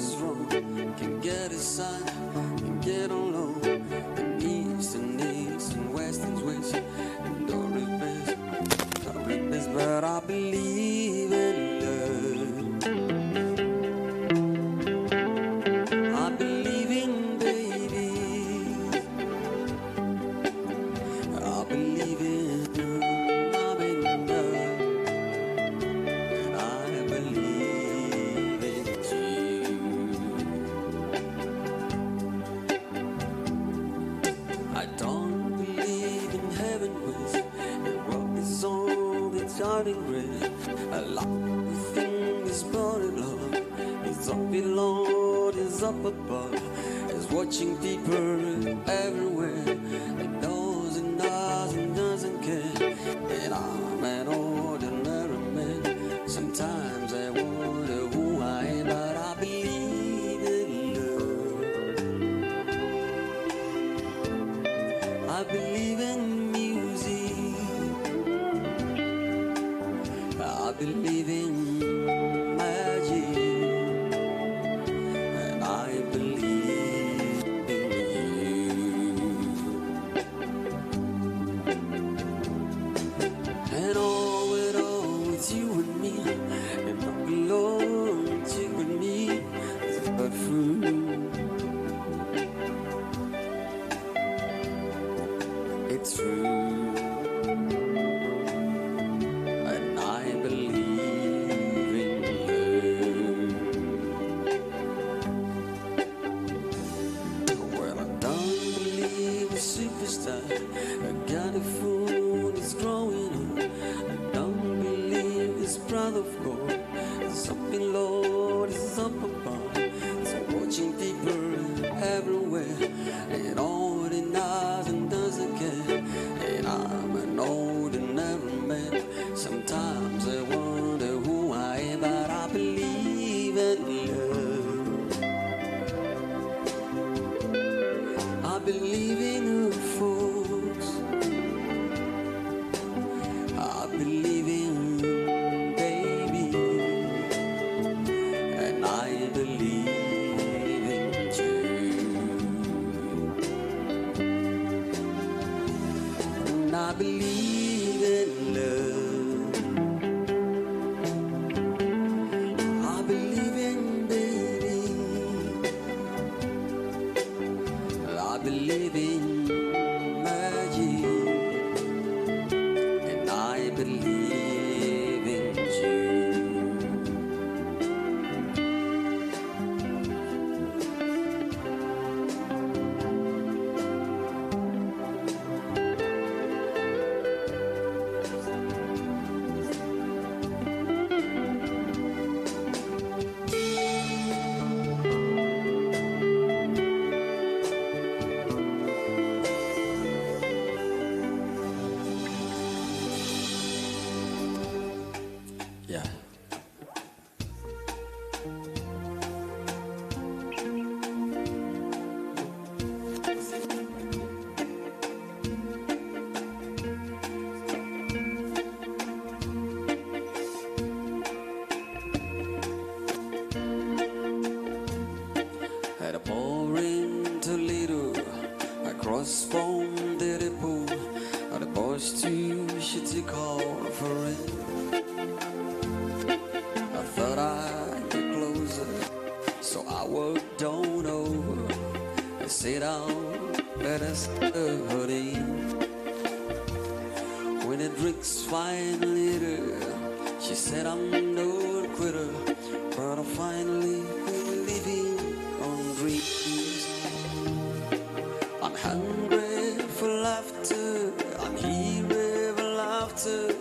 is wrong. Can get aside, can get on low. And east and west and west. And don't replace, but I believe in love. I believe in babies. I believe in love. And I believe in you. I don't believe in heaven with the world is all that's starting red. A lot of things burning love. It's up below, it's up above. It's watching people everywhere. It doesn't care. And I'm an ordinary man. Sometimes I wonder who I am, but I believe in love. I believe in music. I believe in magic. And I believe in you. And all it's you and me. And all belongs to you and me. But it's true. And I believe in love. Well, I don't believe a superstar. I got a fool that's growing up. I don't believe this brother of God. It's up below, it's up above. So watching people everywhere. And all it doesn't care. And I'm an ordinary man. Sometimes I wonder who I am, but I believe in love. I believe in folks. I believe in baby. And I believe in you. And I believe in love. I believe in baby. I believe in magic. And I believe in you. Yeah. Had a pouring Toledo, across from the depot, at the bus too, she took off for it. I thought I'd get closer, so I walked on over. I sat down, let us study. When the drinks finally there, she said I'm no quitter, but I finally been living on dreams. I'm hungry for laughter, I'm here for laughter.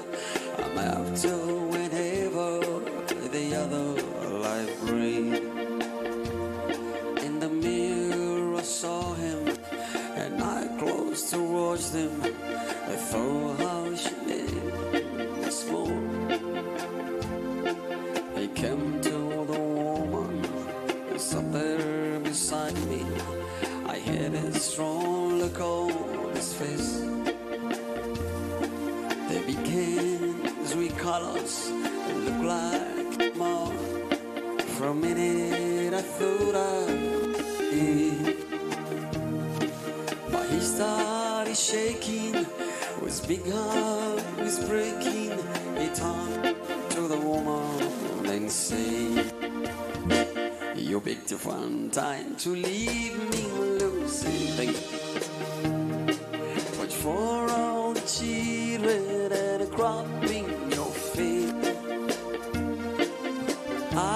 I'm after whenever the other life brings. In the mirror I saw him, and I closed to watch them. I thought how she made me small. He came to the woman who sat there beside me. I had a strong look on his face. They became sweet colors that look like more. For a minute I thought shaking, whose big heart was breaking. He turned to the woman and said, "You picked a fun time to leave me, Lucy." Thank you. But for all the children and the crop in your feet,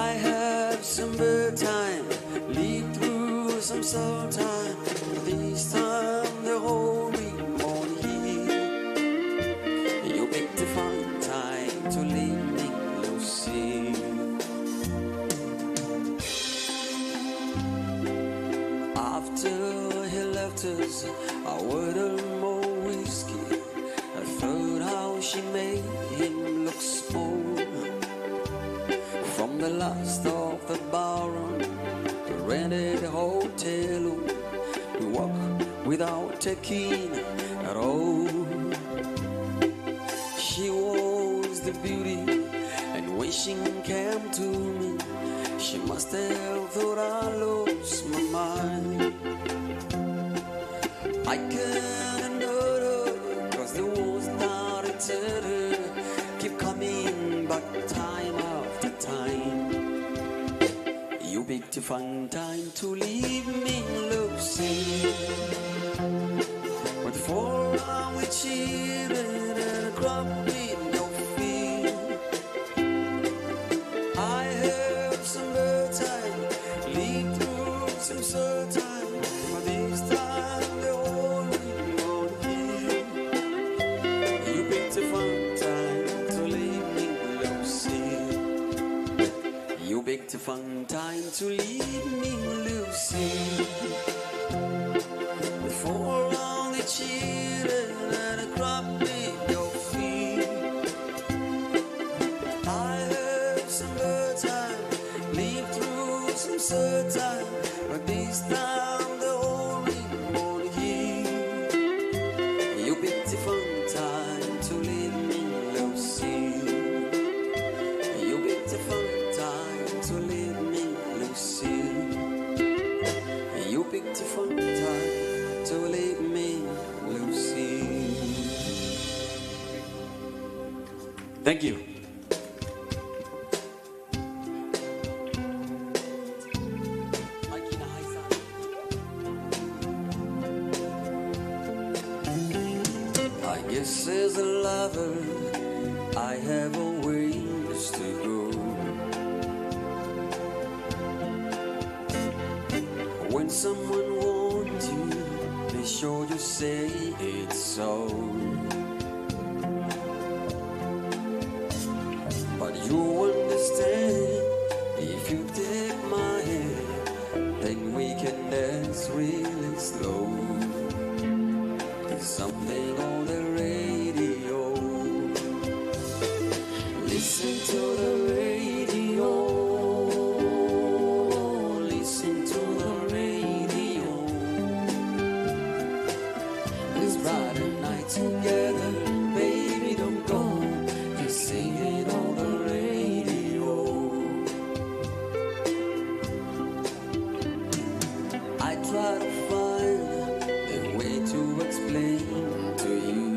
I have some bad time, lead through some soul time. This time the holy morning, you picked a fun time to leave me, Lucy. After he left us, I ordered more whiskey. I thought how she made him look small. From the last of the baron, to rented a hotel, to walk without taking at all. She was the beauty, and when she came to me, she must have thought I lost my mind. I can't know her, cause there was not a terror. Keep coming back time after time. You picked a fun time to leave me, Lucy. But for our children and a crop in your field, I have some bad time, lead through some sad time. But this time the holy won't heal. You picked a fun time to leave me, Lucy. You picked a fun time to leave me, Lucy. Before all the children and a crop in your field, I have some bad time, lead through some sad time. But this time the holy won't heal. You picked a fun time to leave me, Lucy. You picked a fun time to leave me, Lucy. You picked a fun time to leave me, Lucy. Thank you. I guess as a lover, I have a ways to go. When someone wants you, be sure you say it's so. But you understand, if you take my hand, then we can dance really slow. There's something on the radio. Listen to the radio. Listen to the radio. Let's ride a night together, baby, don't go. Just sing it on the radio. I try to find a way to explain to you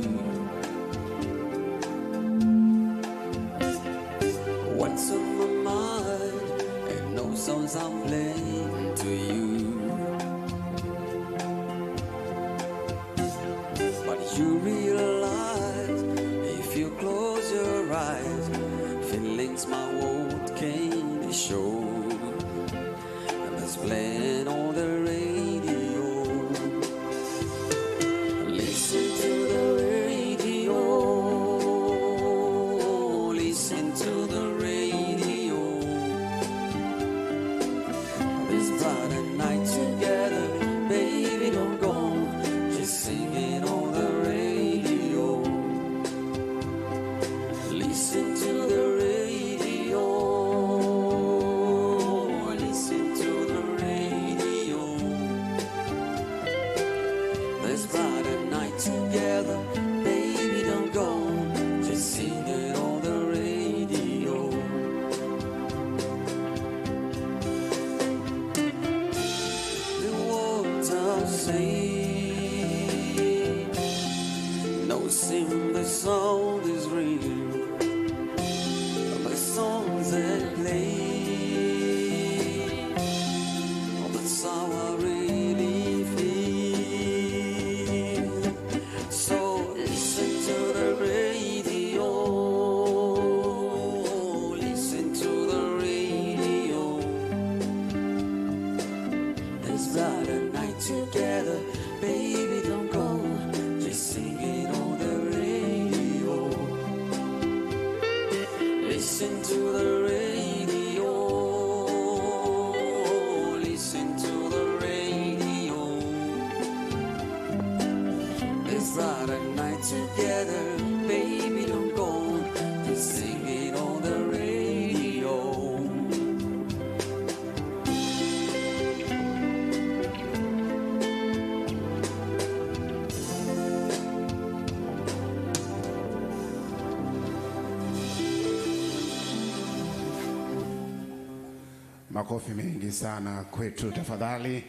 what's on my mind, and no songs I'm playing to you. But you realize, if you close your eyes, feelings my world can't show. And it's playing on the radio. Listen to the radio. Listen to the radio. This brighter night together, baby, don't go. Just sing it on the radio. Listen to the radio. Listen to the radio. This brighter night together, baby, don't go. Just sing it on the radio. night together. Baby, don't go. Just sing it on the radio. Listen to the radio. Listen to the radio. Let's ride a night together. Baby, don't go. Just sing it on the radio. Makofi mengi sana kwetu tafadhali.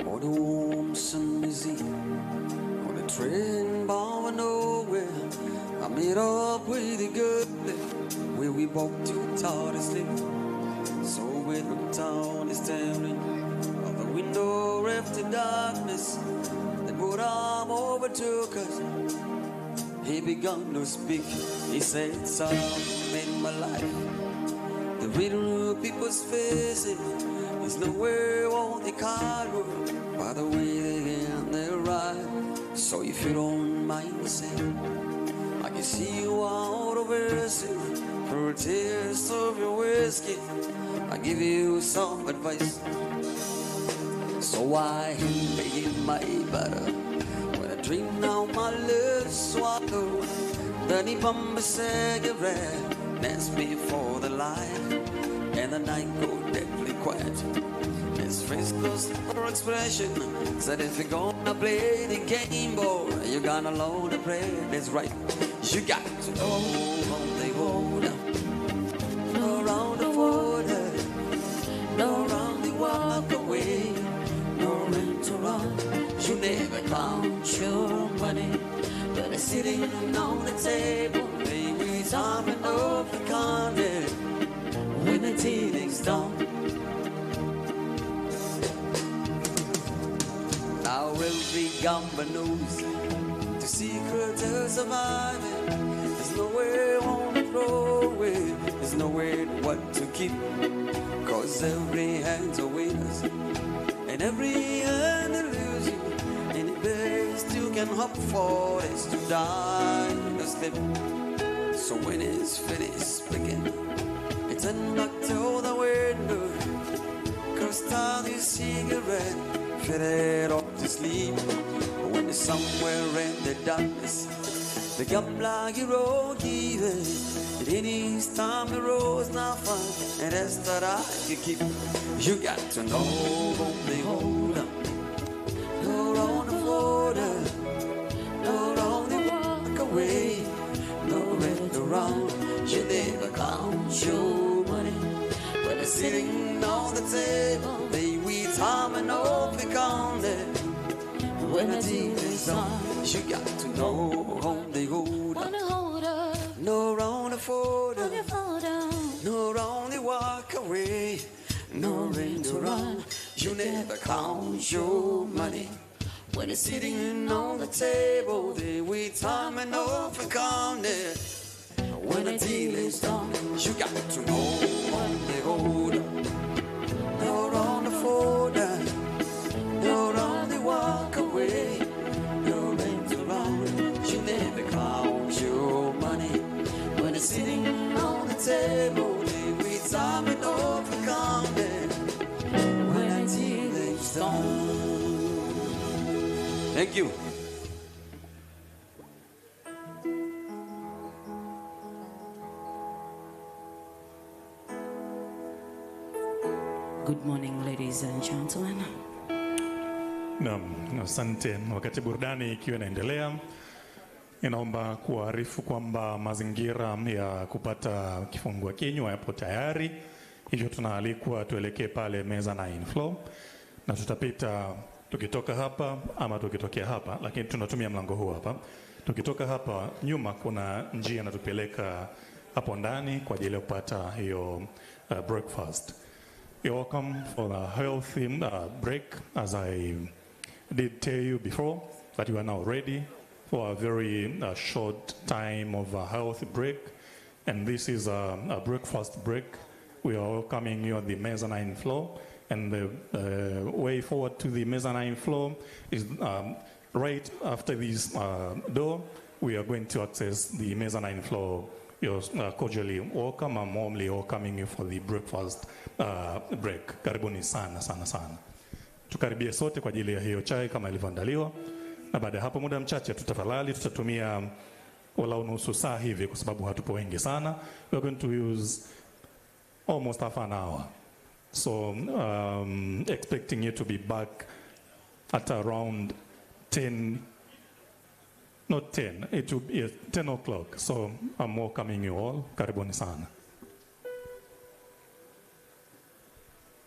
On the warm summer's eve, on the train bound nowhere, I met up with a good lady, where we walked to Tardsley. So when the town is staring out the window after darkness, the good arm overtook us. He began to speak. He said, "Some in my life, the real people's faces is nowhere on the card by the way they end their ride. So if you don't mind saying, I can see you out of verses for a taste of your whiskey. I give you some advice. So I begin my butter when I drink now my love swallow. Then he bump a cigarette, dance me for the light, and the night go deadly quiet. His face goes for expression. Said if you're gonna play the game, boy, you're gonna learn to play. That's right. You got to know how they hold up. No round the water, no round the walk away, no rent to run. You never count your money, but it's sitting on the table. Baby, time enough to count it when the dealing's done. Now every gamba knows the secret to surviving. There's nowhere on the throwaway, there's nowhere what to keep. Cause every hand's a winner's, and every hand a loser. And the best you can hope for is to die in a slip. So when it's finished begin, it's a knock to the window. Crossed out your cigarette, faded off to sleep. When it's somewhere in the darkness, the gambler hero given. In his time the road's not fun, and that's that I can keep. You got to know only hold up. No round the border, no round the walk away, no rent around. You never count your money when it's sitting on the table. They we time and hope we count it. When the deal is done, you got to know only hold up. No round the folder, no round the walk away, no rain to run. You never count your money when it's sitting on the table. They wait time and off and count it. When the deal is done, you got to know on the holder. No round the folder, no round the walk away, no rain to run. You never count your money when it's sitting on the table. They wait time and off and count it. When the deal is done. Thank you. Good morning, ladies and gentlemen. Naam, asante. Wakati burudani ikiwa inaendelea, inaomba kuarifu kwamba mazingira ya kupata kifungua kinywa yapo tayari. Hivyo tunaalikwa tuelekee pale meza 9 floor, na tutapita tukitoka hapa ama tukitokea hapa, lakini tunatumia mlango huu hapa. Tukitoka hapa nyuma kuna njia inatupeleka hapo ndani kwa ajili ya kupata hiyo breakfast. You're welcome for a healthy break, as I did tell you before, that you are now ready for a very short time of a healthy break. And this is a breakfast break. We are welcoming you on the mezzanine floor. And the way forward to the mezzanine floor is right after this door. We are going to access the mezzanine floor. You're cordially welcome. I'm warmly welcoming you for the breakfast break. Karibuni sana sana sana. Tukaribie sote kwa ajili ya hiyo chai kama ilivyoandaliwa. Na baada ya hapo muda mchache tutafadhali tutatumia walau nusu saa hivi kwa sababu hatupo wengi sana. We're going to use almost half an hour. So expecting you to be back at around 10, not 10, it will be 10 o'clock. So I'm welcoming you all. Karibuni sana.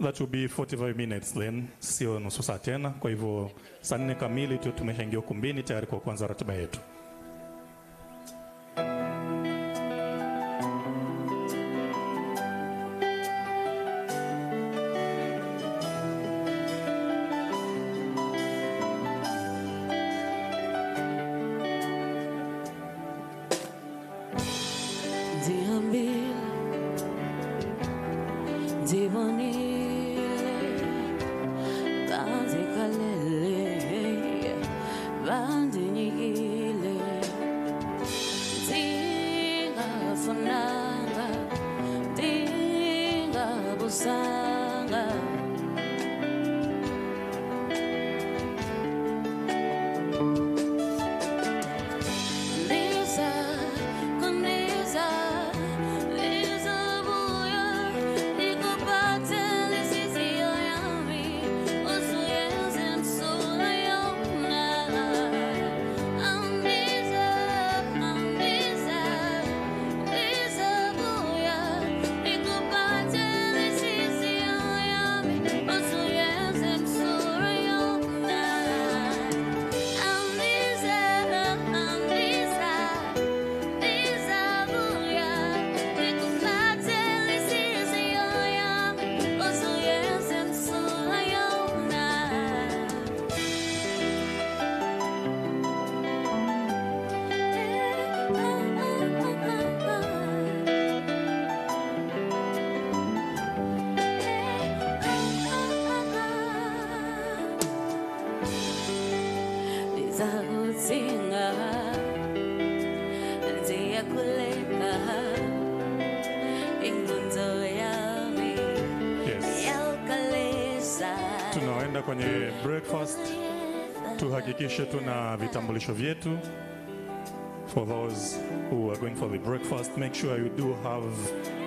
That will be 45 minutes then, sio nusu saa tena. Kwa hivyo saa 4 kamili tu tumeshaingia ukumbini tayari kwa kuanza ratiba yetu. Tunaenda kwenye breakfast. Tuhakikishe tuna vitambulisho vyetu. For those who are going for the breakfast, make sure you do have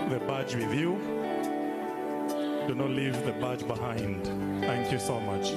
the badge with you. Do not leave the badge behind. Thank you so much.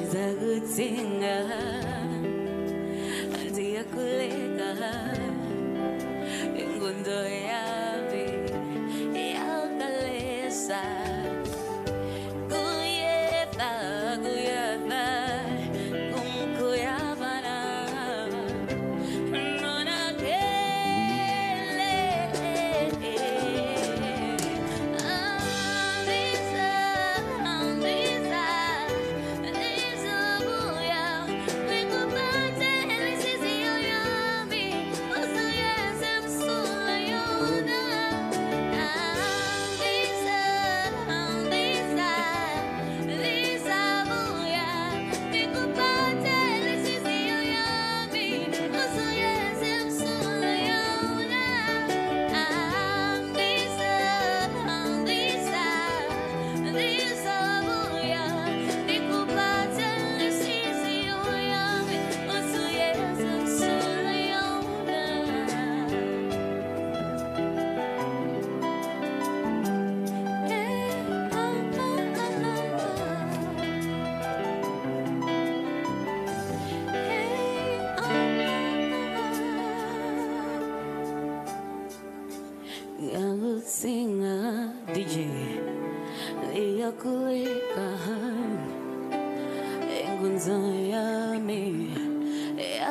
kulika engunzayami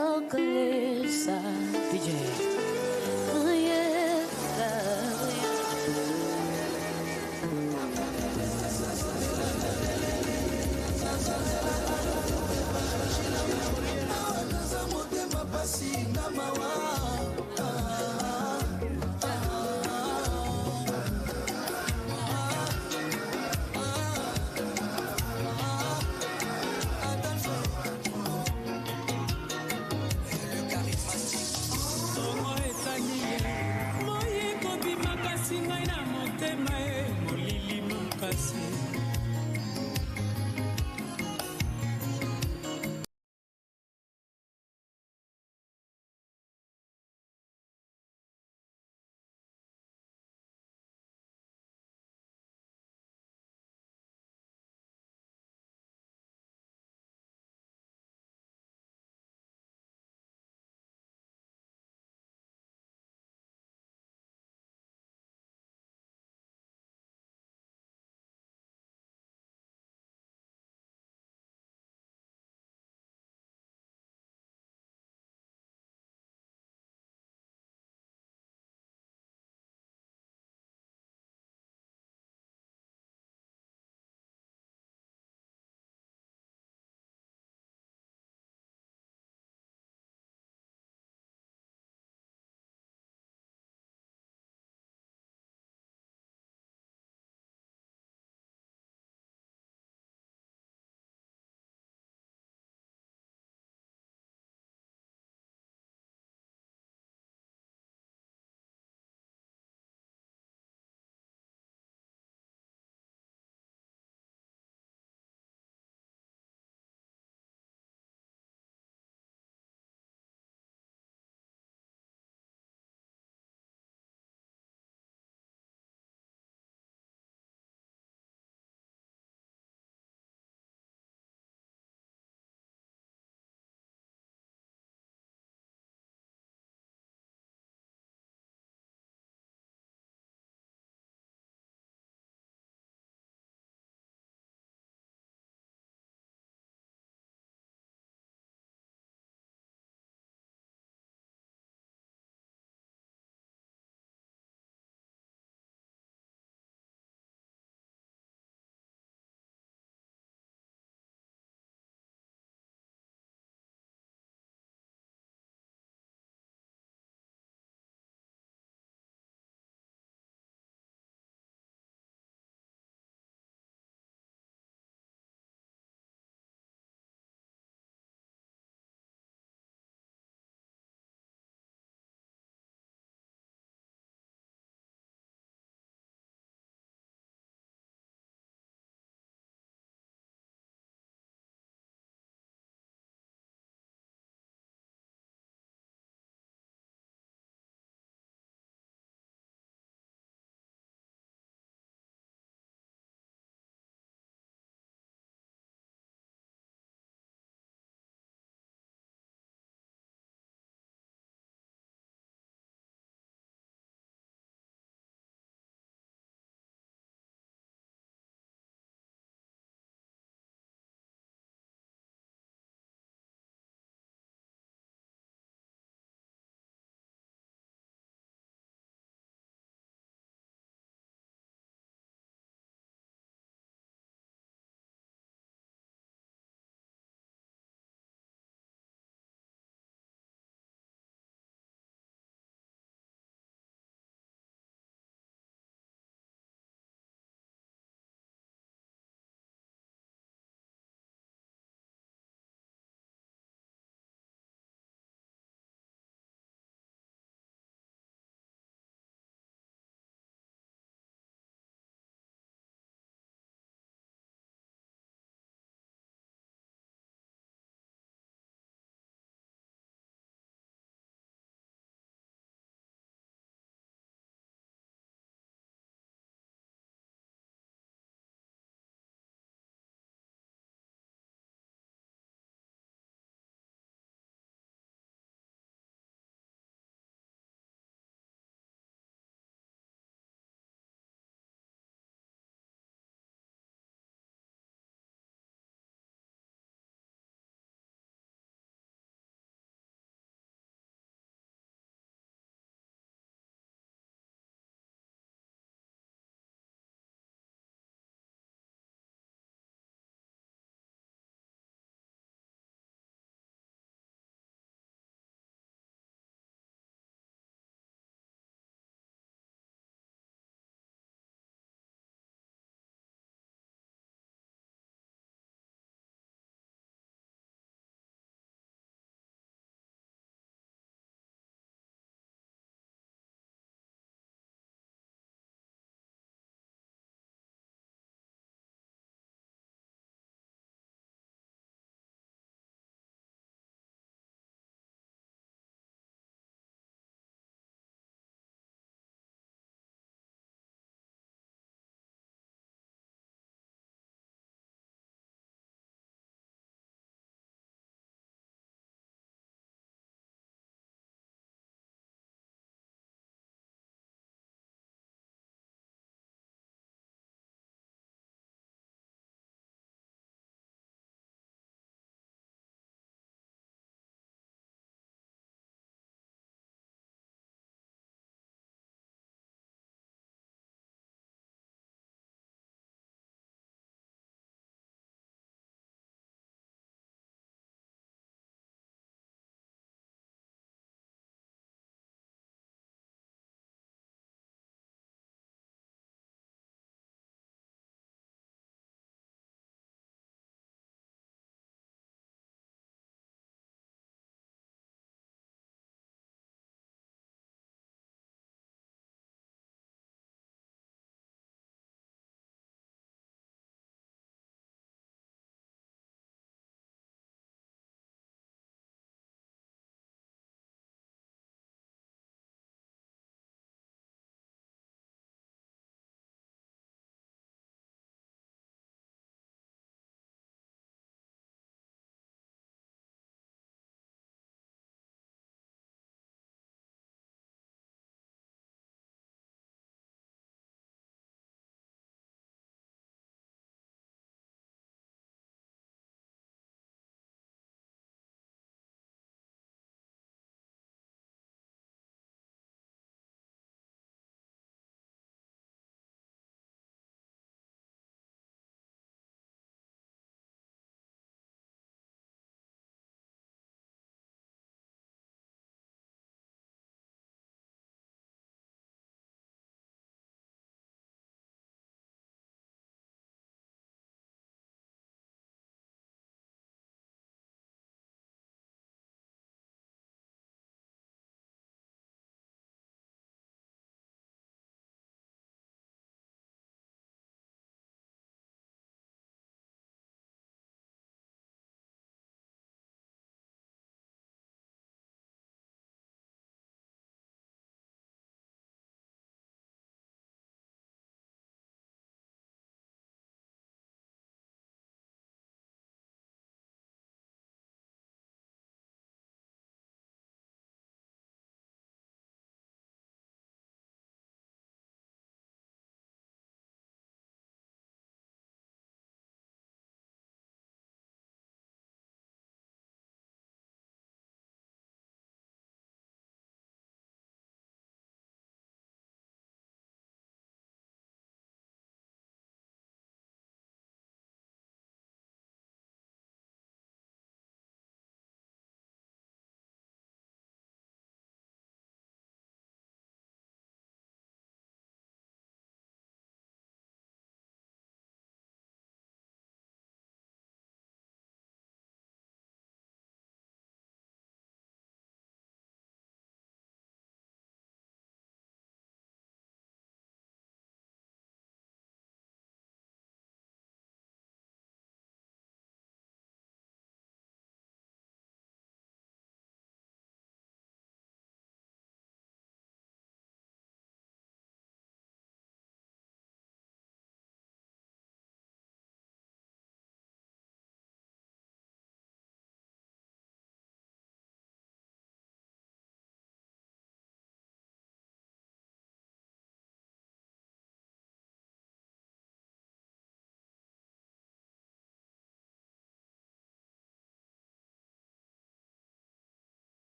alkalisa DJ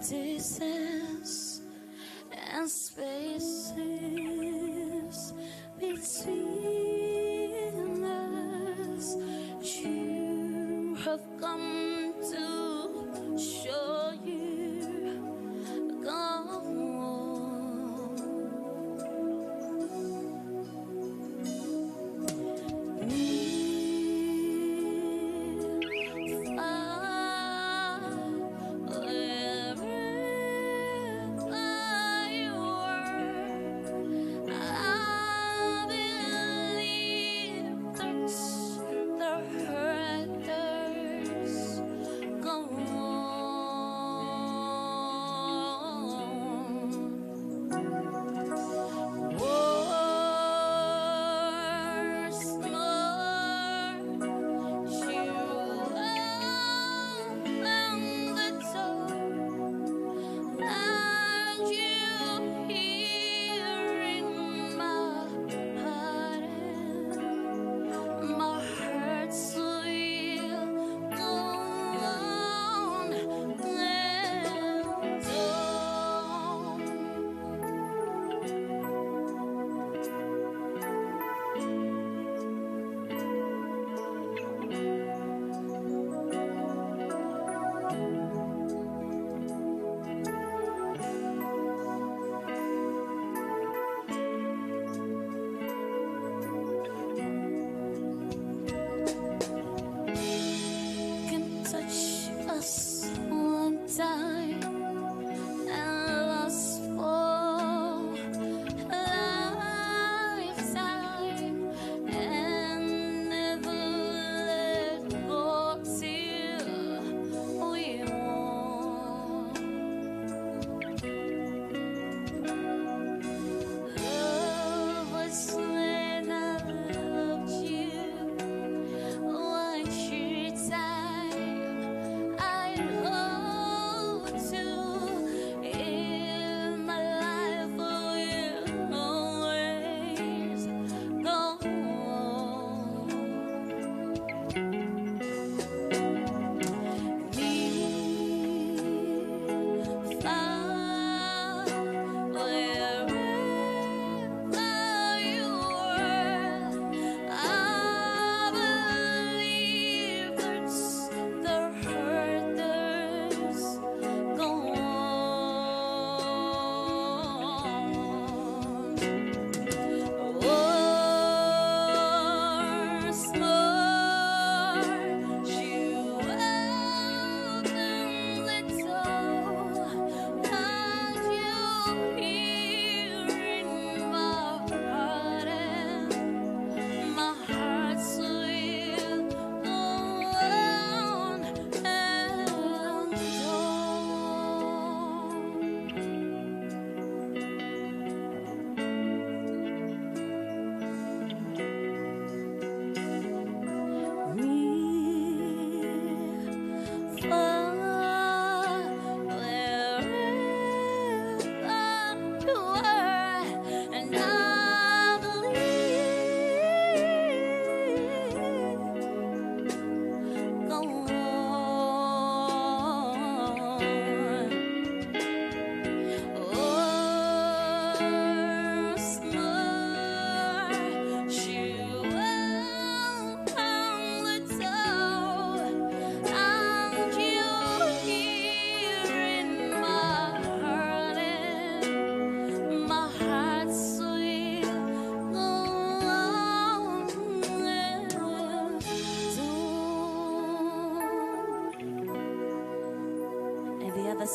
distance and spaces between us. You have come to show you go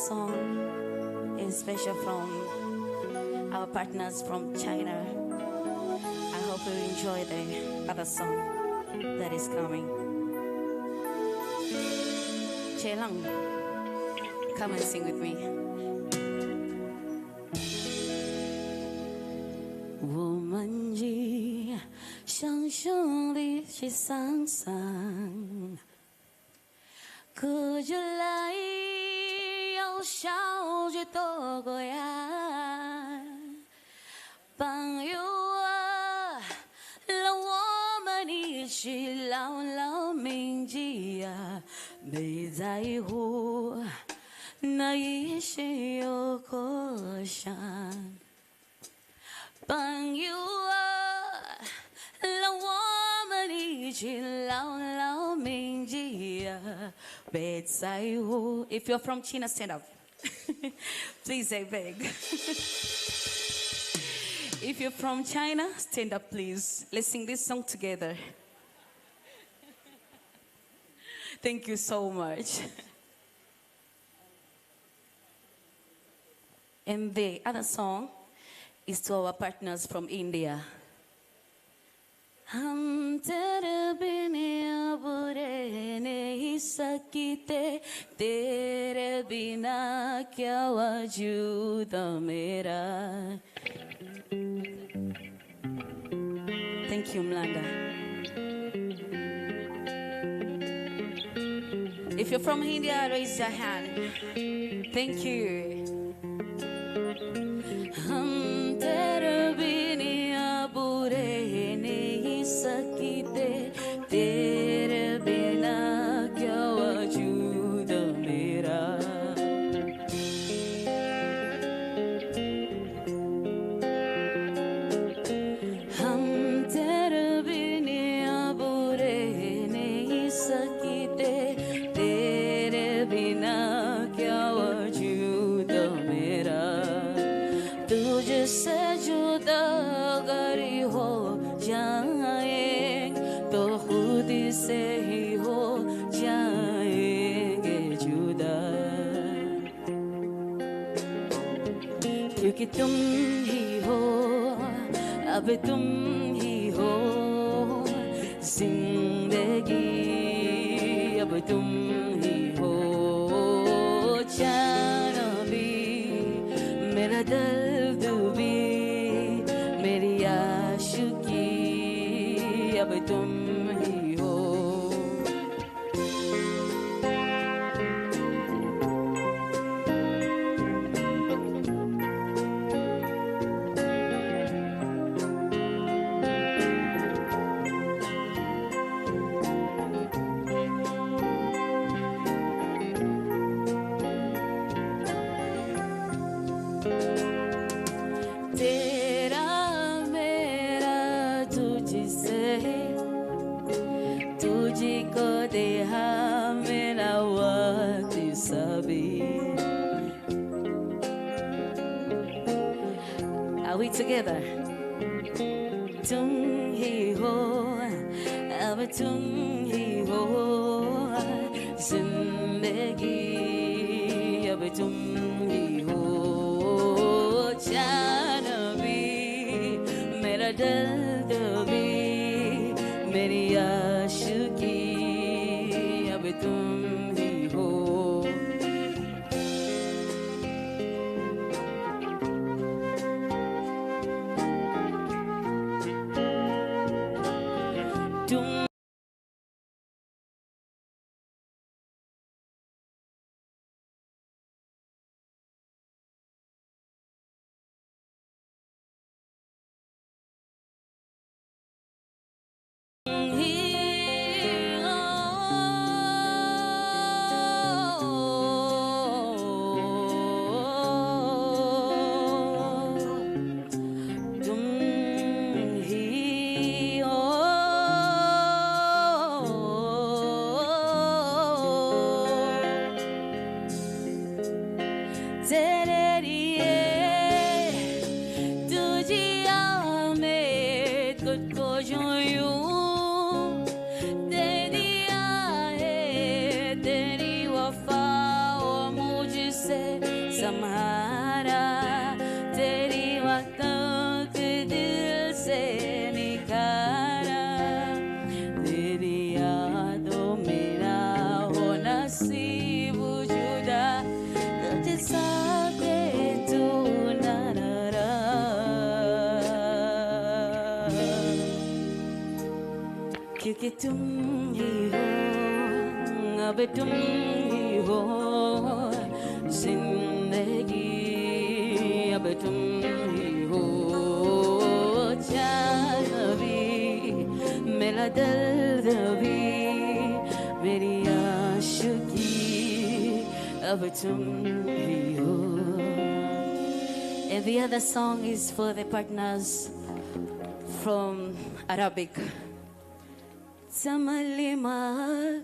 song is special from our partners from China. I hope you enjoy the other song that is coming. Chelang, come and sing with me. 我们以相兄弟去桑桑，可就来要笑就多过呀，朋友啊，让我们一起牢牢铭记呀，没在乎 naishi okoshan bang you la woman ji lao lao ming ji bedside ho. If you're from China, stand up. Please, I beg. If you're from China, stand up, please. Let's sing this song together. Thank you so much. And the other song is to our partners from India. हम तेरे बिना बुरे नहीं सकते तेरे बिना क्या वजूद मेरा. Thank you, Mlanda. If you're from India, raise your hand. Thank you. हम तेरे बिना बुरे नहीं सकते तेरे बिना क्या वजूद मेरा. हम तेरे बिना बुरे नहीं सकते तेरे बिना क्या वजूद मेरा. तुझसे जुदा अगर हो जाए तो खुद से ही हो जाएंगे जुदा. क्योंकि तुम ही हो अब तुम ही हो जिंदगी अब तुम ही हो. जाना भी मेरा दर्द भी मेरी आशिकी अब तुम ही हो. तेरा मेरा तुझसे तुझको देहा मेरा वक्त सभी. Are we together? तुम ही हो अब तुम ही हो जिंदगी अब तुम ही हो. जाना भी मेरा दर्द भी मेरी आशिकी अब तुम ही हो. तुम क्योंकि तुम ही हो अब तुम ही हो जिंदगी अब तुम ही हो. जाना भी मेरा दर्द भी मेरी आशिकी And the other song is for the partners from Arabic. Tamalimak.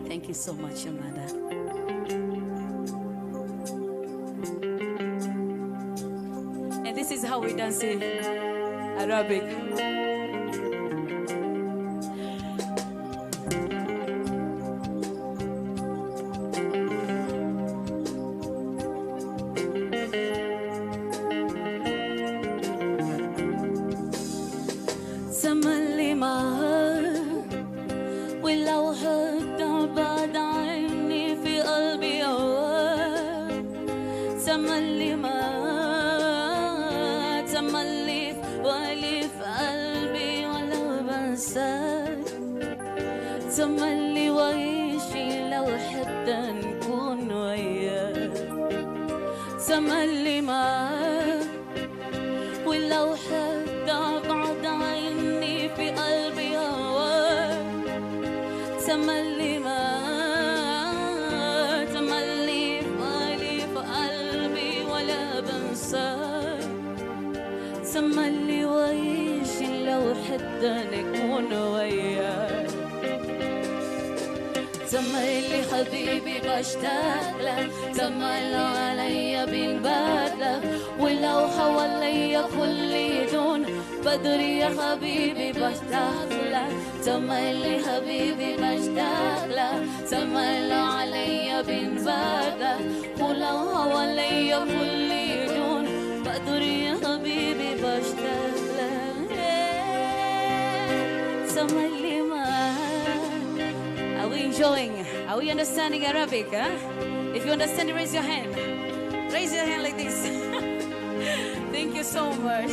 Thank you so much, Muda. And this is how we dance in Arabic. تملي وعيشي لو حتى نكون وياك تملي معاك ولو حتى بعد عني في قلبي هواك تملي معاك تملي في قلبي ولا بنساك تملي وعيشي لو حتى نكون وياك تملي حبيبي بشتاق لك تملي عليا بالبدلك ولو حواليا كل دون بدري يا حبيبي بشتاق لك تملي حبيبي بشتاق لك تملي عليا بالبدلك ولو حواليا كل دون بدري يا حبيبي بشتاق لك تملي Are we enjoying? Are we understanding Arabic? Huh? If you understand, raise your hand. Raise your hand like this. Thank you so much.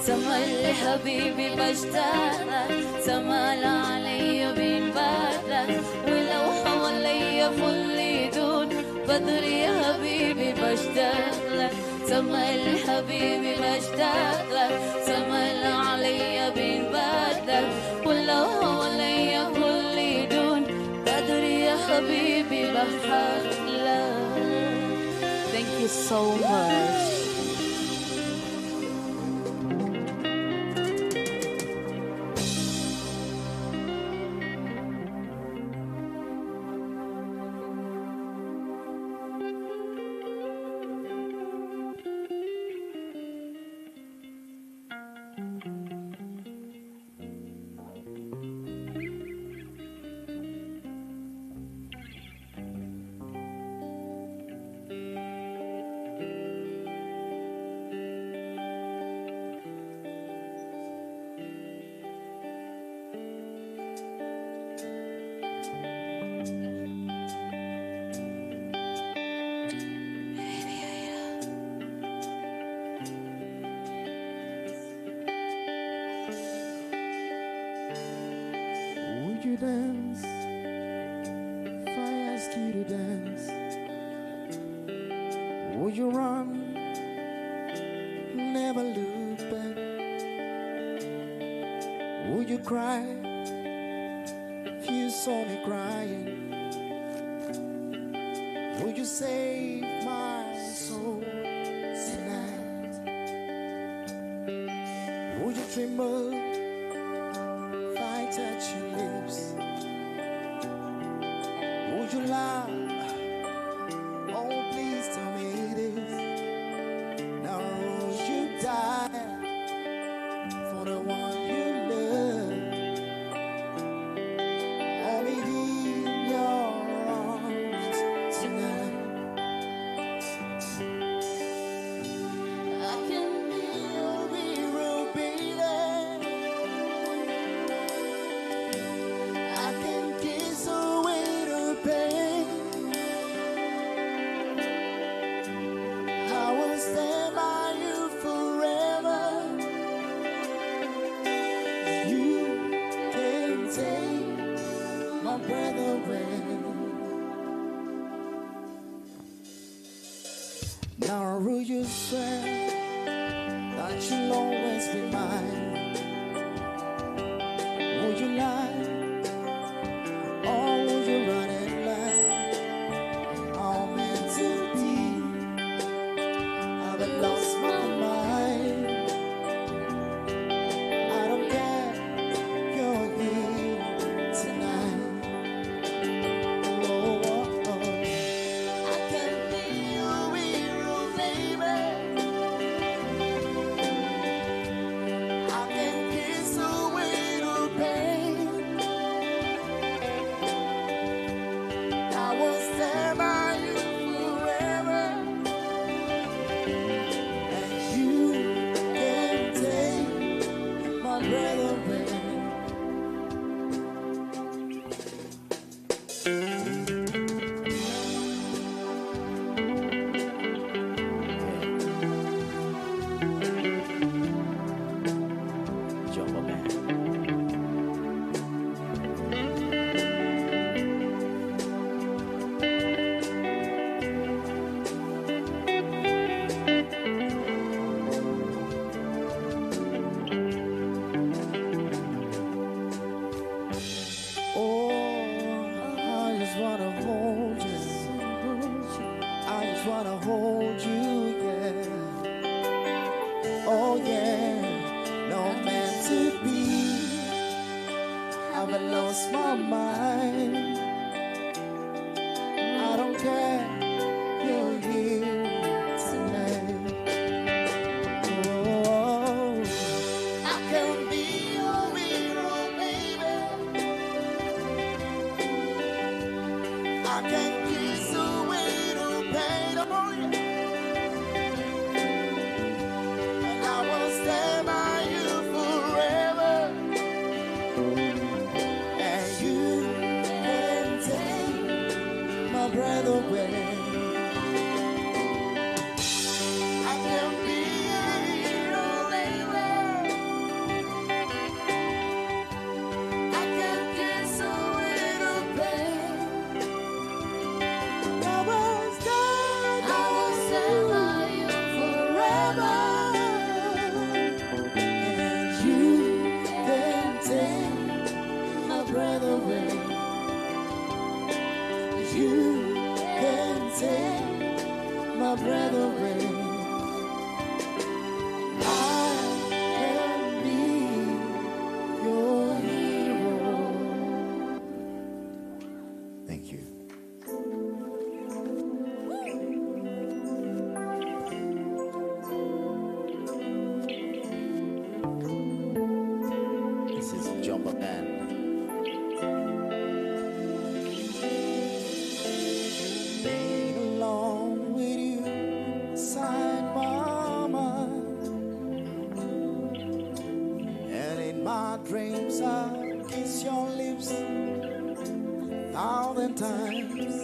تملي حبيبي بشتاقلك تملي عليا بالبدلك ولو حواليا كل دون بدري يا حبيبي بشتاقلك تملي حبيبي بشتاقلك تملي عليا بالبدلك ولو حواليا كل دون بدري يا حبيبي بشتاقلك. Thank you so much. Would you dance if I ask you to dance? Would you run, never look back? Would you cry if you saw me crying? Would you save my soul tonight? Would you tremble if I touch your lips? Would you laugh? Oh, please tell me this. Now would you die for the one you love? Or maybe in your arms tonight. swear that you'll always be mine? Would you lie, or would you run and lie? All meant to be, I've lost my mind. I don't care, you're here tonight. Oh, oh, oh. I can be your hero, baby. I can kiss away the pain. I will stand by you forever, and you can take my breath away. Jumbo Band. Oh, I just wanna hold you. I just wanna hold you, yeah. Oh yeah, no meant to be. I've lost my mind. I don't care, you're here tonight. Oh, I can be your hero, baby. I can kiss away the pain, oh yeah. And I will stand by you forever. And you can take my breath away. I can be your baby. I can kiss away the pain. I will stand by you forever. And you can take my breath away. You can take my breath away. I can be your hero. Thank you. This is Jumbo Band. Been along with you, side by mind. And in my dreams I kiss your lips 1,000 times.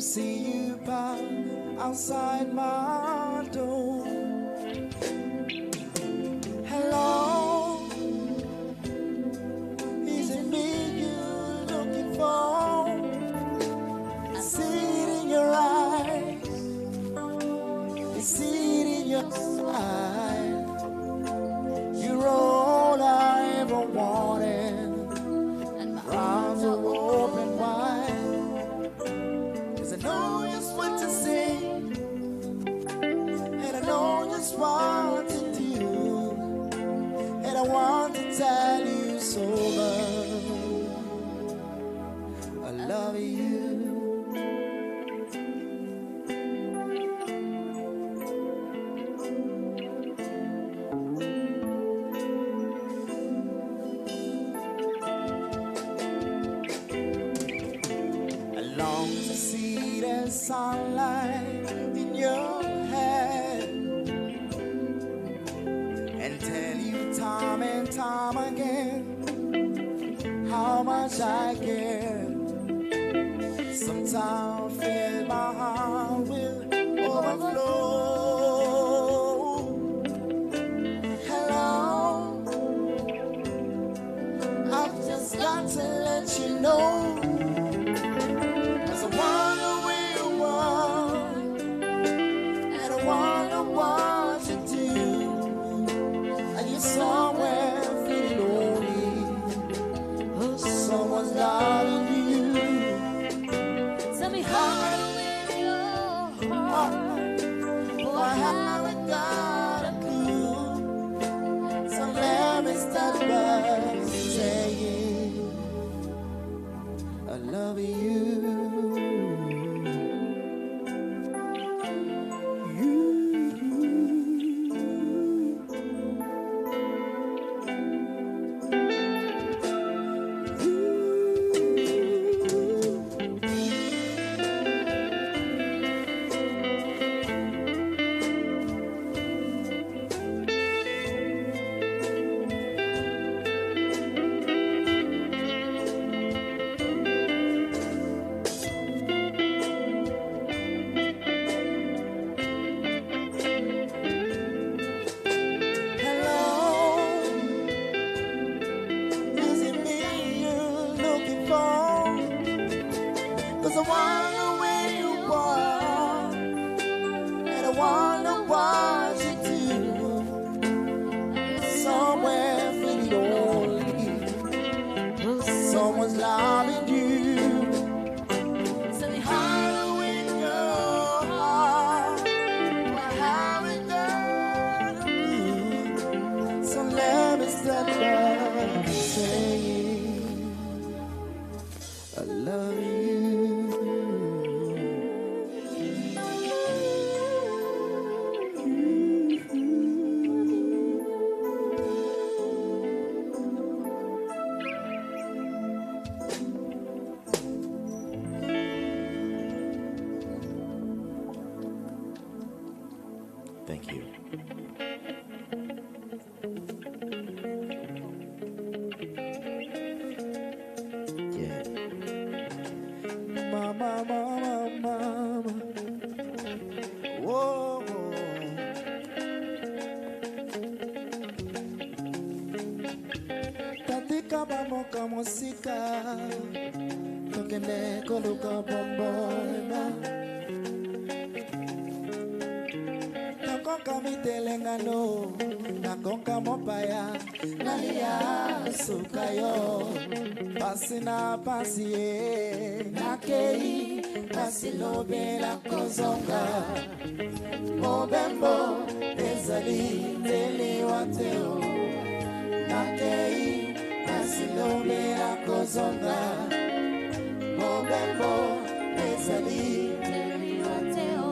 See you by outside my door. Hello, is it me you're looking for? I see it in your eyes, I see it in your eyes. You're all I ever wanted, and my arms are open wide. 'Cause I know just what to say, and I know just what to do, and I want to tell you so much. I love you. I long to see the sunlight in your head and tell you time and time again how much I care. Sometimes I feel my heart will overflow. Hello, I've just got to let you know, 'cause I wonder where you are. wonder what you do. Somewhere feeling lonely, someone's loving you. Say hello in your heart, what have we done to you? So let me stand up saying I love you. Thank you. Yeah. Mama, mama, mama. Whoa. Tatika bamoka musika, tokene koluka bomboima. Nakonka mitelengano, nakonka mopaya, nalia sukayo. Pasina pasie, nakei, nasilobe la kozonga. Mobembo, ezali, deli wateo. Nakei, nasilobe la kozonga. Mobembo, ezali, deli wateo.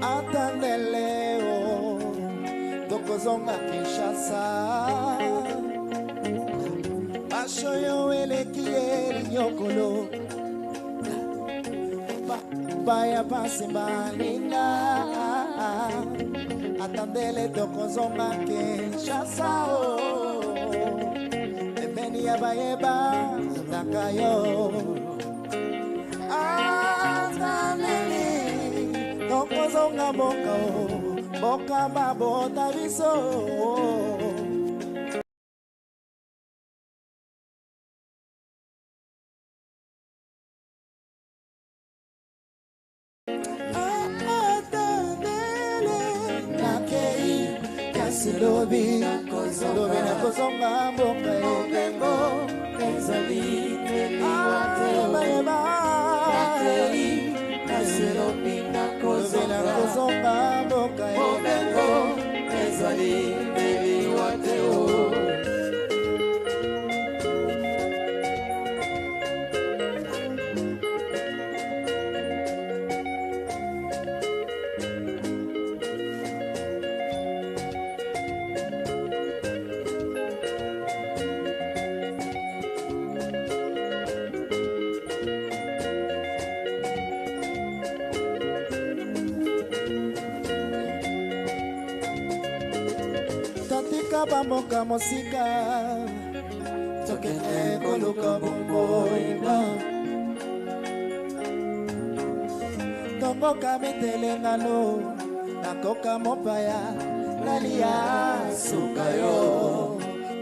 Atandeleo, dokozonga Kinshasa. Ashoyo elekieri nyokolo, baya pasimbalinga. Atandele dokozonga Kinshasa. Ebeni yabayeba takayo. Atandele dokozonga boka boka babota biso. Lobi na kozonga mboka ebembo ezali eliwateo nakei kaselobi na kozonga mboka ebembo ezali eliwateo. Bamoka mosika, tokene koluka bomboima. Tongoka mitelengano, nakoka mopaya, nalia sukayo.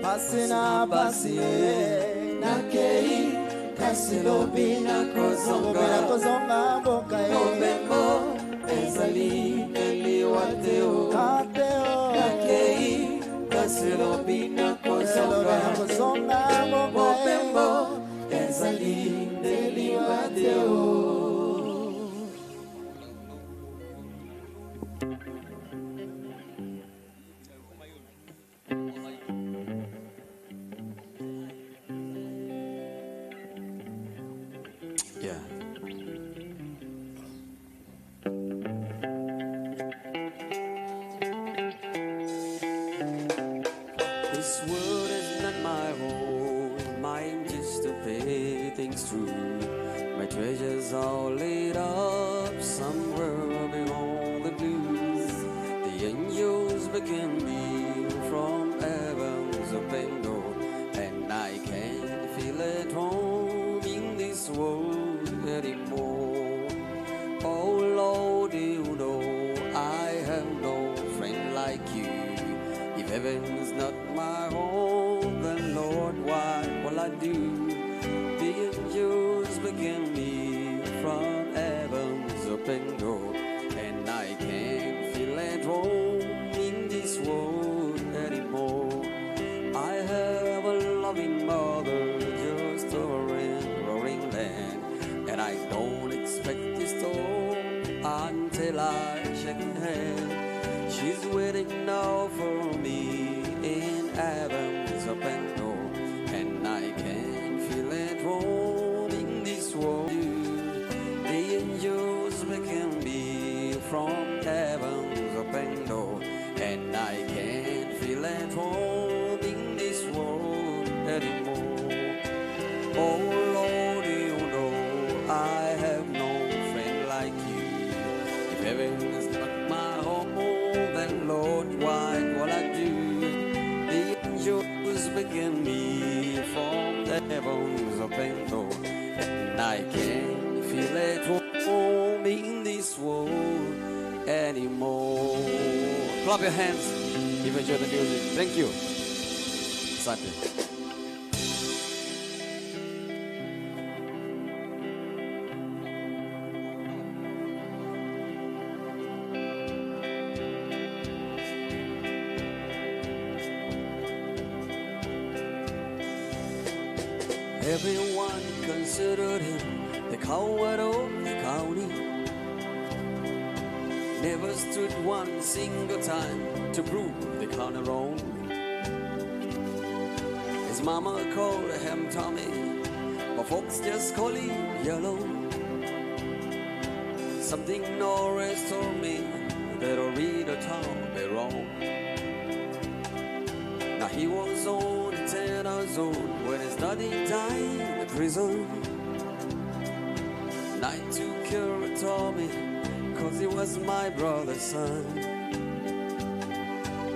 Pasina pasie, nakei, kasilobi na kozonga mboka ebembo ezali eliwateo. Nakei, kaselobi na kozonga mobembo ezali eliwateo. Yeah. This world is not my home, mine just to pay things through. My treasures all laid up somewhere beyond the blues. The angels beckon me from heaven's open door, and I can't feel at home in this world anymore. Oh Lord, you know I have no friend like you. If heaven's not my home, then Lord, what will I do? The angels beckon me from heaven's open door, and I can't She's waiting now for me in heaven's open door, and I can feel it roaming this world. The angels beckon me from heaven's open door, and I can't feel it roaming this world anymore. Oh Lord, you know I have no friend like you. If heaven is not my home, then Lord, what will I do? The angels beckon me from the heavens open door, and I can't feel it roaming in this world anymore. Clap your hands if you enjoy the music. Thank you. Asante. Everyone considered him the coward of the county. Never stood one single time to prove the county wrong. His mama called him Tommy, but folks just call him Yellow. Something Norris told me that a reader told me wrong. Now he was only 10 years old when his daddy died in the prison. And I took care of Tommy, cause he was my brother's son.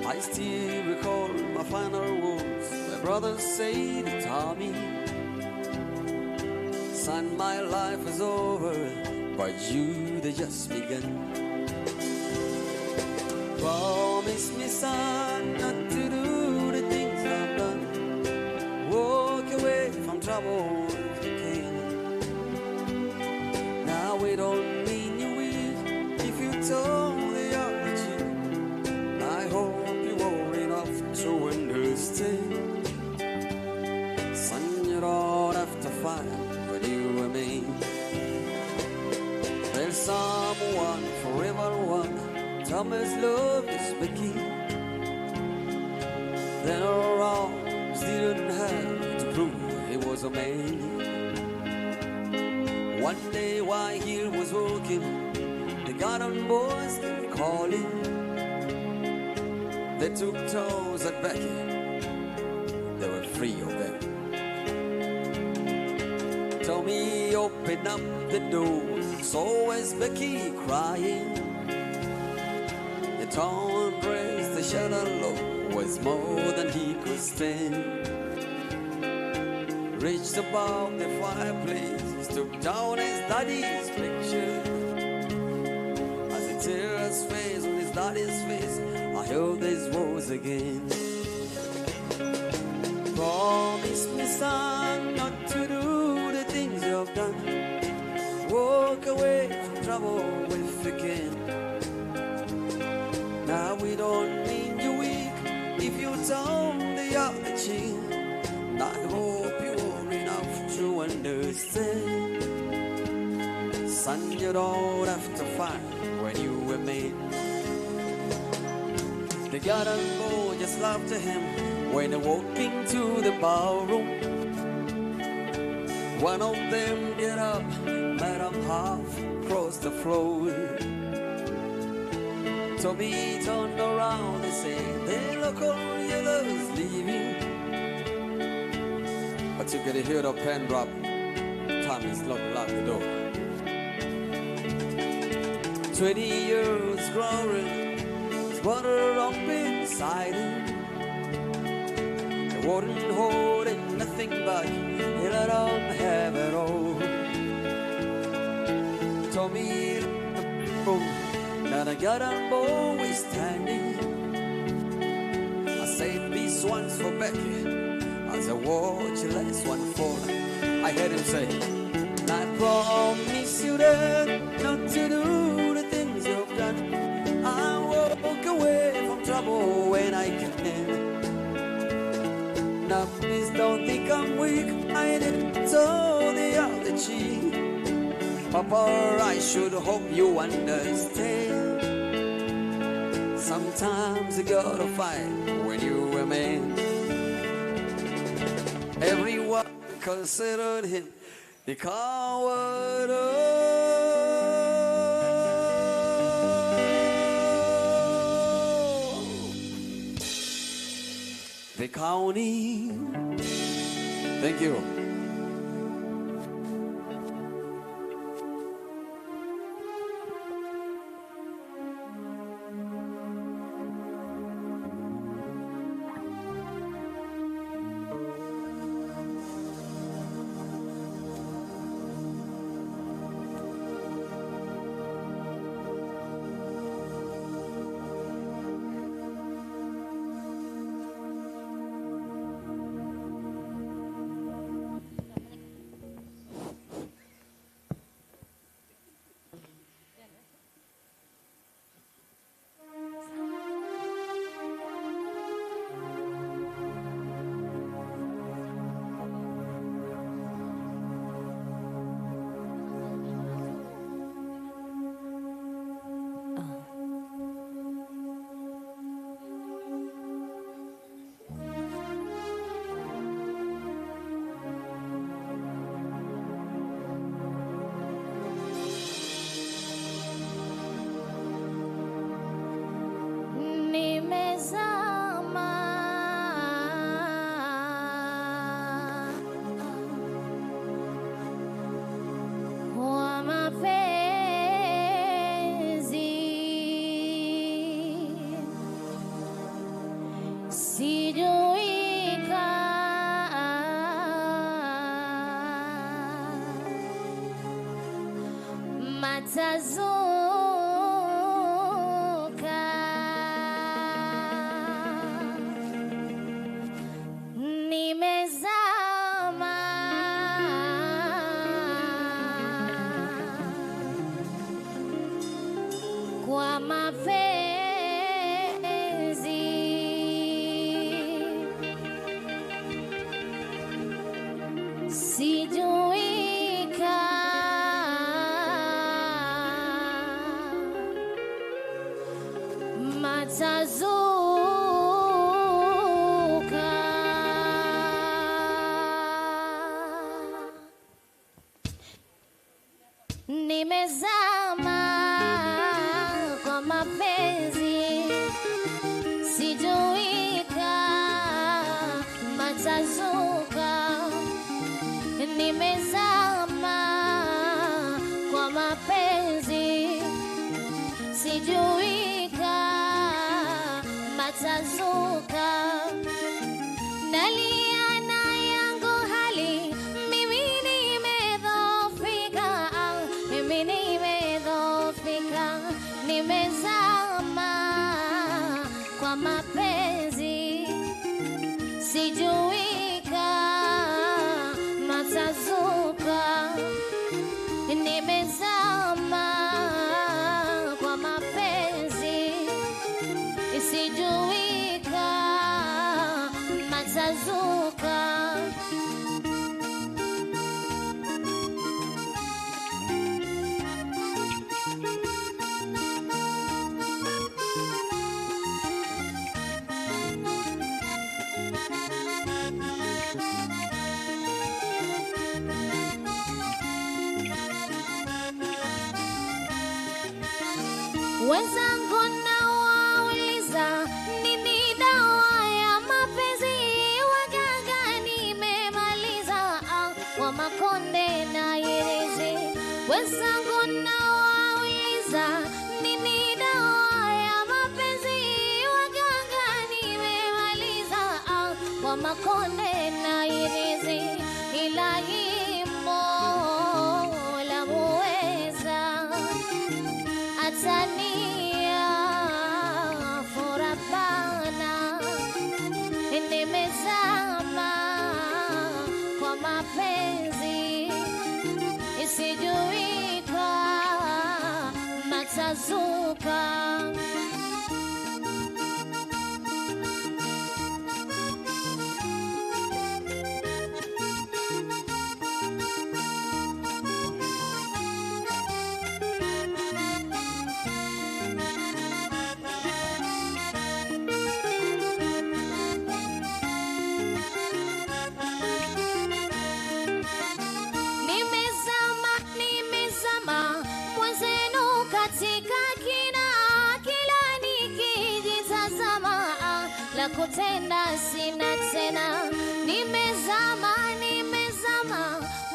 I still recall my final words. My brother said to Tommy, son, my life is over, but you, they just begun. Promise me, son, not to do the things I've done. Walk away from trouble if you can. Now we don't mean you weak if you told the other cheek. I hope you were enough to understand. Son, you don't have to fight when you and me. There's someone for everyone. Thomas' love is Becky. Then her arms didn't have to prove he was a man. One day while he was working, the garden boys came calling. They took toes at Becky. There were 3 of them. Tommy opened up the door, so was Becky crying. The torn dress, the shattered low was more than he could stand. Reached above the fireplace, took down his daddy's picture. As the tears fell on his daddy's face, I heard these words again. Promise me, son, not to do the things you've done. Walk away from trouble if you can. Now we don't mean you weak if you turn the other cheek. I hope you are enough to understand. Son, you don't have to fight when you were made. The garden boy just laughed at him when they walked into the ballroom. One of them get up, met him half across the floor. Tommy turned around and said, the local yellow's leaving. But you could hear the pen drop. Tommy's locked the door. 20 years growing, his brother up inside him. He wasn't holding nothing back, he let him have it all. Tommy looked the boom. Now the garden boy is standing. I saved these ones for Becky as I watch the last one fall. I heard him say, I promise you that not to do the things you've done. I walk away from trouble when I can. Now please don't think I'm weak, I didn't tell the other cheek. Papa, I should hope you understand. Sometimes you gotta fight when you're a man. Everyone considered him the coward. The county. Thank you. Wenzangu nawauliza nini dawa ya mapenzi, waganga nimemaliza kwa makonde na yerezi. Wenzangu nawauliza nini dawa ya mapenzi, waganga nimemaliza kwa makonde na yerezi. Ilahi Mola muweza Atania forabana, nimezama kwa mapenzi, isijuika matazuka. la kutenda sina tena. Nimezama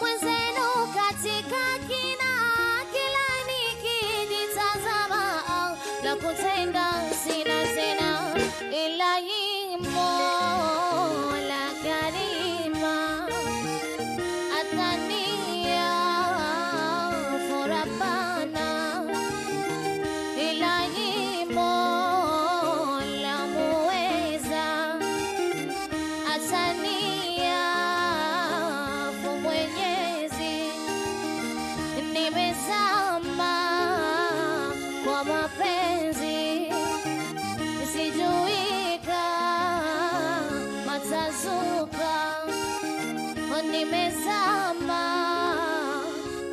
mwenzenu katika kina, kila nikijitazama la kutenda sina tena, ila Mola Karima atania forabana, ila Mola muweza atania Mwenyezi. Nimezama kwa mapenzi, sijuika matazuka. Nimezama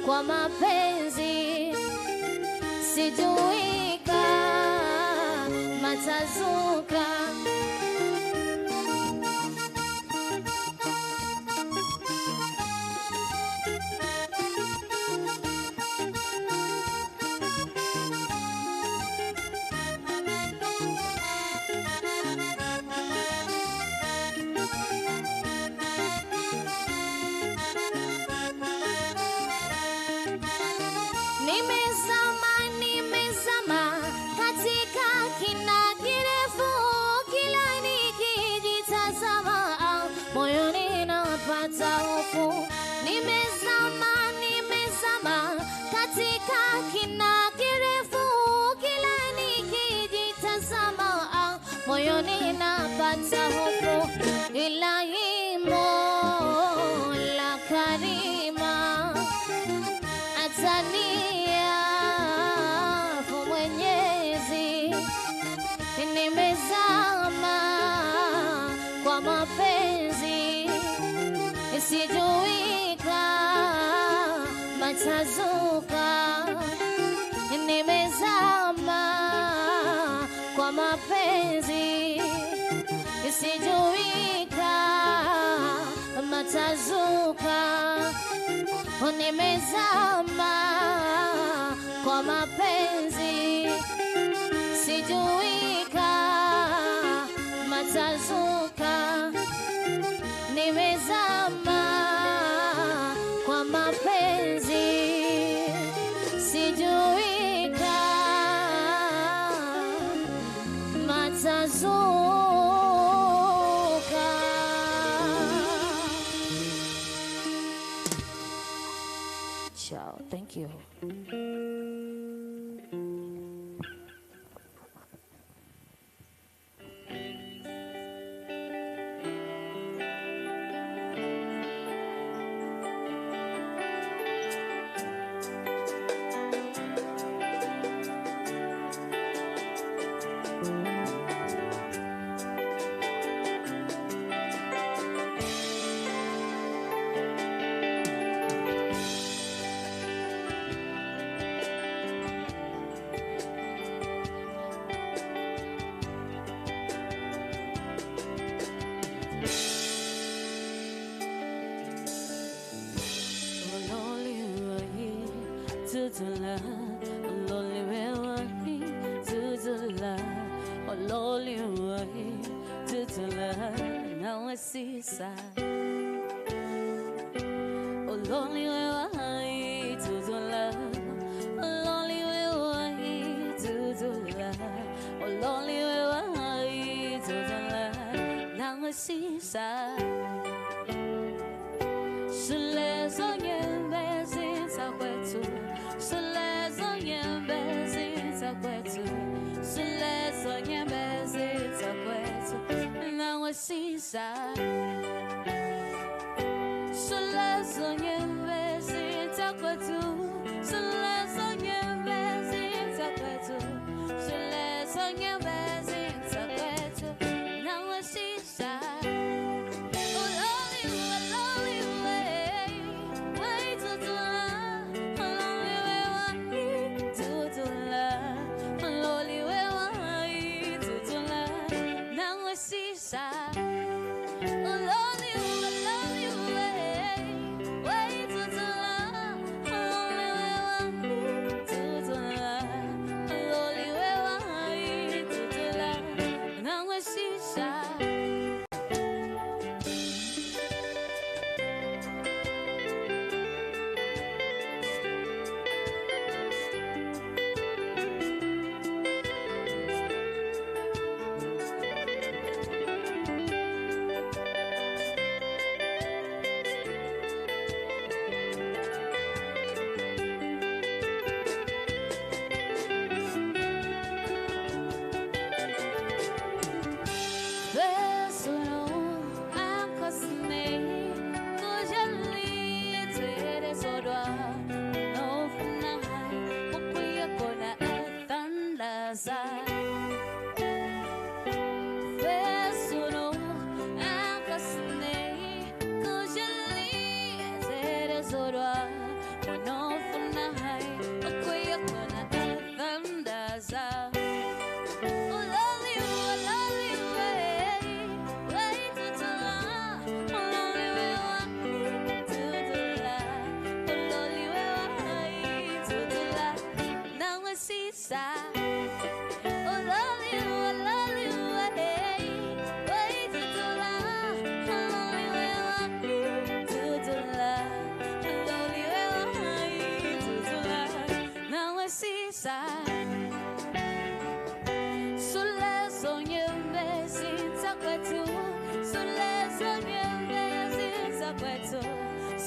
kwa mapenzi, sijuika matazuka. Nimezama katika kina kirefu, kila nikijitazama moyoni napata hofu. Nimezama katika kina kirefu, kila nikijitazama moyoni napata hofu, ila Mola Karima atania Mwenyezi. Nimezama kwa mapenzi, sijuika matazuka. Nimezama kwa mapenzi, sijuika matazuka. Nimezama kwa mapenzi, sijuika matazuka. Nimezama kwa mapenzi, sijuika matazuka. Ciao, thank you.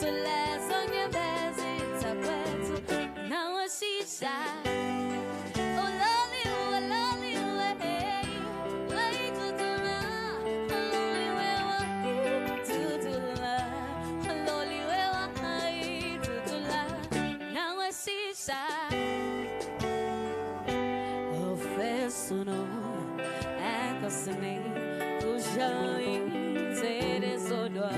Sulazonye bezi takwetu na washisha. Ololi ololi wei tutula. Ololi wewa tutula. Ololi wewa tutula na washisha. Ofesuno akosene kujali zedesodwa.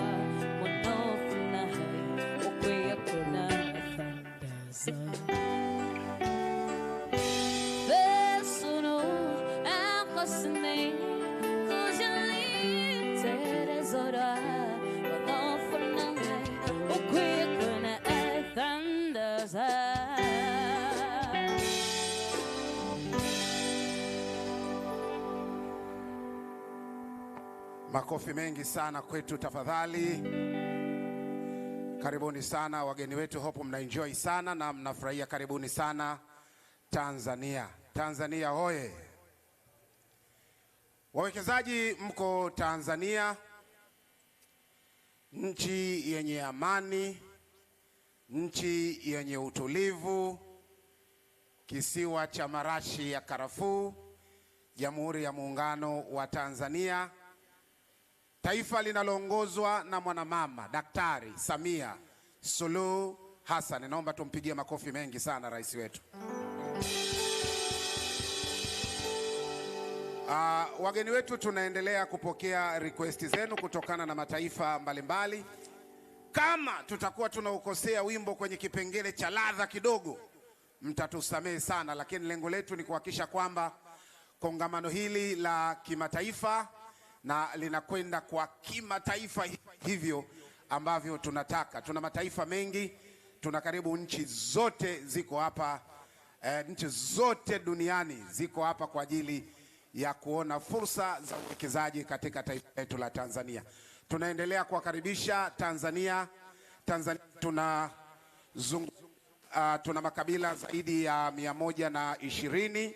Makofi mengi sana kwetu tafadhali. Karibuni sana wageni wetu, hope mnaenjoy sana na mnafurahia. Karibuni sana Tanzania. Tanzania hoye. Wawekezaji mko Tanzania, nchi yenye amani, nchi yenye utulivu, kisiwa cha marashi ya karafuu, Jamhuri ya Muungano wa Tanzania. Taifa linaloongozwa na mwanamama Daktari Samia Suluhu Hassan. Naomba tumpigie makofi mengi sana rais wetu. Wageni wetu, tunaendelea kupokea request zenu kutokana na mataifa mbalimbali. Kama tutakuwa tunaukosea wimbo kwenye kipengele cha ladha kidogo, mtatusamehe sana, lakini lengo letu ni kuhakikisha kwamba kongamano hili la kimataifa na linakwenda kwa kimataifa hivyo ambavyo tunataka. Tuna mataifa mengi, tuna karibu nchi zote ziko hapa, nchi zote duniani ziko hapa kwa ajili ya kuona fursa za uwekezaji katika taifa letu la Tanzania. Tunaendelea kuwakaribisha Tanzania. Tuna makabila zaidi ya 120,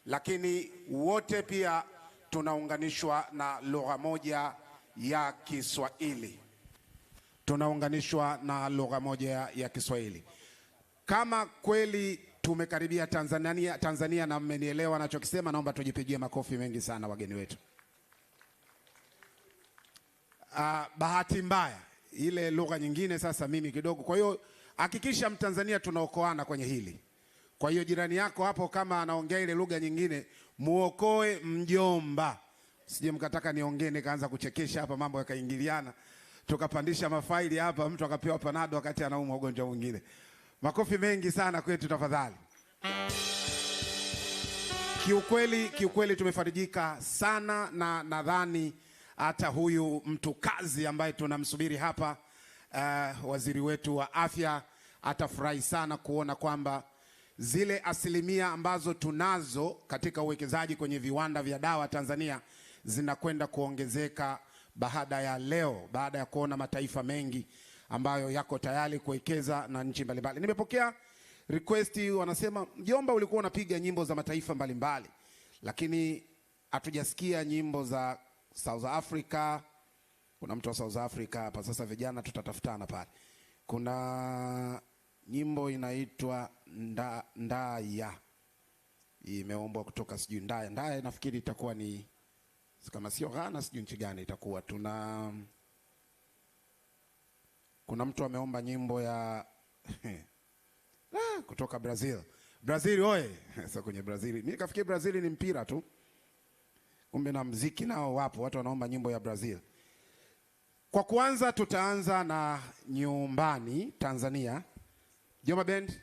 lakini wote pia tunaunganishwa na lugha moja ya Kiswahili. Tunaunganishwa na lugha moja ya Kiswahili. Kama kweli tumekaribia Tanzania na mmenielewa nachokisema, naomba tujipigie makofi mengi sana wageni wetu. Bahati mbaya ile lugha nyingine sasa mimi kidogo, kwa hiyo hakikisha Mtanzania tunaokoana kwenye hili. Kwa hiyo jirani yako hapo kama anaongea ile lugha nyingine, muokoe mjomba. Sije mkataka niongee nikaanza kuchekesha hapa, mambo yakaingiliana, tukapandisha mafaili hapa, mtu akapewa panado wakati anaumwa ugonjwa mwingine. Makofi mengi sana kwetu tafadhali. Kiukweli tumefarijika sana, na nadhani hata huyu mtu kazi ambaye tunamsubiri hapa, waziri wetu wa afya, atafurahi sana kuona kwamba zile asilimia ambazo tunazo katika uwekezaji kwenye viwanda vya dawa Tanzania zinakwenda kuongezeka baada ya kuona mataifa mengi ambayo yako tayari kuwekeza na nchi mbalimbali. Nimepokea request, wanasema mjomba, ulikuwa unapiga nyimbo za mataifa mbalimbali, lakini hatujasikia nyimbo za South Africa. Kuna mtu wa South Africa hapa, sasa vijana tutatafutana pale. Kuna nyimbo inaitwa Ndaya, imeombwa kutoka sijui Ndaya nafikiri itakuwa ni kama sio Ghana, sijui nchi gani itakuwa. Kuna mtu ameomba nyimbo ya kutoka Brazil oye. Sasa kwenye Brazil mimi kafikiri Brazil ni mpira tu, kumbe na muziki nao wapo, watu wanaomba nyimbo ya Brazil. Kwa kwanza tutaanza na nyumbani Tanzania. Joma Band,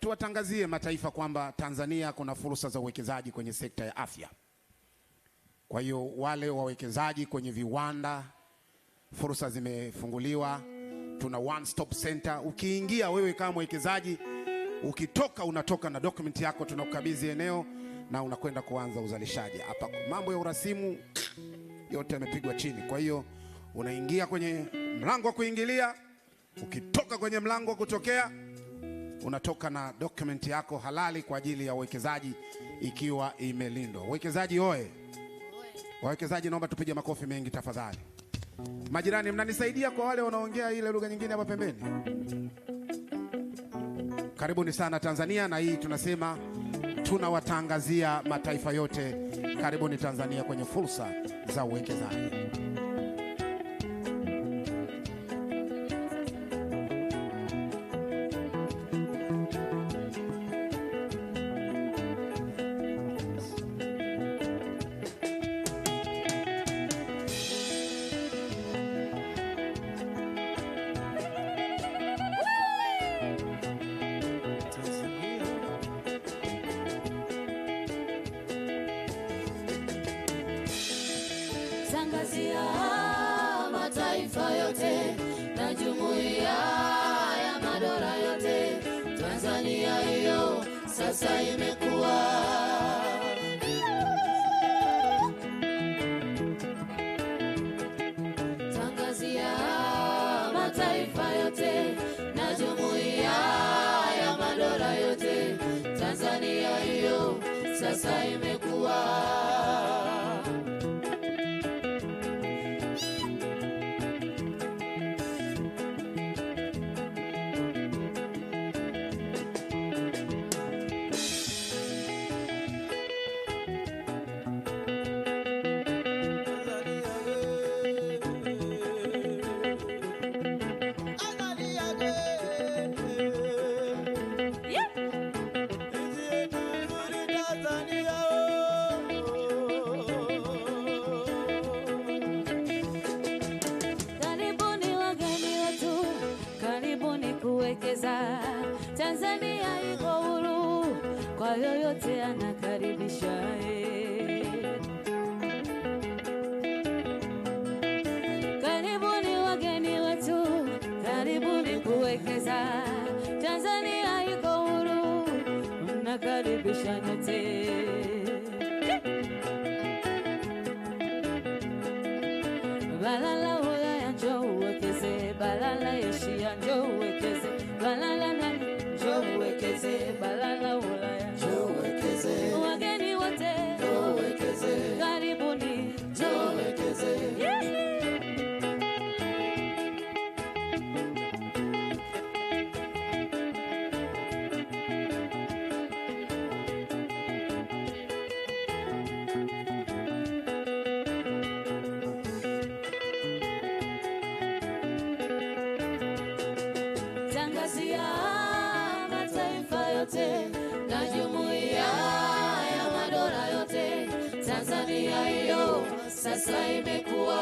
tuwatangazie mataifa kwamba Tanzania kuna fursa za uwekezaji kwenye sekta ya afya. Kwa hiyo wale wawekezaji kwenye viwanda, fursa zimefunguliwa. Tuna one stop center. Ukiingia wewe kama mwekezaji, ukitoka unatoka na document yako, tunakukabidhi eneo na unakwenda kuanza uzalishaji. Hapa mambo ya urasimu yote yamepigwa chini. Kwa hiyo unaingia kwenye mlango wa kuingilia, ukitoka kwenye mlango wa kutokea, unatoka na document yako halali kwa ajili ya uwekezaji ikiwa imelindwa. Wawekezaji oye. Wawekezaji naomba tupige makofi mengi tafadhali. Majirani, mnanisaidia kwa wale wanaongea ile lugha nyingine hapa pembeni? Karibuni sana Tanzania, na hii tunasema tunawatangazia mataifa yote, karibuni Tanzania kwenye fursa za uwekezaji. Tangazia mataifa yote na jumuiya ya madola yote, Tanzania hiyo sasa imekuwa. Tangazia mataifa yote na jumuiya ya madola yote, Tanzania hiyo sasa imekuwa. Tanzania iko huru kwa yoyote anakaribisha. Karibuni wageni wetu, karibuni kuwekeza. Tanzania iko huru, mnakaribisha nyote. Balala Ulaya njoo uwekeze, balala Asia njoo uwekeze, balala njoo uwekeze, balala Ulaya njoo uwekeze. Wageni wote njoo uwekeze, karibuni njoo uwekeze. Tangazia mataifa yote na jumuiya ya madola yote, Tanzania hiyo sasa imekuwa.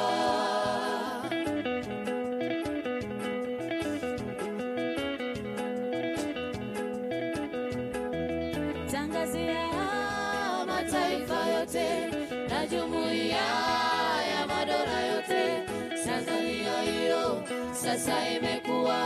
Tangazia mataifa yote na jumuiya ya madola yote, Tanzania hiyo sasa imekuwa.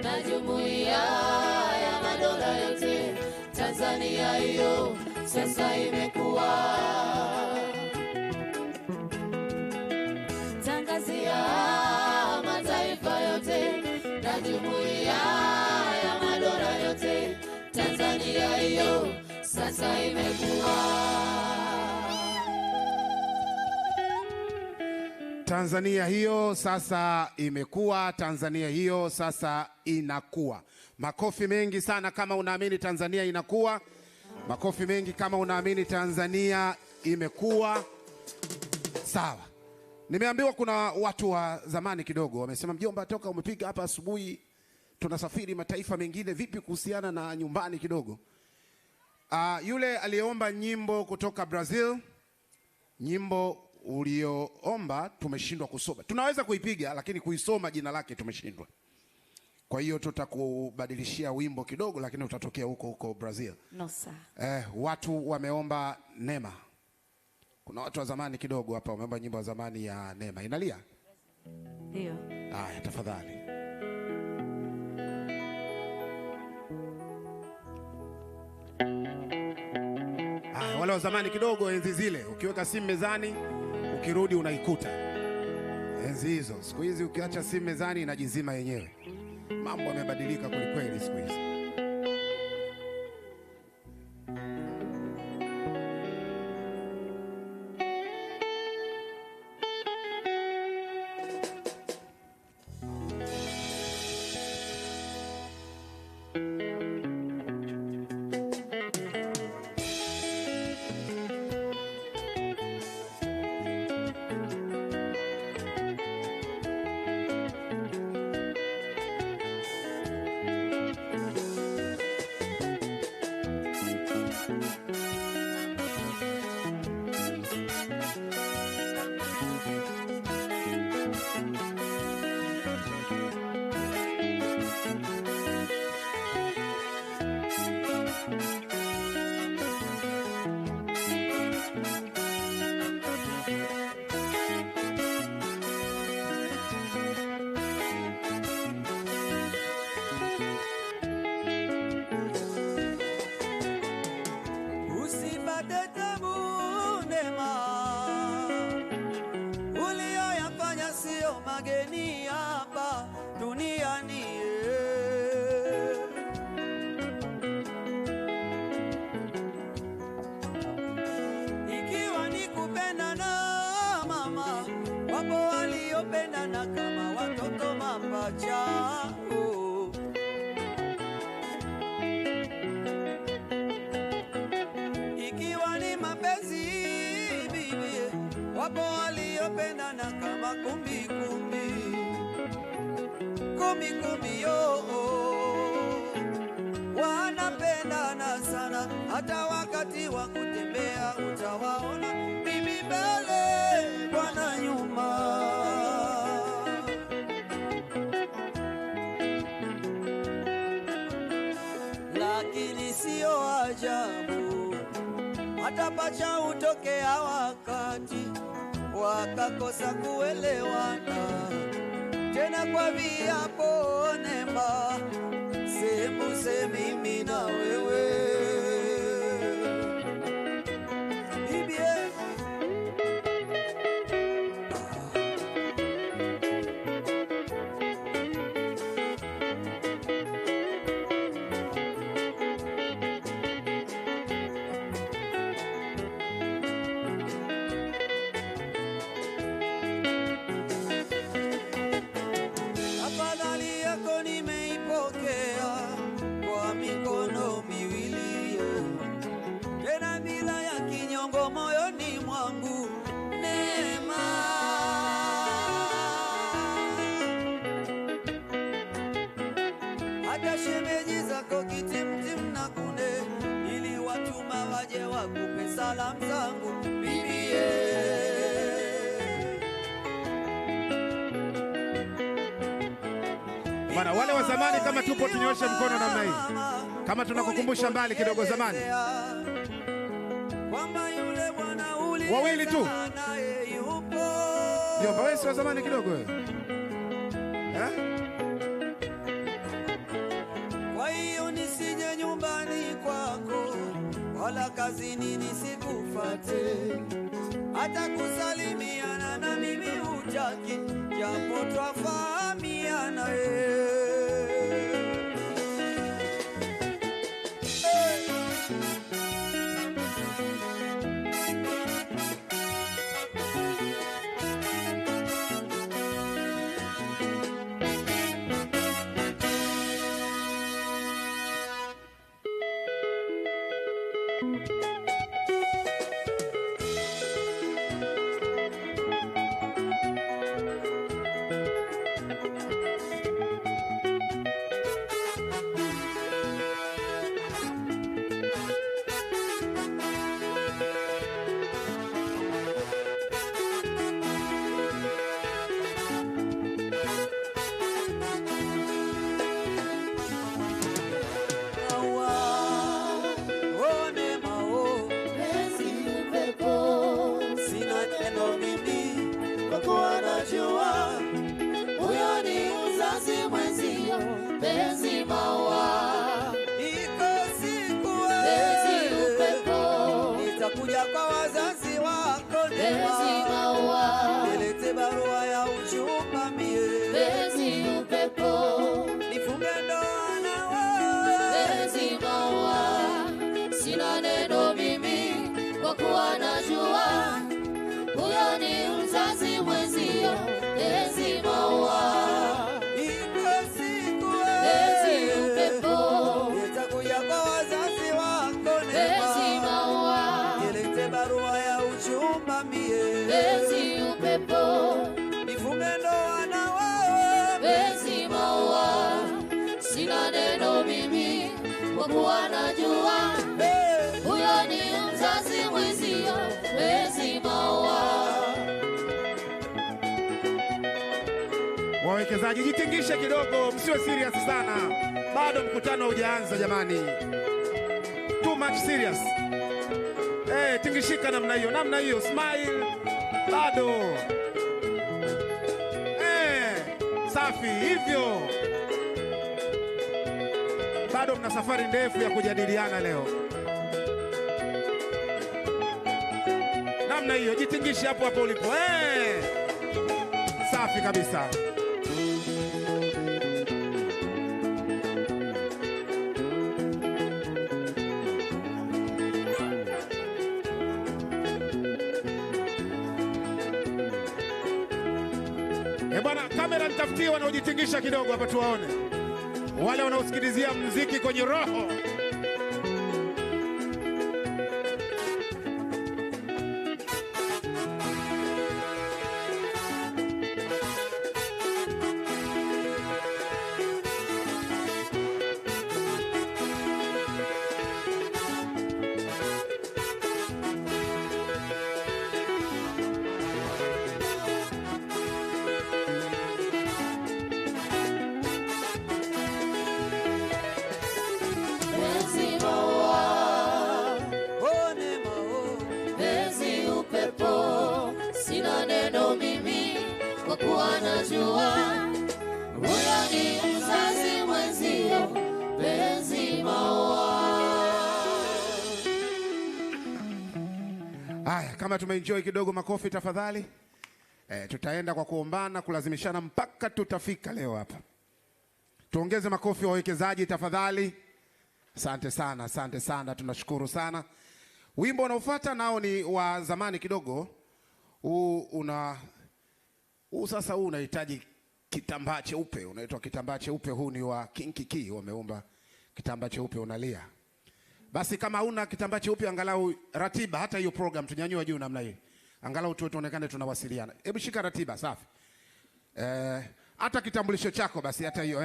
Na jumuiya ya madola yote, Tanzania hiyo sasa imekuwa. Tangazia mataifa yote na jumuiya ya madola yote, Tanzania hiyo sasa imekuwa. Tanzania hiyo sasa imekuwa, Tanzania hiyo sasa inakuwa. Makofi mengi sana kama unaamini Tanzania inakuwa. Makofi mengi kama unaamini Tanzania imekuwa. Sawa. Nimeambiwa kuna watu wa zamani kidogo wamesema, mjomba, toka umepiga hapa asubuhi tunasafiri mataifa mengine, vipi kuhusiana na nyumbani kidogo? Yule aliyeomba nyimbo kutoka Brazil, nyimbo ulioomba tumeshindwa kusoma. Tunaweza kuipiga lakini kuisoma jina lake tumeshindwa. Kwa hiyo tutakubadilishia wimbo kidogo, lakini utatokea huko Brazil. No sir. Watu wameomba Neema. Kuna watu wa zamani kidogo hapa wameomba nyimbo ya zamani ya Neema. Inalia? Ndio. Haya, tafadhali. Wale wa zamani kidogo, enzi zile ukiweka simu mezani ukirudi unaikuta. Enzi hizo. Siku hizi ukiacha simu mezani inajizima yenyewe. Mambo yamebadilika kweli siku hizi. Ikiwa ni mapenzi bibi, wapo waliopendana kama kumbi yo, wanapendana sana, hata wakati wa kutembea utawaona bibi mbele bwana nyuma. Lakini sio ajabu hata pacha utokea wakati wakakosa kuelewana, tena kwa viapo Neema, sembuse mimi na wewe bibie. Afadhali yako nimeipokea kwa mikono miwili, tena bila ya kinyongo moyoni mwangu Neema. Hata shemeji zako kitimtim na kunde, ili watuma waje wakupe salamu zangu bibie. Bwana, wale wa zamani kama tupo tunyoshe mkono namna hii. Kama tunakukumbusha mbali kidogo zamani. Wawili tu. Ndio, wewe si wa zamani kidogo wewe. Kwa hiyo nisije nyumbani kwako wala kazini nisikufate, hata kusalimiana na mimi hutaki, japo twafahamiana kwa wazazi wako penzi maua, nilete barua ya uchumba mie, penzi upepo, nifunge ndoa na wewe, penzi maua, sina neno mimi kwa kuwa najua huyo ni mzazi mwenzio, penzi maua, iko siku penzi upepo, nitakuja kwa wazazi wako penzi maua, nilete barua ya uchumba mie, penzi upepo, nifunge ndoa na wewe, penzi maua, sina neno mimi kwa kuwa najua huyo ni mzazi mwenzio, penzi maua. Wawekezaji jitingishe kidogo, msiwe serious sana. Bado mkutano haujaanza jamani. Too much serious. Tingishika namna hiyo, smile. Bado. Safi hivyo. Bado mna safari ndefu ya kujadiliana leo. Namna hiyo, jitingishe hapo hapo ulipo. Safi kabisa. Bwana, kamera nitafutie wanaojitingisha kidogo hapa tuwaone. Wale wanaosikilizia muziki kwenye roho. Penzi maua, penzi upepo, sina neno mimi kwa kuwa najua huyo ni mzazi mwenzio, penzi maua. Haya, kama tumeenjoy kidogo, makofi tafadhali. Tutaenda kwa kuombana, kulazimishana mpaka tutafika leo hapa. Tuongeze makofi wa wawekezaji tafadhali. Asante sana, tunashukuru sana. Wimbo unaofuata nao ni wa zamani kidogo. Sasa unahitaji kitambaa cheupe, unaitwa kitambaa cheupe. Huu ni wa Kinkiki, wameumba kitambaa cheupe unalia. Basi kama una kitambaa cheupe, angalau ratiba, hata hiyo program tunyanyua juu namna hii. Angalau tuonekane tunawasiliana. Hebu shika ratiba, safi. Hata kitambulisho chako basi, hata hiyo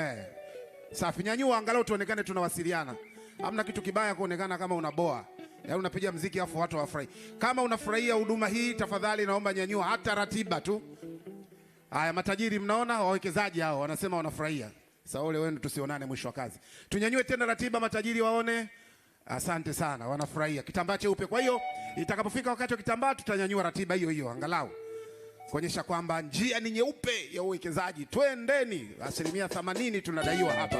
safi, nyanyua angalau tuonekane tunawasiliana. Hamna kitu kibaya kuonekana kama unaboa. Unapiga muziki afu watu wafurahi. Kama unafurahia huduma hii, tafadhali naomba nyanyua hata ratiba tu. Haya, matajiri mnaona, wawekezaji hao wanasema wanafurahia. Sasa ole wenu tusionane mwisho wa kazi. Tunyanyue tena ratiba, matajiri waone. Asante sana, wanafurahia kitambaa cheupe. Kwa hiyo itakapofika wakati wa kitambaa, tutanyanyua ratiba hiyo angalau kuonyesha kwamba njia ni nyeupe ya uwekezaji. Twendeni, 80% tunadaiwa hapa.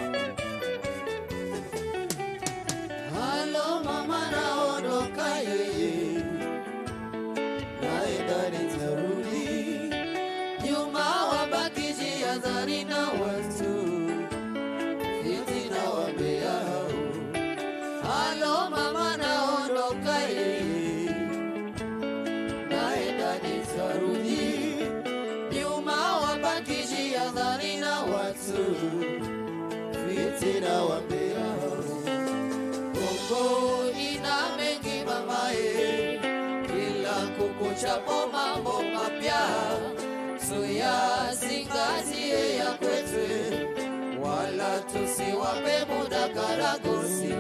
Halo mama, naondoka yeye, naenda nitarudi, nyuma wabaki jihadhari na watu fitina wambea. Halo mama, naondoka yeye, naenda nitarudi, nyuma wabaki jihadhari na watu fitina wambea. Bongo ina mengi mamae, kila kukuchapo mambo mapya, tuyazingatie ya kwetu, wala tusiwape muda karagosi.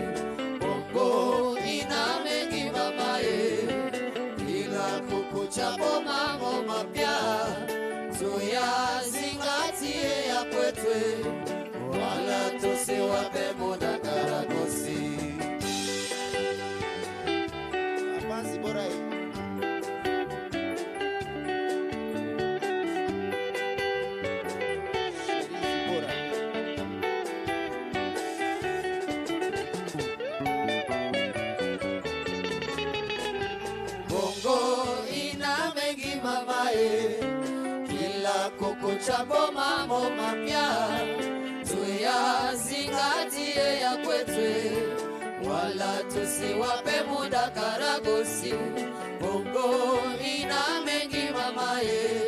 Bongo ina mengi mamae, kila kukuchapo mambo mapya, tuyazingatie ya kwetu, wala tusiwape muda karagosi. Basi bora mamae, kila kukuchapo mambo mapya tuyazingatie ya kwetu, wala tusiwape muda karagosi. Bongo ina mengi mamae,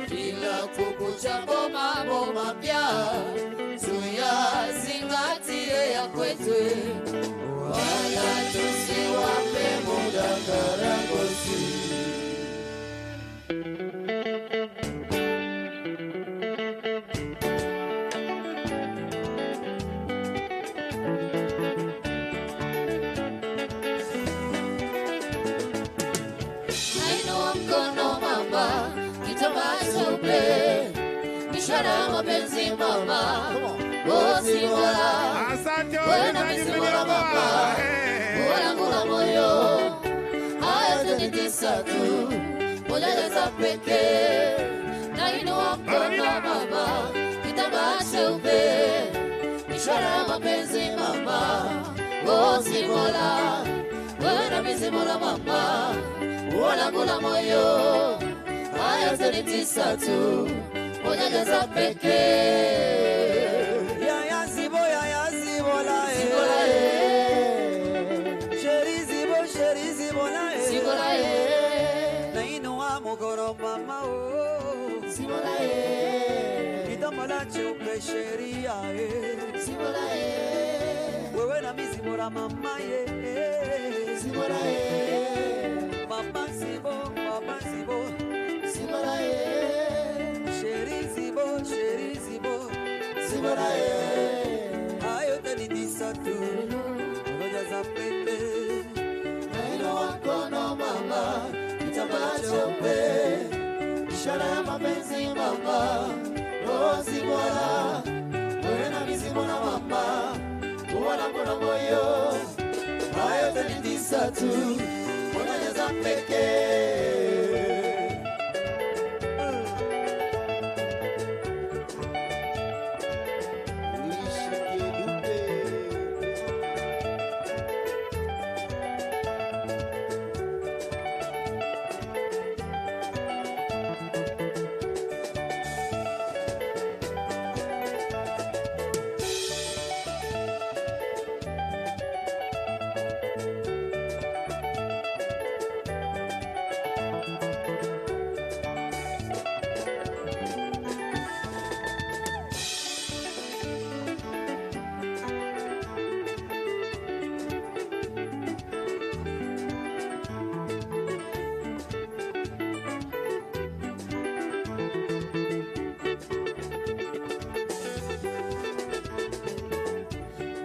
kila kukuchapo mambo mapya tuyazingatie ya kwetu, wala tusiwape muda karagosi. Nainua mkono mama, kitambaa cheupe, ishara mapenzi mama, bosi wala. Asante Wena misimula mama, wala ngula moyo, haya tunitisa tu, moja peke. Nainua mkono mama, kitambaa cheupe, ishara mapenzi mama, bosi wala. Wena misimula mama, wala ngula moyo, haya tunitisa tu, moja peke. Ya zibo la sheri zibo la Nainua mugoro mama o Zibo la Kitamala cheupe sheria Zibo la Wewe na mizibo la mama ye Zibo la Mama zibo Zibo la Sheri zibo Zibo la Ayo tenitisa tu Ngoja za pete Nainua mkono mama, kitambaa cheupe, ishara ya mapenzi mama, bosi bwana. Wewe na mizimu na mama, wala mbona moyo, hayo tenitisa tu, moja za pekee.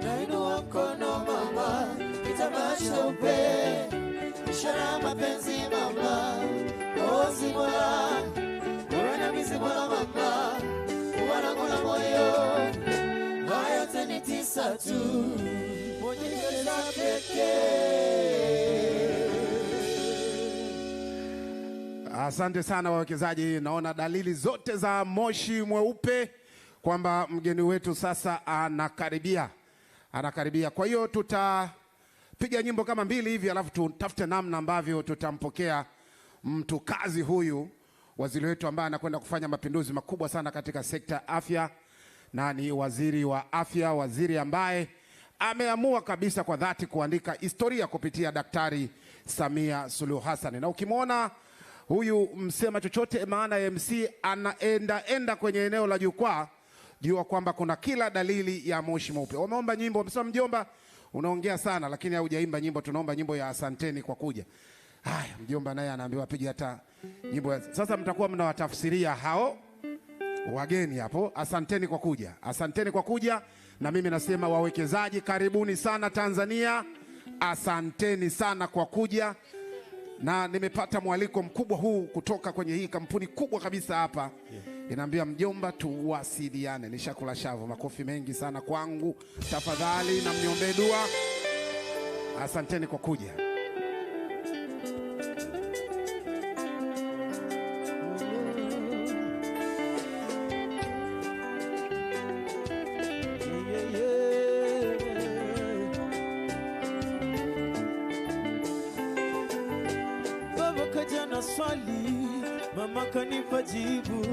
Nainua mkono mama, kitambaa cheupe, ishara mapenzi mama, bosi bwana. Wewe na mizimu na mama, wala ngula moyo, hayo tenitisa tu, moja za pekee. Asante sana wawekezaji, naona dalili zote za moshi mweupe kwamba mgeni wetu sasa anakaribia. Kwa hiyo tutapiga nyimbo kama mbili hivi, alafu tutafute namna ambavyo tutampokea mtu kazi huyu, waziri wetu ambaye anakwenda kufanya mapinduzi makubwa sana katika sekta ya afya, na ni waziri wa afya, waziri ambaye ameamua kabisa kwa dhati kuandika historia kupitia Daktari Samia Suluhu Hassan. Na ukimwona huyu msema chochote maana ya MC anaenda kwenye eneo la jukwaa, jua kwamba kuna kila dalili ya moshi mweupe. Wameomba nyimbo, wamesema mjomba unaongea sana lakini haujaimba nyimbo, tunaomba nyimbo ya asanteni kwa kuja. Haya, mjomba naye anaambiwa apige hata nyimbo ya. Sasa mtakuwa mnawatafsiria hao wageni hapo, asanteni kwa kuja. Asanteni kwa kuja, na mimi nasema wawekezaji karibuni sana Tanzania. Asanteni sana kwa kuja. Na nimepata mwaliko mkubwa huu kutoka kwenye hii kampuni kubwa kabisa hapa. Inaambia mjomba tuwasiliane. Nishakula shavu, makofi mengi sana kwangu. Tafadhali na mniombe dua. Asanteni kwa kuja. Baba kaja na swali, mama kanipa jibu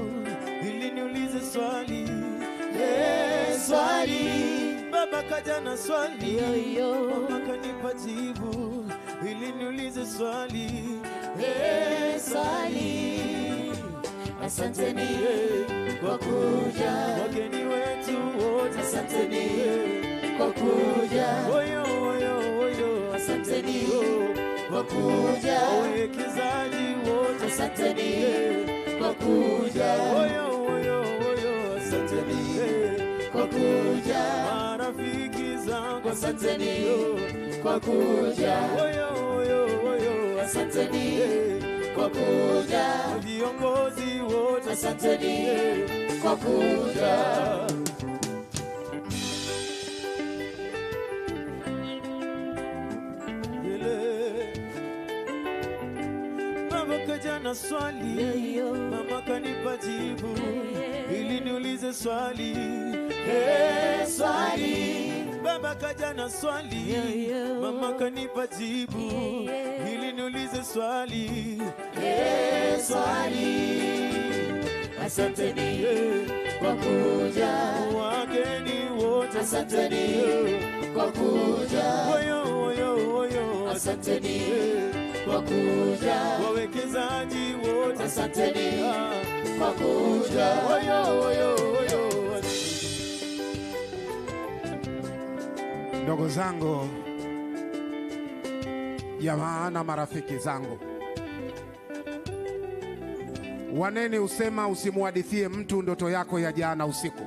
ili niulize swali. Swali, baba kaja na swali, mama kanipa jibu ili niulize swali. Swali, asanteni kwa kuja, wageni wetu wote asanteni kwa kuja. Oyo oyo oyo, asanteni kwa kuja, wawekezaji wote asanteni kwa kuja. Oyo oyo oyo, asanteni kwa kuja, marafiki zangu asanteni kwa kuja. Oyo oyo oyo, asanteni kwa kuja, viongozi wote asanteni kwa kuja. Baba kaja na swali, mama kanipa jibu ili niulize swali. Swali, baba kaja na swali, mama kanipa jibu ili niulize swali. Swali, asanteni kwa kuja, wageni wote asanteni kwa kuja. Oyo oyo oyo, asanteni kwa kuja, wawekezaji wote asanteni kwa kuja. Oyo oyo oyo. Ndugu zangu, jamaa na marafiki zangu, waneni usema usimuhadithie mtu ndoto yako ya jana usiku,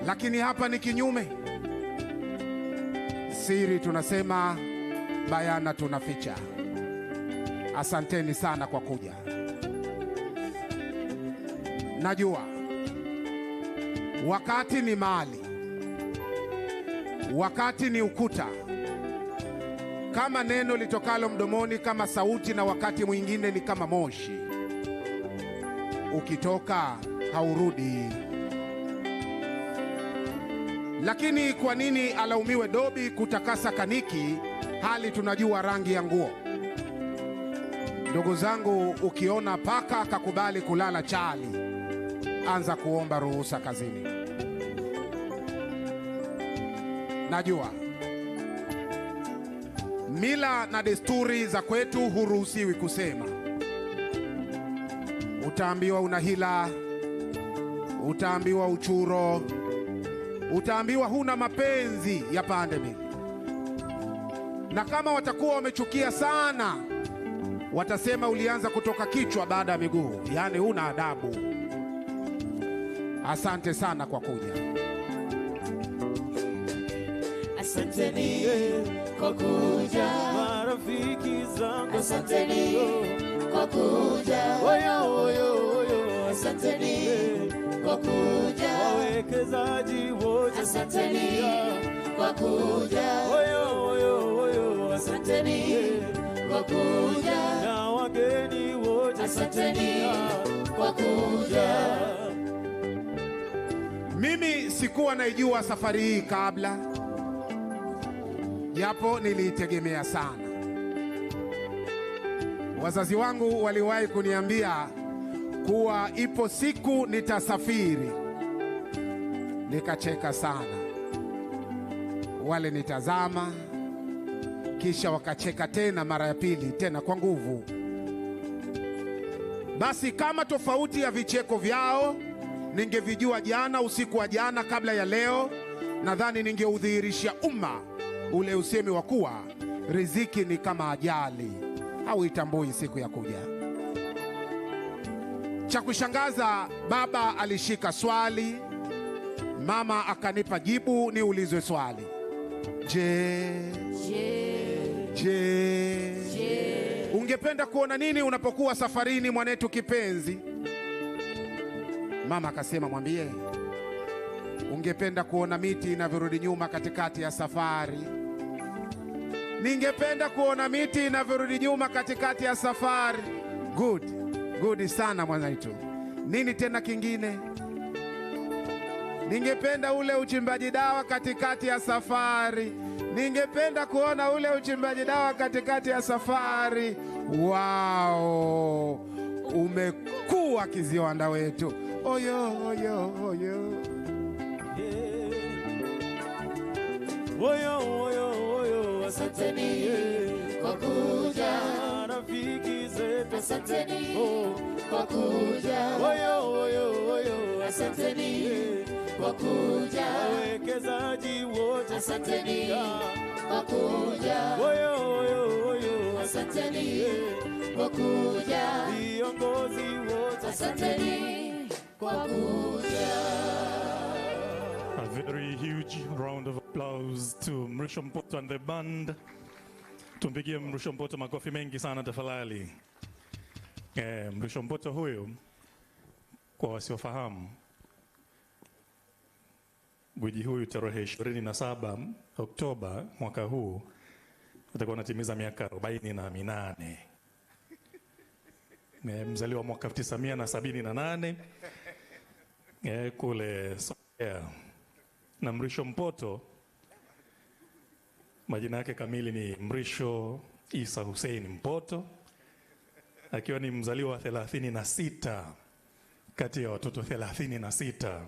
lakini hapa ni kinyume. Siri tunasema, bayana tunaficha. Asanteni sana kwa kuja. Najua wakati ni mali, wakati ni ukuta, kama neno litokalo mdomoni kama sauti, na wakati mwingine ni kama moshi, ukitoka haurudi. Lakini kwa nini alaumiwe dobi kutakasa kaniki, hali tunajua rangi ya nguo? Ndugu zangu, ukiona paka kakubali kulala chali, anza kuomba ruhusa kazini. Najua mila na desturi za kwetu huruhusiwi kusema. Utaambiwa una hila, utaambiwa uchuro, utaambiwa huna mapenzi ya pande mbili. Na kama watakuwa wamechukia sana, watasema ulianza kutoka kichwa baada ya miguu, yaani huna adabu. Asante sana kwa kuja. Asanteni kwa kuja, marafiki zangu asanteni kwa kuja. Oyo oyo oyo, asanteni kwa kuja, wawekezaji wote asanteni kwa kuja. Oyo oyo oyo, asanteni kwa kuja, na wageni wote asanteni kwa kuja. Mimi sikuwa naijua safari hii kabla, japo niliitegemea sana. Wazazi wangu waliwahi kuniambia kuwa ipo siku nitasafiri. Nikacheka sana. Wale nitazama, kisha wakacheka tena mara ya pili, tena kwa nguvu. Basi kama tofauti ya vicheko vyao ningevijua jana, usiku wa jana, kabla ya leo, nadhani ningeudhihirisha umma ule usemi wa kuwa riziki ni kama ajali, hauitambui siku ya kuja. Cha kushangaza, baba alishika swali, mama akanipa jibu niulizwe swali. Je, ungependa kuona nini unapokuwa safarini mwanetu kipenzi? Mama akasema, mwambie ungependa kuona miti inavyorudi nyuma katikati ya safari. Ningependa kuona miti inavyorudi nyuma katikati ya safari. Good sana mwanaitu. Nini tena kingine? Ningependa ule uchimbaji dawa katikati ya safari. Ningependa kuona ule uchimbaji dawa katikati ya safari. Wao, umekuwa kiziwanda wetu. Oyo, oyo, oyo. Oyo, oyo, oyo, Asanteni kwa kuja, rafiki zetu, asanteni kwa kuja, oyo, oyo, oyo, asanteni kwa kuja, wawekezaji wote, asanteni kwa kuja, oyo, oyo, oyo, asanteni kwa kuja, viongozi wote, asanteni kwa kuja. A very huge round of applause to Mrisho Mpoto and the band. Tumpigie Mrisho Mpoto makofi mengi sana tafadhali. Mrisho Mpoto huyu, kwa wasiofahamu, gwiji huyu tarehe 27 Oktoba mwaka huu atakuwa anatimiza miaka 48. Mzaliwa mwaka 1978 kule Songea. Na Mrisho Mpoto, majina yake kamili ni Mrisho Isa Hussein Mpoto, akiwa ni mzaliwa wa 36 kati ya watoto 36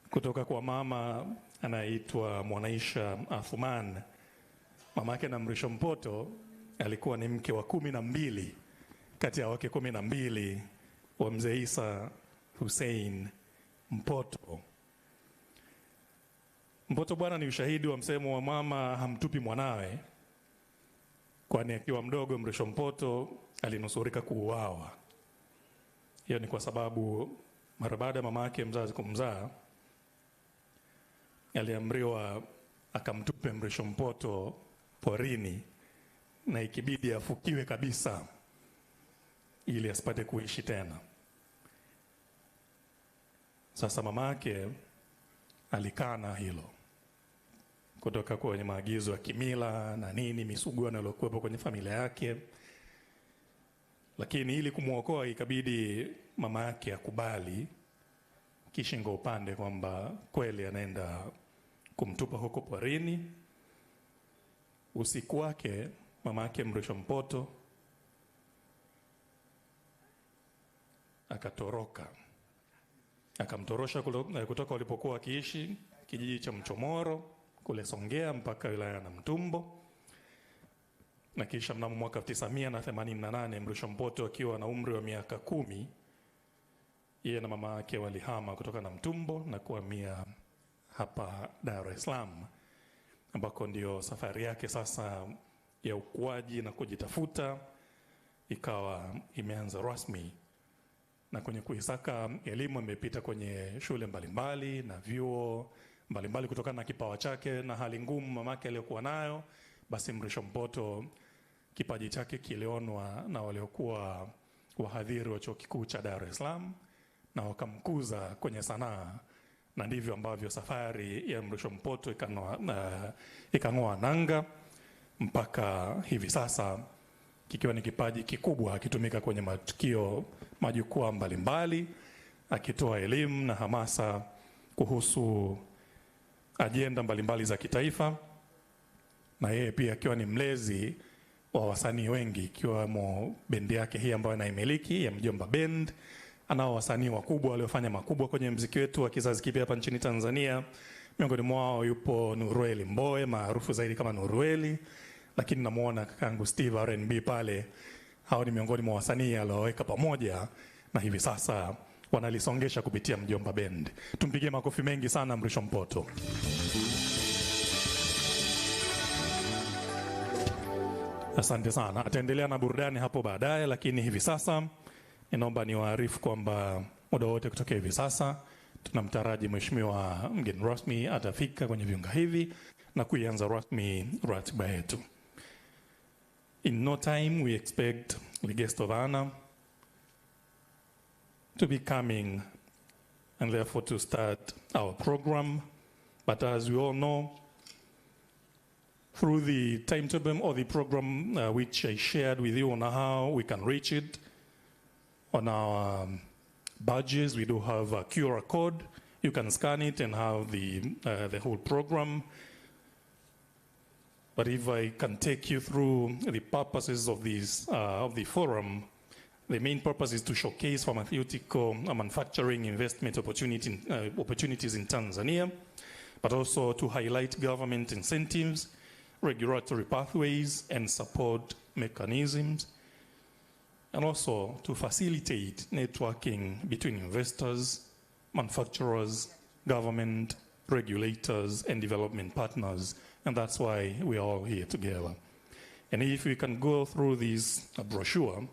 kutoka kwa mama anaitwa Mwanaisha Athman. Mama yake na Mrisho Mpoto alikuwa ni mke wa 12 kati ya wake 12 wa mzee Isa Hussein Mpoto. Mpoto bwana ni ushahidi wa msemo wa mama hamtupi mwanawe, kwani akiwa mdogo Mrisho Mpoto alinusurika kuuawa. Hiyo ni kwa sababu mara baada mama yake mzazi kumzaa, aliamriwa akamtupe Mrisho Mpoto porini na ikibidi afukiwe kabisa ili asipate kuishi tena. Sasa mama yake alikana hilo kutoka kwenye maagizo ya kimila na nini, misuguano iliyokuwepo kwenye familia yake. Lakini ili kumuokoa ikabidi mama yake akubali kishingo upande kwamba kweli anaenda kumtupa huko porini. Usiku wake mama yake Mrisho Mpoto akatoroka, akamtorosha kutoka walipokuwa wakiishi kijiji cha Mchomoro kule Songea mpaka wilaya ya Namtumbo. Na kisha mnamo mwaka 1988 Mrisho Mpoto akiwa na umri wa miaka 10, yeye na mama yake walihama kutoka Namtumbo na kuhamia hapa Dar es Salaam, ambako ndio safari yake sasa ya ukuaji na kujitafuta ikawa imeanza rasmi. Na kwenye kuisaka elimu amepita kwenye shule mbalimbali na vyuo mbalimbali kutokana na kipawa chake na hali ngumu mamake aliyokuwa nayo. Basi Mrisho Mpoto kipaji chake kilionwa na waliokuwa wahadhiri wa chuo kikuu cha Dar es Salaam na wakamkuza kwenye sanaa, na ndivyo ambavyo safari ya Mrisho Mpoto ikang'oa nanga mpaka hivi sasa kikiwa ni kipaji kikubwa akitumika kwenye majukwaa mbalimbali akitoa elimu na hamasa kuhusu ajenda mbalimbali za kitaifa, na yeye pia akiwa ni mlezi wa wasanii wengi ikiwemo bendi yake hii ambayo anaimiliki ya Mjomba Band. Anao wasanii wakubwa waliofanya makubwa kwenye muziki wetu wa kizazi kipya hapa nchini Tanzania. Miongoni mwao yupo Nurueli Mboe, maarufu zaidi kama Nurueli, lakini namuona kakangu Steve R&B pale. Hao ni miongoni mwa wasanii alioweka pamoja na hivi sasa wanalisongesha kupitia Mjomba Band. Tumpigie makofi mengi sana Mrisho Mpoto. Asante sana. Ataendelea na burudani hapo baadaye, lakini hivi sasa ninaomba niwaarifu kwamba muda wote kutoka hivi sasa tunamtaraji mheshimiwa mgeni rasmi atafika kwenye viunga hivi na kuianza rasmi ratiba yetu. In no time we expect the guest of honor to be coming and therefore to start our program. But as we all know, through the timetable or the program which I shared with you on how we can reach it, on our badges we do have a QR code. You can scan it and have the whole program. But if I can take you through the purposes of the forum, the main purpose is to showcase pharmaceutical manufacturing investment opportunities in Tanzania, but also to highlight government incentives, regulatory pathways, and support mechanisms, and also to facilitate networking between investors, manufacturers, government, regulators, and development partners. And that's why we are all here together. And if we can go through this brochure,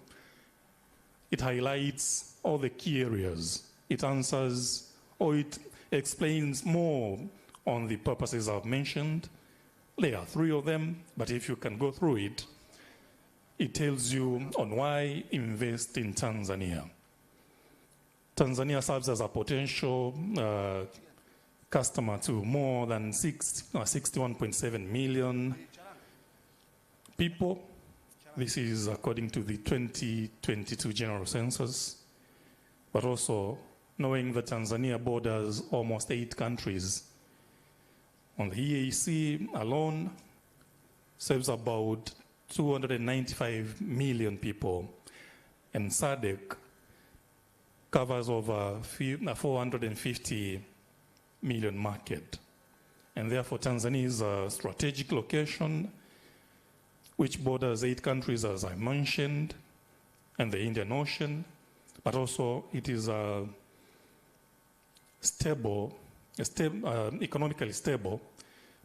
it highlights all the key areas. It answers, or it explains more on the purposes I've mentioned. There are 3 of them, but if you can go through it, it tells you on why invest in Tanzania. Tanzania serves as a potential customer to more than 61.7 million people. This is according to the 2022 General Census. But also knowing that Tanzania borders almost 8 countries. On the EAC alone, serves about 295 million people. And SADC covers over 450 million market. And therefore, Tanzania is a strategic location which borders 8 countries, as I mentioned, and the Indian Ocean, but also it is economically stable,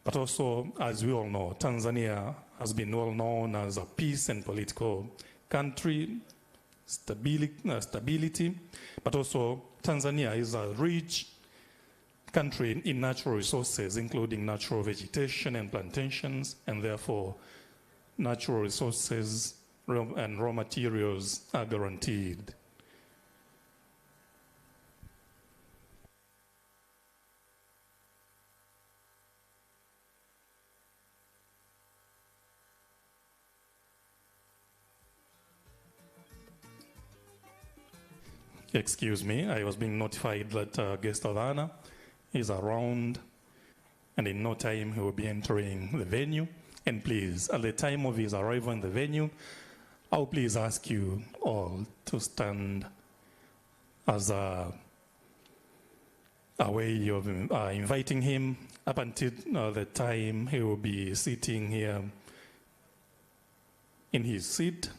but also, as we all know, Tanzania has been well known as a peace and political country, stability, but also Tanzania is a rich country in natural resources, including natural vegetation and plantations, and therefore natural resources and raw materials are guaranteed. Excuse me, I was being notified that guest of honor is around, and in no time he will be entering the venue. And please, at the time of his arrival in the venue, I'll please ask you all to stand as a way of inviting him up until the time he will be sitting here in his seat.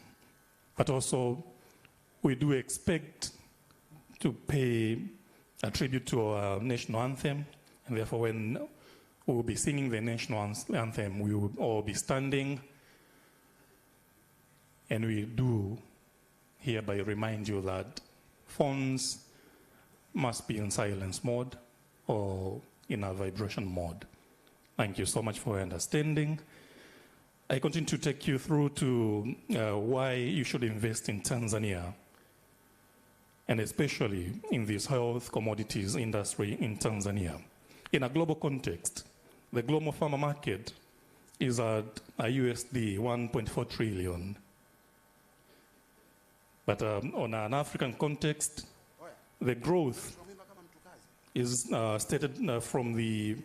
But also, we do expect to pay a tribute to our national anthem, and therefore when we will be singing the national anthem, we will all be standing, and we do hereby remind you that phones must be in silence mode or in a vibration mode. Thank you so much for your understanding. I continue to take you through to why you should invest in Tanzania, and especially in this health commodities industry in Tanzania. In a global context, the global pharma market is at a USD 1.4 trillion. But on an African context, the growth is stated from the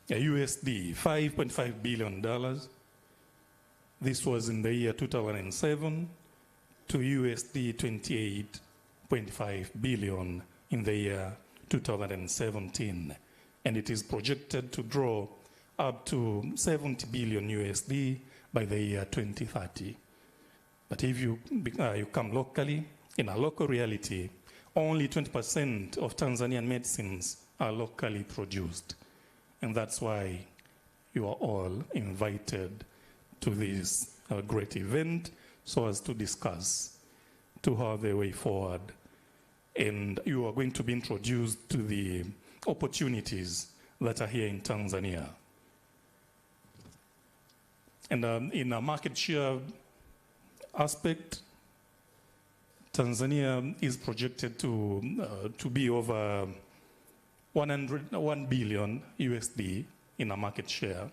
USD $5.5 billion. This was in the year 2007 to USD 28.5 billion in the year 2017. And it is projected to grow up to 70 billion USD by the year 2030. But if you come locally, in a local reality, only 20% of Tanzanian medicines are locally produced. And that's why you are all invited to this great event so as to discuss, to have the way forward. And you are going to be introduced to the opportunities that are here in Tanzania. And in a market share aspect, Tanzania is projected to be over 1 billion USD in a market share.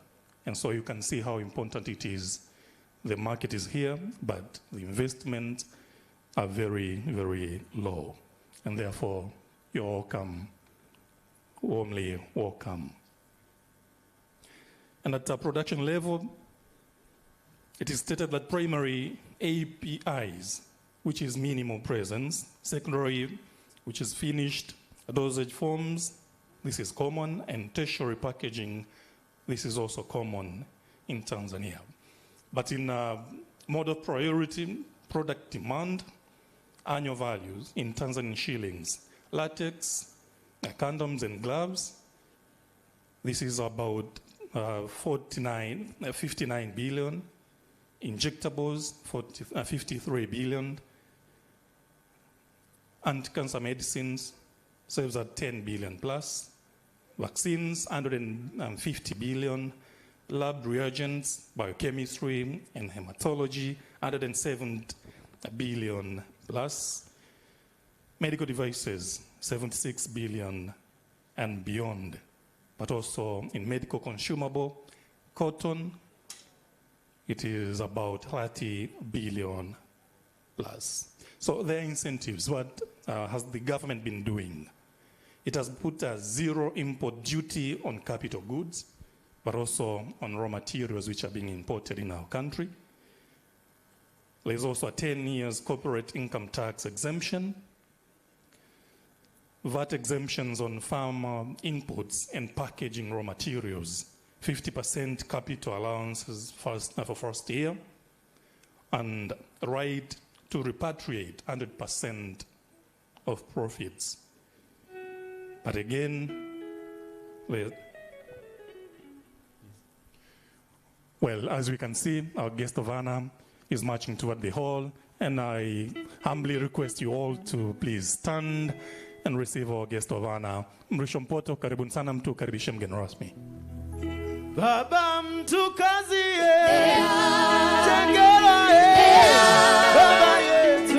And so you can see how important it is. The market is here, but the investments are very, very low. And therefore, you're welcome, warmly welcome. And at a production level, It is stated that primary APIs, which is minimal presence, secondary, which is finished dosage forms, this is common, and tertiary packaging, this is also common in Tanzania. But in mode of priority, product demand, annual values in Tanzanian shillings, latex, condoms and gloves, this is about 59 billion, injectables, 53 billion, anti-cancer medicines, serves at 10 billion plus, vaccines, 150 billion, lab reagents, biochemistry and hematology, 107 billion plus, medical devices, 76 billion and beyond, but also in medical consumable, cotton, it is about 30 billion plus. So there are incentives. What has the government been doing? It has put a zero import duty on capital goods, but also on raw materials which are being imported in our country. There's also a 10 years corporate income tax exemption, VAT exemptions on farm inputs and packaging raw materials, 50% capital allowances for first year, and right to repatriate 100% of profits. But again, well, as we can see, our guest of honor is marching toward the hall, and I humbly request you all to please stand and receive our guest of honor. Mrisho Mpoto, karibuni sana, mtu karibishe mgeni rasmi. Baba mtu kazi Mchengerwa Baba yetu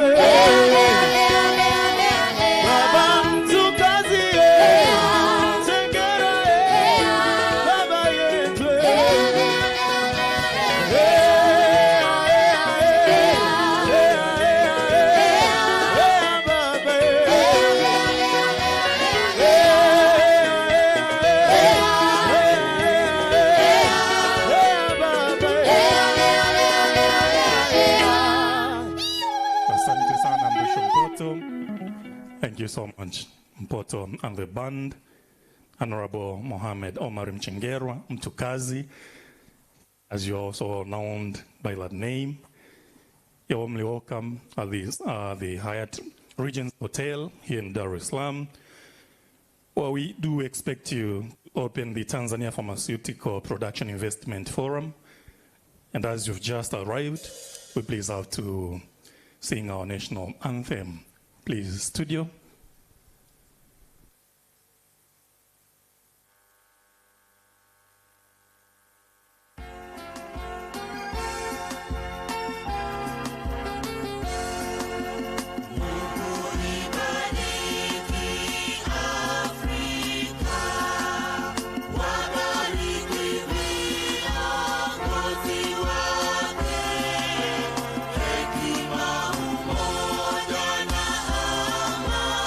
Baba mtu kazi Mchengerwa Baba yetu Thank you so much, Mpoto and the band. Honorable Mohamed Omar Mchengerwa, Mtukazi, as you're also known by that name. You're warmly welcome at the Hyatt Regency Hotel here in Dar es Salaam. Well, we do expect you to open the Tanzania Pharmaceutical Production Investment Forum. And as you've just arrived, we please have to sing our national anthem. Please, studio. Hekima, umoja na amani.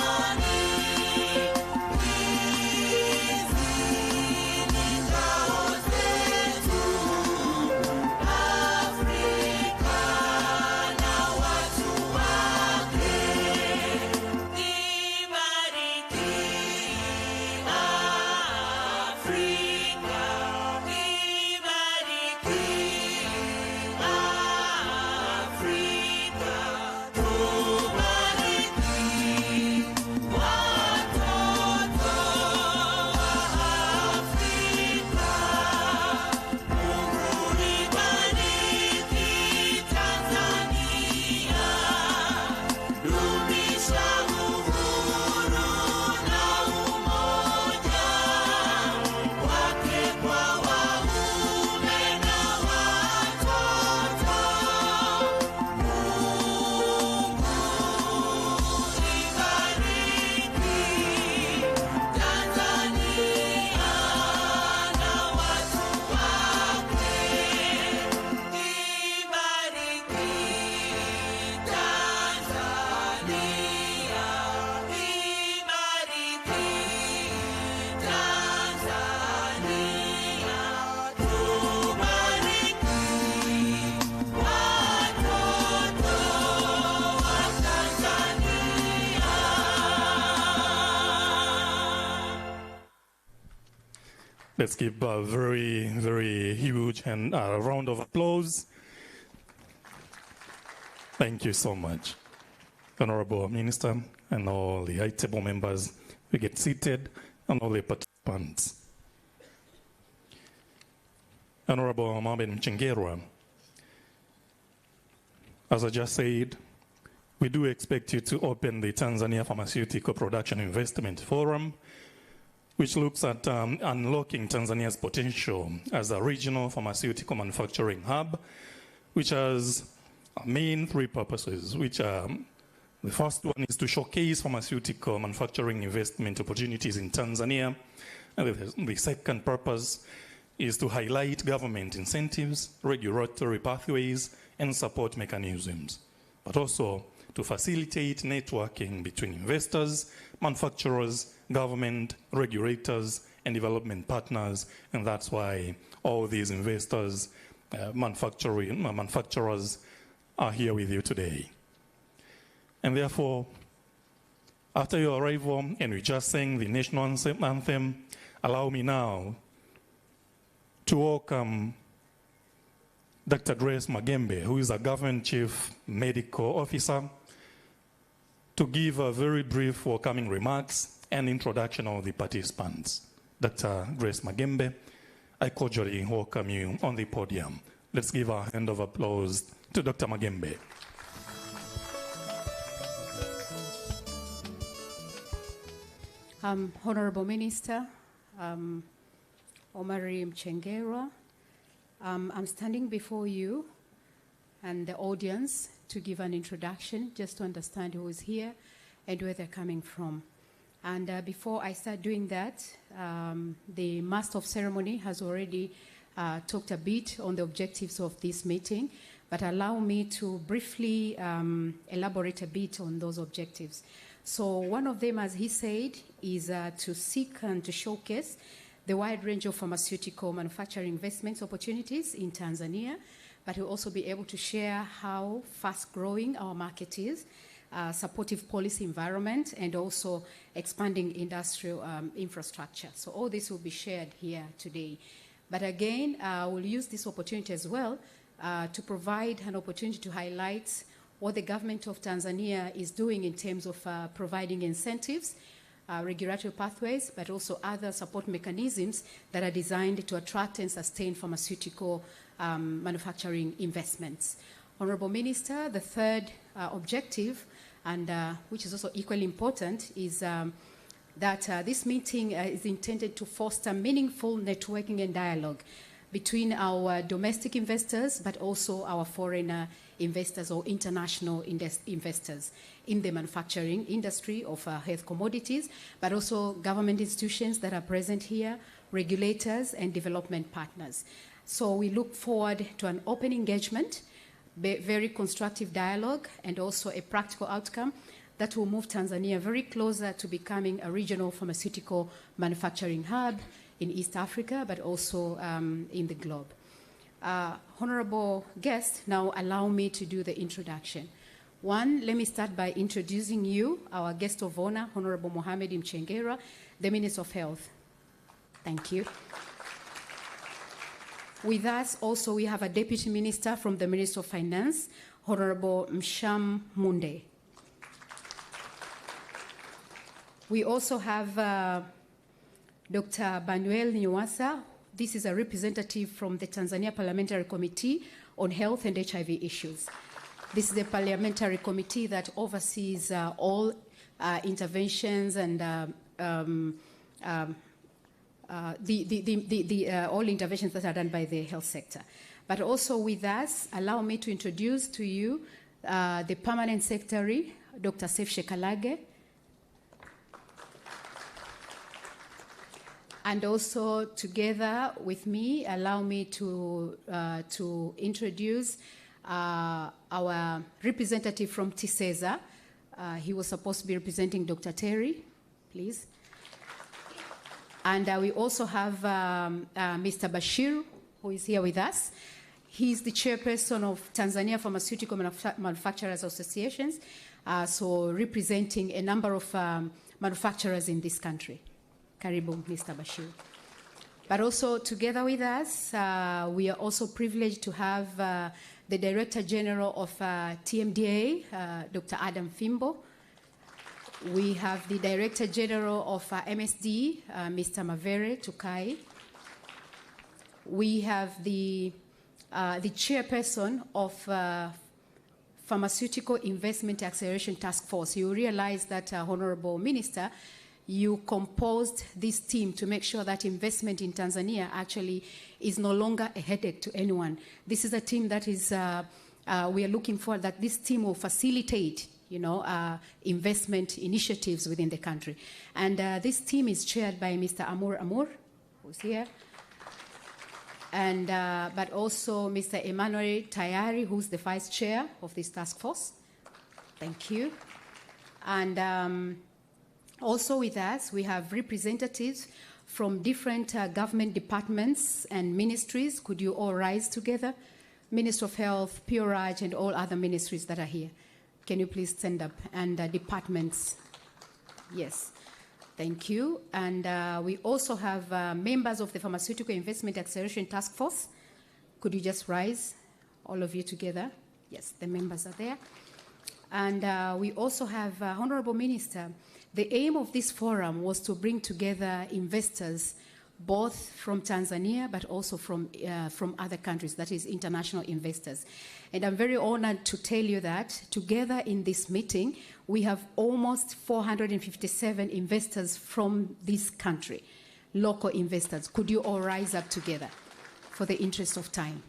Let's give a very, very huge round of applause. Thank you so much. Honorable Minister and all the high table members, we get seated, and all the participants. Honorable Mchengerwa, as I just said, we do expect you to open the Tanzania Pharmaceutical Production Investment Forum, which looks at unlocking Tanzania's potential as a regional pharmaceutical manufacturing hub, which has main three purposes, which are, the first one is to showcase pharmaceutical manufacturing investment opportunities in Tanzania. And the second purpose is to highlight government incentives, regulatory pathways, and support mechanisms, but also to facilitate networking between investors, manufacturers, government, regulators, and development partners. And that's why all these investors, manufacturers are here with you today. And therefore, after your arrival, and we just sang the national anthem, allow me now to welcome Dr. Grace Magembe, who is a Government Chief Medical Officer, to give a very brief welcoming remarks and introduction of the participants. Dr. Grace Magembe, I cordially welcome you on the podium. Let's give a hand of applause to Dr. Magembe. Honorable Minister, Omari Mchengerwa, I'm standing before you and the audience to give an introduction, just to understand who is here and where they're coming from. And before I start doing that, the Master of Ceremony has already talked a bit on the objectives of this meeting, but allow me to briefly elaborate a bit on those objectives. So one of them, as he said, is to seek and to showcase the wide range of pharmaceutical manufacturing investment opportunities in Tanzania, but we'll also be able to share how fast-growing our market is, supportive policy environment, and also expanding industrial infrastructure. So all this will be shared here today. But again, we'll use this opportunity as well to provide an opportunity to highlight what the government of Tanzania is doing in terms of providing incentives, regulatory pathways, but also other support mechanisms that are designed to attract and sustain pharmaceutical manufacturing investments. Honorable Minister, the third objective, and which is also equally important, is that this meeting is intended to foster meaningful networking and dialogue between our domestic investors, but also our foreign investors or international investors in the manufacturing industry of health commodities, but also government institutions that are present here, regulators, and development partners. So we look forward to an open engagement, very constructive dialogue, and also a practical outcome that will move Tanzania very closer to becoming a regional pharmaceutical manufacturing hub in East Africa, but also in the globe. Honorable guests, now allow me to do the introduction. One, let me start by introducing you, our guest of honor, Honorable Mohamed Mchengerwa, the Minister of Health. Thank you. With us also we have a Deputy Minister from the Ministry of Finance, Honorable Muda. We also have Dr. Banuel Nyawasa. This is a representative from the Tanzania Parliamentary Committee on Health and HIV Issues. This is a parliamentary committee that oversees all interventions and all interventions that are done by the health sector. But also with us, allow me to introduce to you the Permanent Secretary, Dr. Sef Shekalage, and also together with me, allow me to introduce our representative from TISEZA. He was supposed to be representing Dr. Terry, please. And we also have Mr. Bashir, who is here with us. He's the chairperson of Tanzania Pharmaceutical Manufacturers Associations, so representing a number of manufacturers in this country. Karibu, Mr. Bashir. But also together with us, we are also privileged to have the Director General of TMDA, Dr. Adam Fimbo. We have the Director General of MSD, Mr. Mavere Tukai. We have the Chairperson of Pharmaceutical Investment Acceleration Task Force. You realize that, Honorable Minister, you composed this team to make sure that investment in Tanzania actually is no longer a headache to anyone. This is a team that is, we are looking for that this team will facilitate, investment initiatives within the country. And this team is chaired by Mr. Amur, who's here. And, but also Mr. Emmanuel Tayari, who's the Vice Chair of this task force. Thank you. And also with us, we have representatives from different government departments and ministries. Could you all rise together? Minister of Health, PRIGE, and all other ministries that are here. Can you please stand up? And departments. Yes. Thank you. And we also have members of the Pharmaceutical Investment Acceleration Task Force. Could you just rise, all of you together? Yes, the members are there. And we also have, Honorable Minister, the aim of this forum was to bring together investors, both from Tanzania, but also from other countries, that is international investors. And I'm very honored to tell you that together in this meeting, we have almost 457 investors from this country, local investors. Could you all rise up together for the interest of time?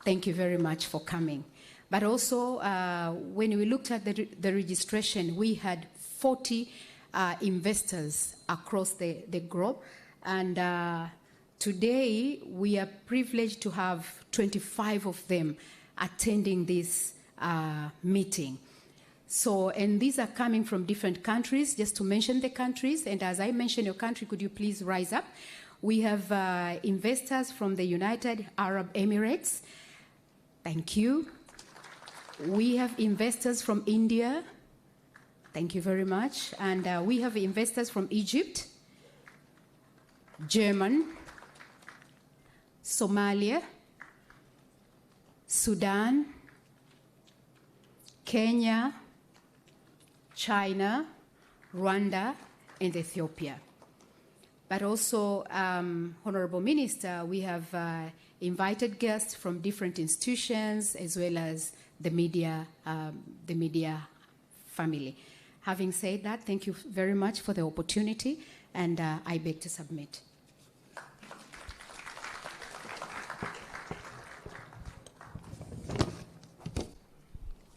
Thank you very much for coming. But also, when we looked at the registration, we had 40 investors across the globe. And today, we are privileged to have 25 of them attending this meeting. So, and these are coming from different countries, just to mention the countries. And as I mentioned your country, could you please rise up? We have investors from the United Arab Emirates. Thank you. We have investors from India. Thank you very much. And we have investors from Egypt, Germany, Somalia, Sudan, Kenya, China, Rwanda, and Ethiopia. But also, Honorable Minister, we have invited guests from different institutions as well as the media family. Having said that, thank you very much for the opportunity, and I beg to submit.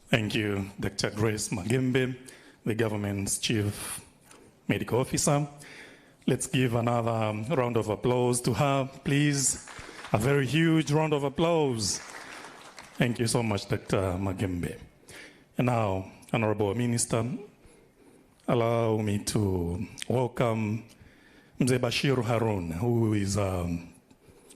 Thank you, Dr. Grace Magembe, the government's Chief Medical Officer. Let's give another round of applause to her, please. A very huge round of applause. Thank you so much, Dr. Magembe. And now, Honorable Minister, allow me to welcome Mzee Bashiru Harun, who is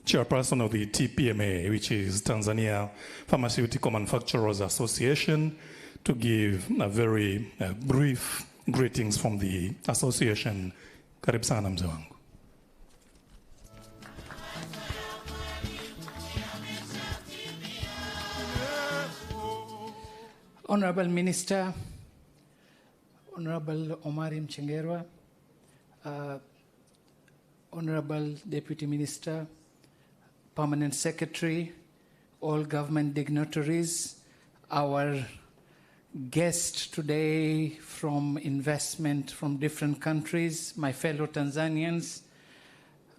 chairperson of the TPMA, which is Tanzania Pharmaceutical Manufacturers Association, to give a very brief greetings from the association. Karibu sana mzee wangu. Honorable Minister, Honorable Mchengerwa, Honorable Deputy Minister, Permanent Secretary, all government dignitaries, our guest today from investment from different countries, my fellow Tanzanians,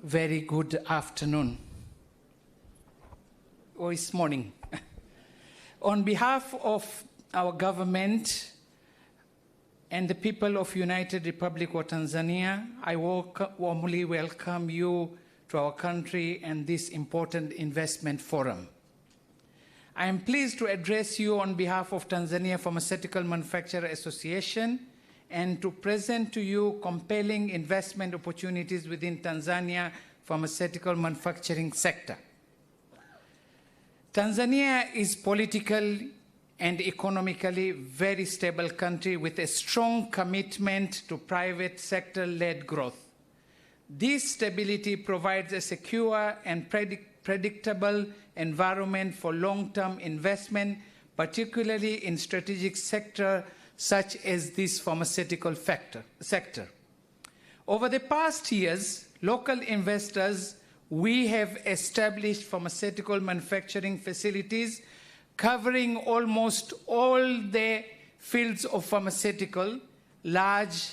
very good afternoon. Or it's morning. On behalf of our government and the people of United Republic of Tanzania, I warmly welcome you to our country and this important investment forum. I am pleased to address you on behalf of Tanzania Pharmaceutical Manufacturer Association and to present to you compelling investment opportunities within Tanzania pharmaceutical manufacturing sector. Tanzania is politically and economically very stable country with a strong commitment to private sector-led growth. This stability provides a secure and predictable environment for long-term investment, particularly in strategic sectors such as this pharmaceutical sector. Over the past years, local investors, we have established pharmaceutical manufacturing facilities covering almost all the fields of pharmaceutical, large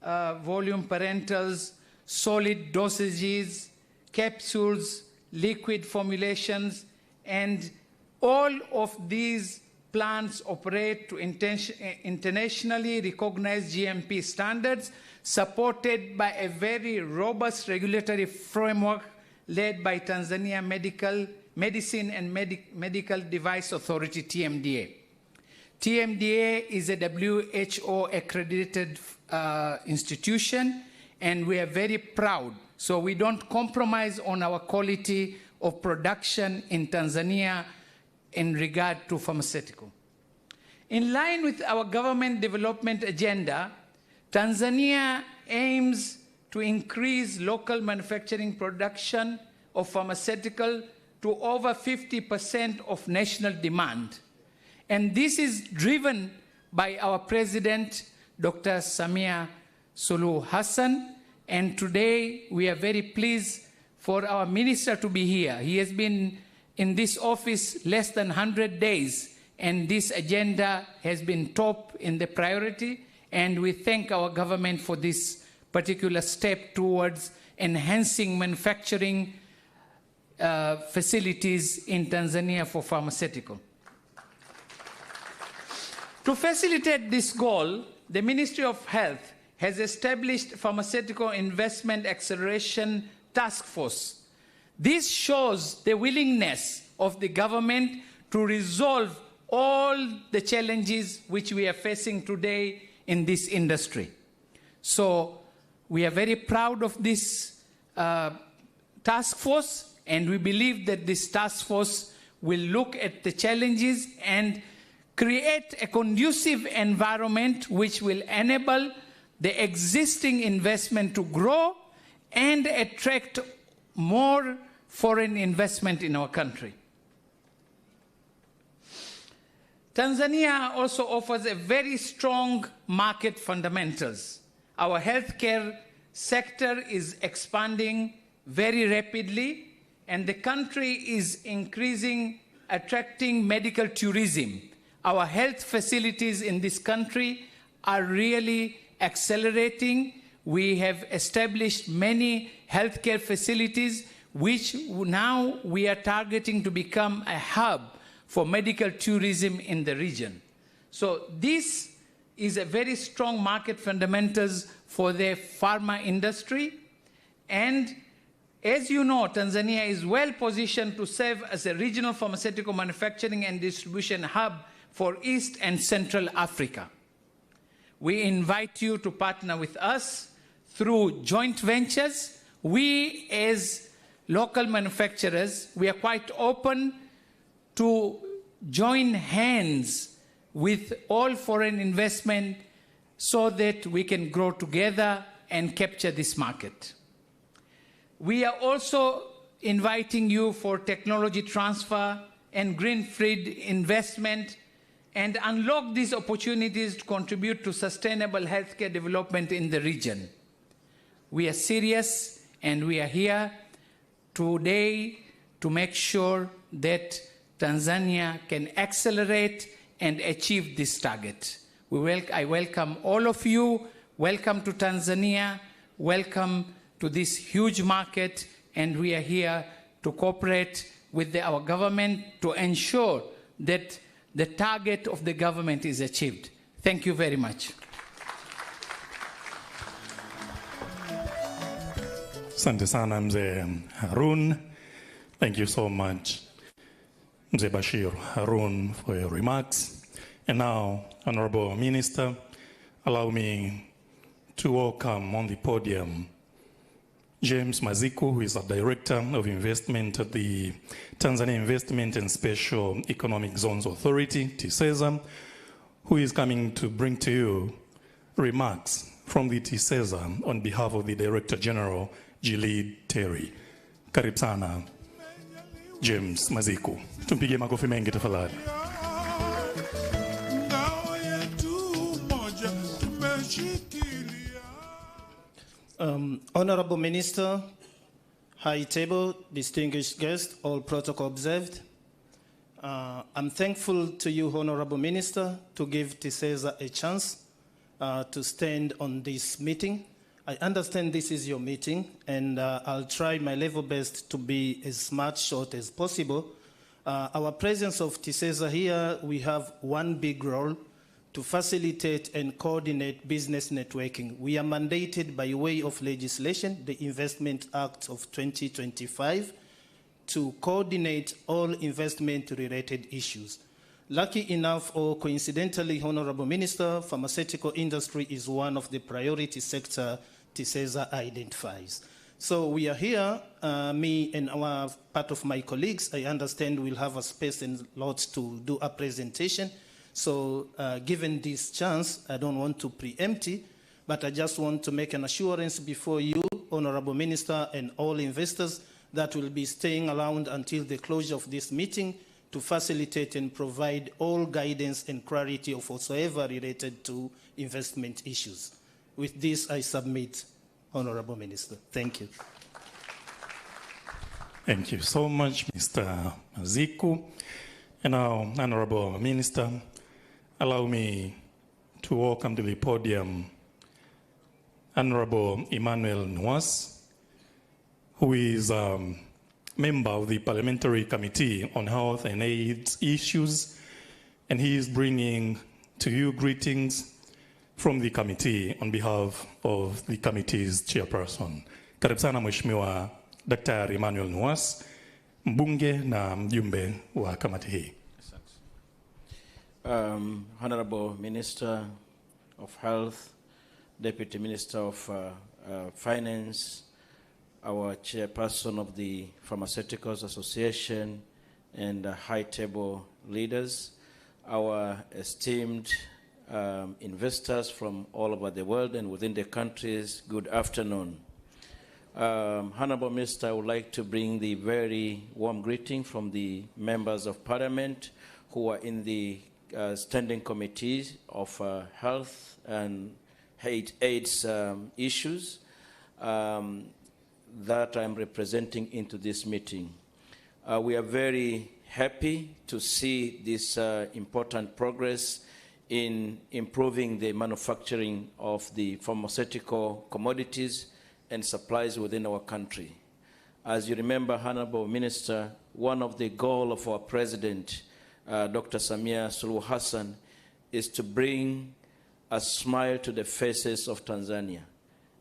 volume parentals, solid dosages, capsules, liquid formulations, and all of these plants operate to internationally recognized GMP standards, supported by a very robust regulatory framework led by Tanzania Medicine and Medical Device Authority, TMDA. TMDA is a WHO accredited institution, and we are very proud. So we don't compromise on our quality of production in Tanzania in regard to pharmaceutical. In line with our government development agenda, Tanzania aims to increase local manufacturing production of pharmaceutical to over 50% of national demand. And this is driven by our President, Dr. Samia Suluhu Hassan. And today we are very pleased for our minister to be here. He has been in this office less than 100 days, and this agenda has been top in the priority, and we thank our government for this particular step towards enhancing manufacturing facilities in Tanzania for pharmaceutical. To facilitate this goal, the Ministry of Health has established Pharmaceutical Investment Acceleration Task Force. This shows the willingness of the government to resolve all the challenges which we are facing today in this industry. So we are very proud of this task force, and we believe that this task force will look at the challenges and create a conducive environment which will enable the existing investment to grow and attract more foreign investment in our country. Tanzania also offers a very strong market fundamentals. Our healthcare sector is expanding very rapidly, and the country is increasing, attracting medical tourism. Our health facilities in this country are really accelerating. We have established many healthcare facilities, which now we are targeting to become a hub for medical tourism in the region. So this is a very strong market fundamentals for the pharma industry. And as you know, Tanzania is well positioned to serve as a regional pharmaceutical manufacturing and distribution hub for East and Central Africa. We invite you to partner with us through joint ventures. We, as local manufacturers, we are quite open to join hands with all foreign investment so that we can grow together and capture this market. We are also inviting you for technology transfer and greenfield investment and unlock these opportunities to contribute to sustainable healthcare development in the region. We are serious, and we are here today to make sure that Tanzania can accelerate and achieve this target. I welcome all of you. Welcome to Tanzania. Welcome to this huge market, and we are here to cooperate with our government to ensure that the target of the government is achieved. Thank you very much. Asante sana Mzee Harun. Thank you so much, Mzee Bashir Harun, for your remarks. And now, Honorable Minister, allow me to welcome on the podium James Maziku, who is the Director of Investment at the Tanzania Investment and Special Economic Zones Authority, TISEZA, who is coming to bring to you remarks from the TISEZA on behalf of the Director General, Gilead Terry. Karibu sana, James Maziku. Tumpige makofi mengi tafadhali. Honorable Minister, High Table, distinguished guests, all protocol observed. I'm thankful to you, Honorable Minister, to give TISEZA a chance to stand on this meeting. I understand this is your meeting, and I'll try my level best to be as smart, short as possible. Our presence of TISEZA here, we have one big role: to facilitate and coordinate business networking. We are mandated by way of legislation, the Investment Act of 2025, to coordinate all investment-related issues. Lucky enough, or coincidentally, Honorable Minister, pharmaceutical industry is one of the priority sector TISEZA identifies. So we are here, me and part of my colleagues, I understand we'll have a space and lots to do a presentation. So given this chance, I don't want to preempt it, but I just want to make an assurance before you, Honorable Minister, and all investors that will be staying around until the closure of this meeting to facilitate and provide all guidance and clarity of whatsoever related to investment issues. With this, I submit, Honorable Minister. Thank you. Thank you so much, Mr. Maziku. And now, Honorable Minister, allow me to welcome to the podium Honorable Emmanuel Nwas, who is a member of the Parliamentary Committee on Health and AIDS Issues, and he is bringing to you greetings from the committee on behalf of the committee's chairperson. Karibu sana Mheshimiwa Daktari Emmanuel Nwas, mbunge na mjumbe wa kamati hii. Honorable Minister of Health, Deputy Minister of Finance, our chairperson of the Pharmaceuticals Association, and high table leaders, our esteemed investors from all over the world and within the countries, good afternoon. Honorable Minister, I would like to bring the very warm greeting from the members of Parliament who are in the standing committees of health and AIDS issues that I'm representing into this meeting. We are very happy to see this important progress in improving the manufacturing of the pharmaceutical commodities and supplies within our country. As you remember, Honorable Minister, one of the goals of our President, Dr. Samia Suluhu Hassan, is to bring a smile to the faces of Tanzania.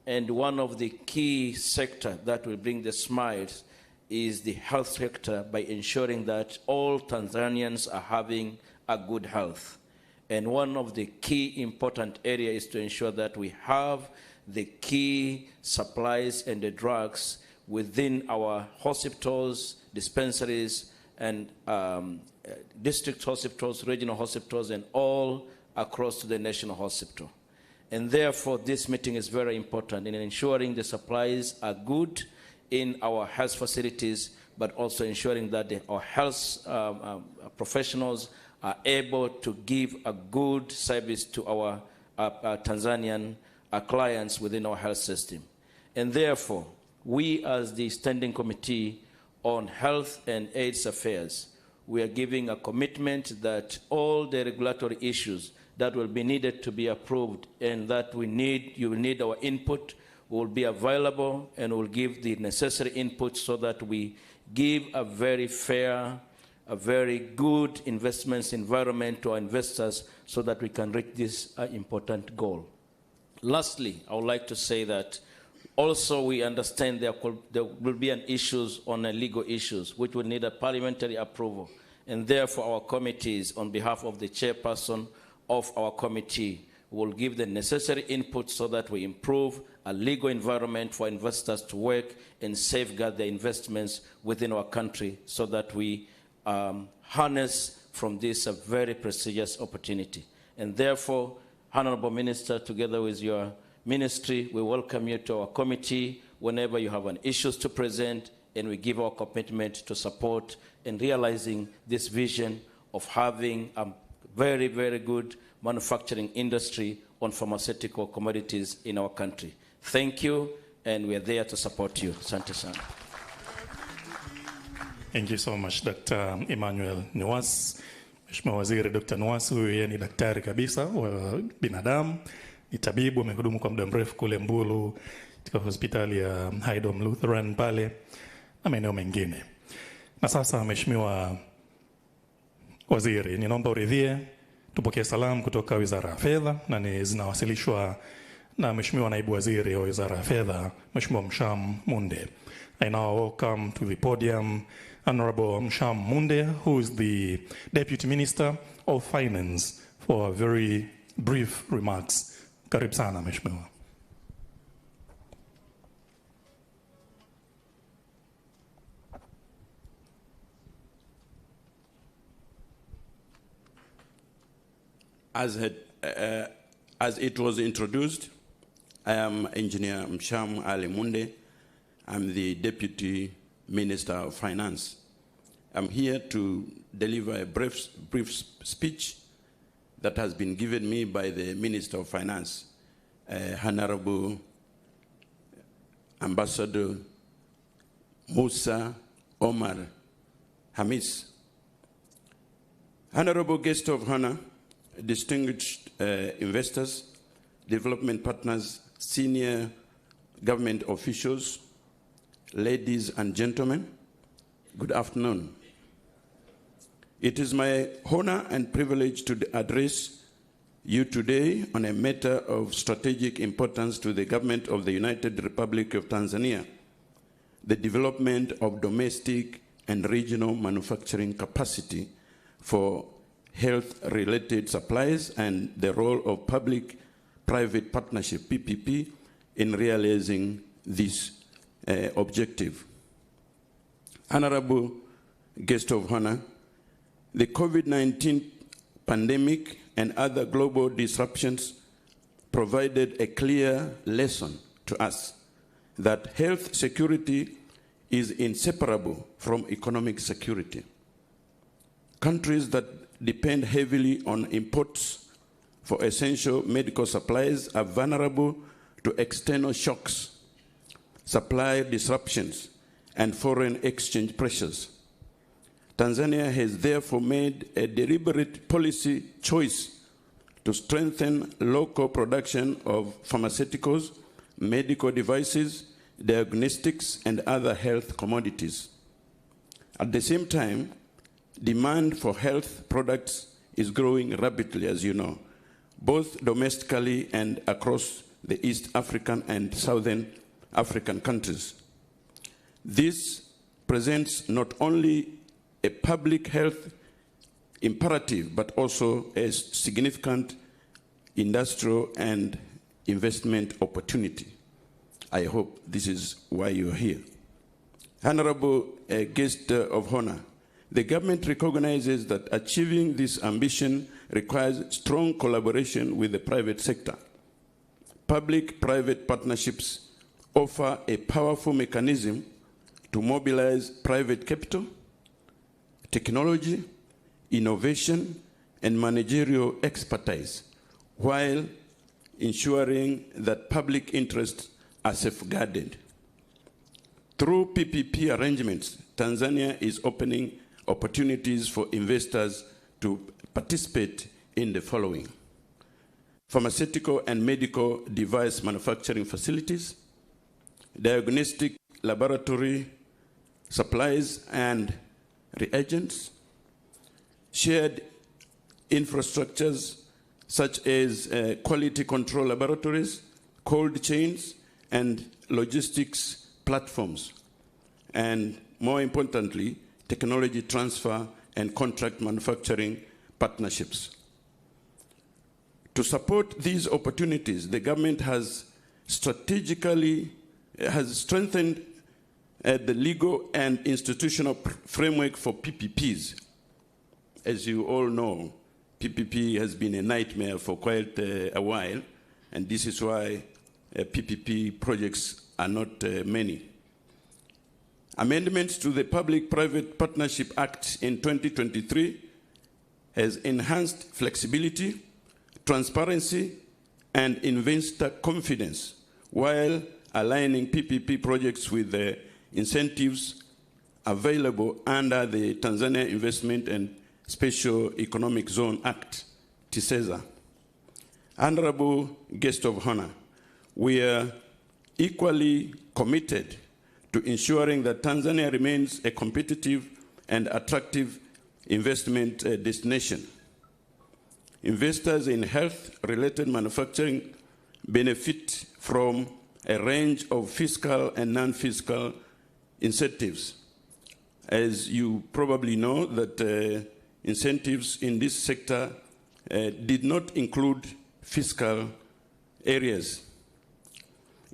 And one of the key sectors that will bring the smiles is the health sector, by ensuring that all Tanzanians are having a good health. And one of the key important areas is to ensure that we have the key supplies and the drugs within our hospitals, dispensaries, and district hospitals, regional hospitals, and all across to the national hospital. And therefore, this meeting is very important in ensuring the supplies are good in our health facilities, but also ensuring that our health professionals are able to give a good service to our Tanzanian clients within our health system. And therefore, we as the Standing Committee on Health and AIDS Affairs, we are giving a commitment that all the regulatory issues that will be needed to be approved and that you will need our input will be available, and will give the necessary input so that we give a very fair, a very good investments environment to our investors so that we can reach this important goal. Lastly, I would like to say that also we understand there will be an issues on legal issues which will need a parliamentary approval, and therefore our committees, on behalf of the chairperson of our committee, will give the necessary input so that we improve a legal environment for investors to work and safeguard their investments within our country so that we harness from this a very prestigious opportunity. And therefore, Honorable Minister, together with your ministry. We welcome you to our committee whenever you have an issues to present, and we give our commitment to support in realizing this vision of having a very, very good manufacturing industry on pharmaceutical commodities in our country. Thank you, and we are there to support you. Asante sana. Thank you so much, Dr. Emmanuel Nuwas. Mheshimiwa Waziri Dr. Nuwas, huyu yeye ni daktari kabisa wa binadamu, ni tabibu, amehudumu kwa muda mrefu kule Mbulu katika hospitali ya Haydom Lutheran pale na maeneo mengine. Na sasa Mheshimiwa Waziri, ninaomba uridhie tupokee salamu kutoka Wizara ya Fedha na ni zinawasilishwa na Mheshimiwa Naibu Waziri wa Wizara ya Fedha, Mheshimiwa Msham Munde. I now welcome to the podium Honorable Msham Munde, who is the Deputy Minister of Finance, for very brief remarks. Karibu sana, Mheshimiwa. As it was introduced, I am Engineer Msham Ali Munde. I'm the Deputy Minister of Finance. I'm here to deliver a brief speech that has been given me by the Minister of Finance, Honorable Ambassador Musa Omar Hamis. Honorable Guest of Honor, distinguished investors, development partners, senior government officials, ladies and gentlemen, good afternoon. It is my honor and privilege to address you today on a matter of strategic importance to the government of the United Republic of Tanzania, the development of domestic and regional manufacturing capacity for health-related supplies and the role of public-private partnership, PPP, in realizing this objective. Honorable Guest of Honor, the COVID-19 pandemic and other global disruptions provided a clear lesson to us that health security is inseparable from economic security. Countries that depend heavily on imports for essential medical supplies are vulnerable to external shocks, supply disruptions, and foreign exchange pressures. Tanzania has therefore made a deliberate policy choice to strengthen local production of pharmaceuticals, medical devices, diagnostics, and other health commodities. At the same time, demand for health products is growing rapidly, as you know, both domestically and across the East African and Southern African countries. This presents not only a public health imperative, but also a significant industrial and investment opportunity. I hope this is why you are here. Honorable Guest of Honor, the government recognizes that achieving this ambition requires strong collaboration with the private sector. Public-private partnerships offer a powerful mechanism to mobilize private capital, technology, innovation, and managerial expertise, while ensuring that public interests are safeguarded. Through PPP arrangements, Tanzania is opening opportunities for investors to participate in the following: pharmaceutical and medical device manufacturing facilities, diagnostic laboratory supplies and reagents, shared infrastructures such as quality control laboratories, cold chains, and logistics platforms, and more importantly, technology transfer and contract manufacturing partnerships. To support these opportunities, the government has strengthened the legal and institutional framework for PPPs. As you all know, PPP has been a nightmare for quite a while, and this is why PPP projects are not many. Amendments to the Public-Private Partnership Act in 2023 has enhanced flexibility, transparency, and investor confidence while aligning PPP projects with the incentives available under the Tanzania Investment and Special Economic Zone Act, TISEZA. Honorable guest of honor, we are equally committed to ensuring that Tanzania remains a competitive and attractive investment destination. Investors in health-related manufacturing benefit from a range of fiscal and non-fiscal incentives. As you probably know, that incentives in this sector did not include fiscal areas,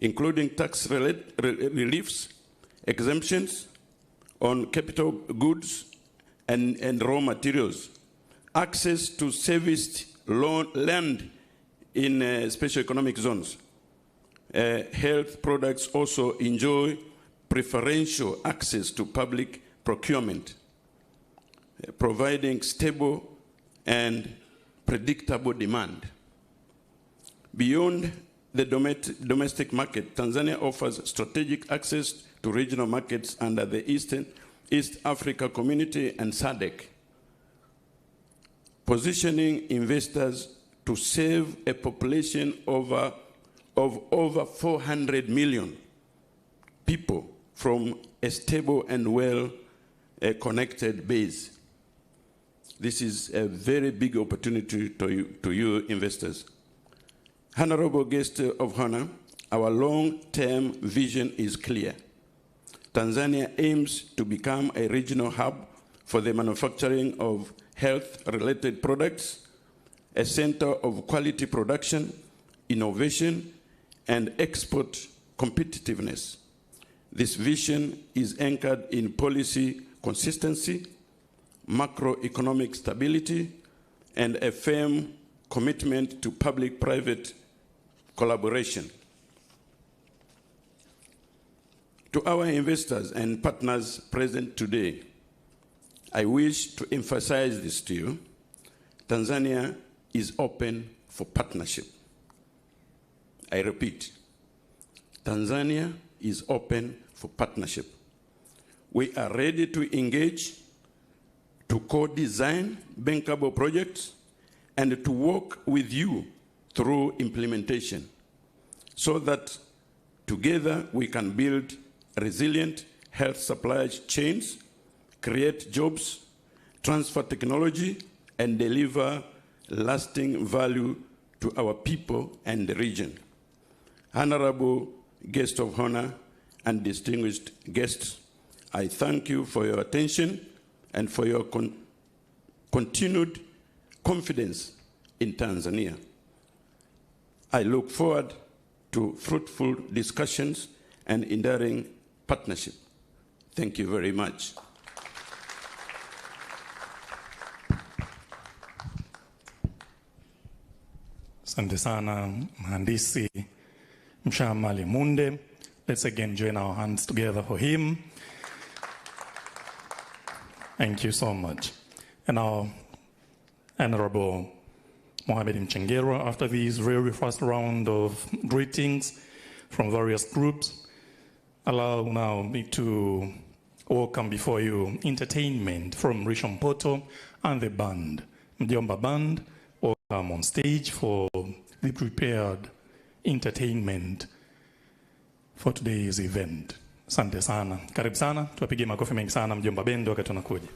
including tax reliefs, exemptions on capital goods and raw materials, access to serviced land in special economic zones. Health products also enjoy preferential access to public procurement, providing stable and predictable demand. Beyond the domestic market, Tanzania offers strategic access to regional markets under the East Africa Community and SADC, positioning investors to serve a population of over 400 million people from a stable and well-connected base. This is a very big opportunity to you investors. Honorable guest of honor, our long-term vision is clear. Tanzania aims to become a regional hub for the manufacturing of health-related products, a center of quality production, innovation, and export competitiveness. This vision is anchored in policy consistency, macroeconomic stability, and a firm commitment to public-private collaboration. To our investors and partners present today, I wish to emphasize this to you. Tanzania is open for partnership. I repeat, Tanzania is open for partnership. We are ready to engage, to co-design bankable projects, and to work with you through implementation so that together we can build resilient health supply chains, create jobs, transfer technology, and deliver lasting value to our people and the region. Honorable guest of honor and distinguished guests, I thank you for your attention and for your continued confidence in Tanzania. I look forward to fruitful discussions and enduring partnership. Thank you very much. Asante sana, Mhandisi Mshamali Munde. Let's again join our hands together for him. Thank you so much. And now, Honorable Mohamed Mchengerwa, after this very first round of greetings from various groups, allow now me to welcome before you entertainment from Rishon Poto and the band. Mjomba Band, welcome on stage for the prepared entertainment for today's event. Asante sana. Karibu sana. Tuwapige makofi mengi sana Mjomba Band wakati tunakuja.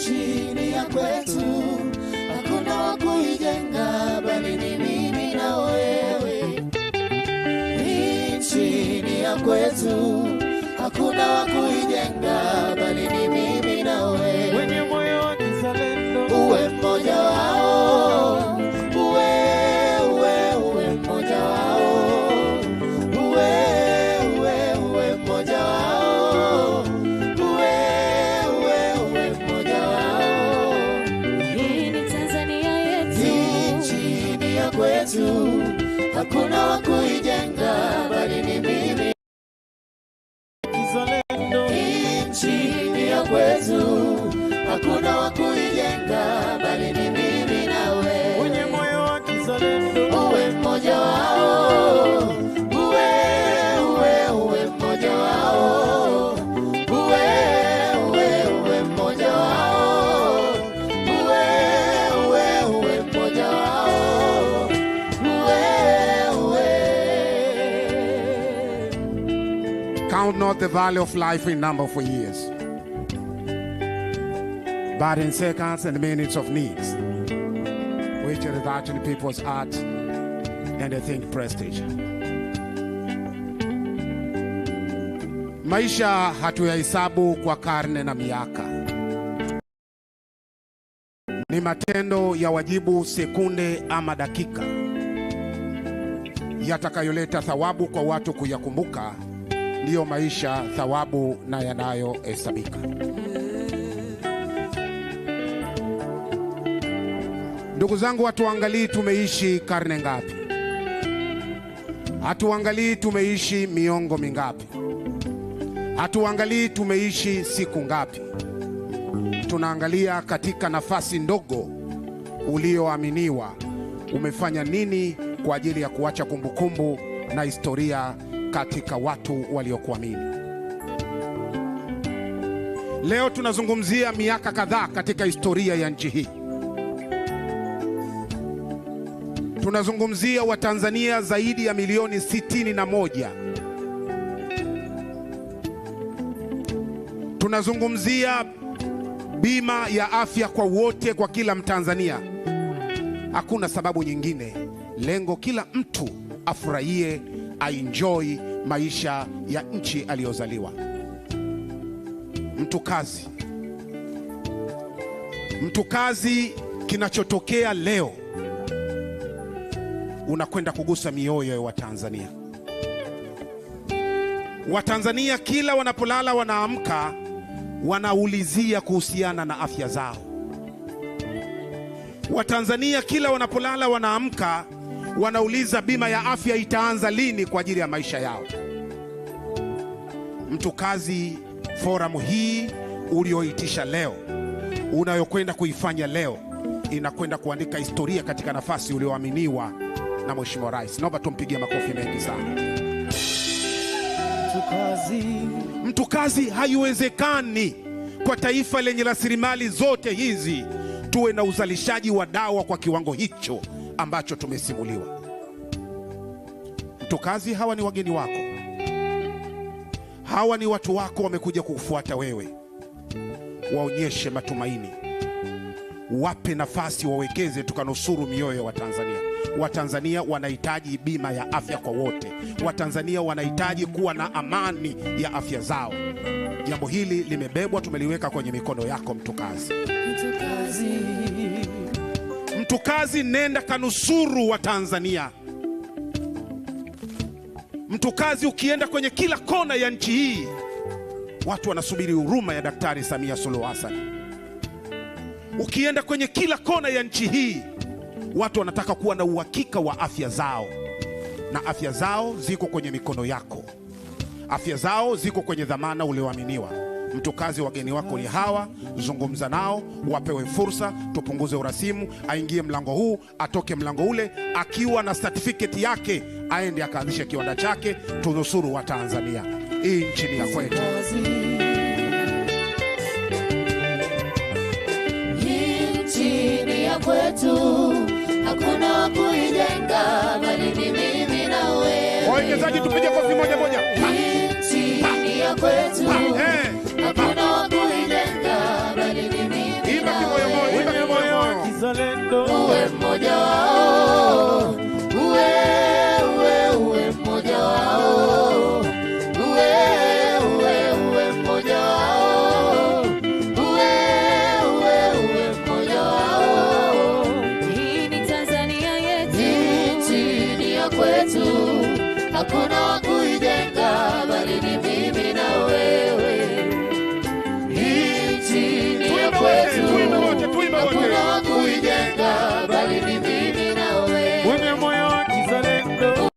Nchi ni ya kwetu, hakuna wa kuijenga bali ni mimi na wewe. Nchi ni ya kwetu, hakuna wa kuijenga bali ni mimi na wewe. Wenye moyo wa kizalendo uwe mmoja wao, uwe mmoja wao, uwe mmoja wao, uwe mmoja wao. Hii ni Tanzania yetu, nchi ni ya kwetu, hakuna wa kuijenga bali ni mimi. kizalendo Nchi ni ya kwetu, hakuna wa kuijenga bali ni mimi na wewe. wenye moyo wa kizalendo Uwe mmoja wao, uwe mmoja wao, uwe mmoja wao, uwe mmoja wao, Count not the value of life in number for years, but in seconds and minutes of needs, which are touching people's heart and they think prestige. Maisha hatuyahesabu kwa karne na miaka, ni matendo ya wajibu, sekunde ama dakika, yatakayoleta thawabu kwa watu kuyakumbuka. Ndiyo maisha, thawabu na yanayohesabika. Ndugu zangu, hatuangalii tumeishi karne ngapi, hatuangalii tumeishi miongo mingapi, hatuangalii tumeishi siku ngapi. Tunaangalia katika nafasi ndogo ulioaminiwa, umefanya nini kwa ajili ya kuacha kumbukumbu na historia katika watu waliokuamini. Leo tunazungumzia miaka kadhaa katika historia ya nchi hii. Tunazungumzia Watanzania zaidi ya milioni 61. Tunazungumzia bima ya afya kwa wote, kwa kila Mtanzania. Hakuna sababu nyingine, lengo kila mtu afurahie, aenjoy maisha ya nchi aliyozaliwa. Mtu kazi, kinachotokea leo unakwenda kugusa mioyo ya Watanzania. Watanzania kila wanapolala wanaamka, wanaulizia kuhusiana na afya zao. Watanzania kila wanapolala wanaamka, wanauliza bima ya afya itaanza lini kwa ajili ya maisha yao. Mtu kazi, forum hii ulioitisha leo, unayokwenda kuifanya leo, inakwenda kuandika historia katika nafasi ulioaminiwa na Mheshimiwa Rais. Naomba tumpigie makofi mengi sana. Mtu kazi, haiwezekani kwa taifa lenye rasilimali zote hizi tuwe na uzalishaji wa dawa kwa kiwango hicho ambacho tumesimuliwa. Mtu kazi, hawa ni wageni wako, hawa ni watu wako, wamekuja kukufuata wewe. Waonyeshe matumaini, wape nafasi, wawekeze, tukanusuru mioyo ya Watanzania. Watanzania wanahitaji bima ya afya kwa wote. Watanzania wanahitaji kuwa na amani ya afya zao. Jambo hili limebebwa, tumeliweka kwenye mikono yako mtu kazi. Mtu kazi, nenda kanusuru wa Tanzania. Mtu kazi, ukienda kwenye kila kona ya nchi hii, watu wanasubiri huruma ya Daktari Samia Suluhu Hassan. Ukienda kwenye kila kona ya nchi hii, watu wanataka kuwa na uhakika wa afya zao, na afya zao ziko kwenye mikono yako. Afya zao ziko kwenye dhamana ulioaminiwa. Mtu kazi, wageni wako ni hawa, zungumza nao, wapewe fursa, tupunguze urasimu. Aingie mlango huu, atoke mlango ule, akiwa na certificate yake, aende akaanzishe kiwanda chake. Tunusuru wa Tanzania, hii nchi ni ya kwetu. Nchi ya kwetu, hakuna kuijenga bali ni mimi na wewe. Wawekezaji, tupige kofi moja moja. Nchi ya kwetu, hakuna kuijenga bali ni mimi kwetu, hakuna wa kuijenga bali ni mimi na wewe. Mwenye moyo wa kizalendo.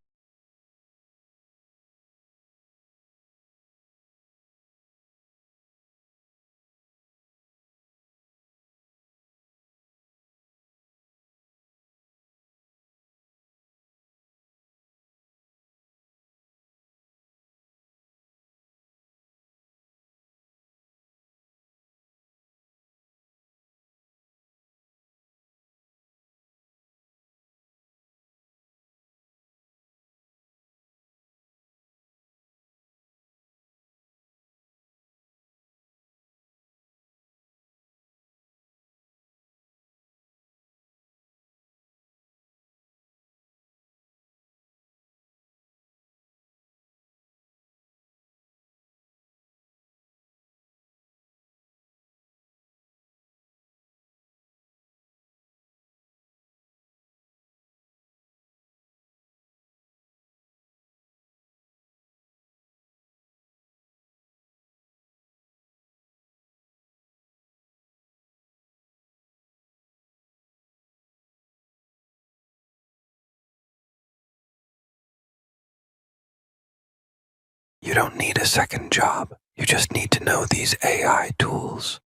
You don't need a second job. You just need to know these AI tools.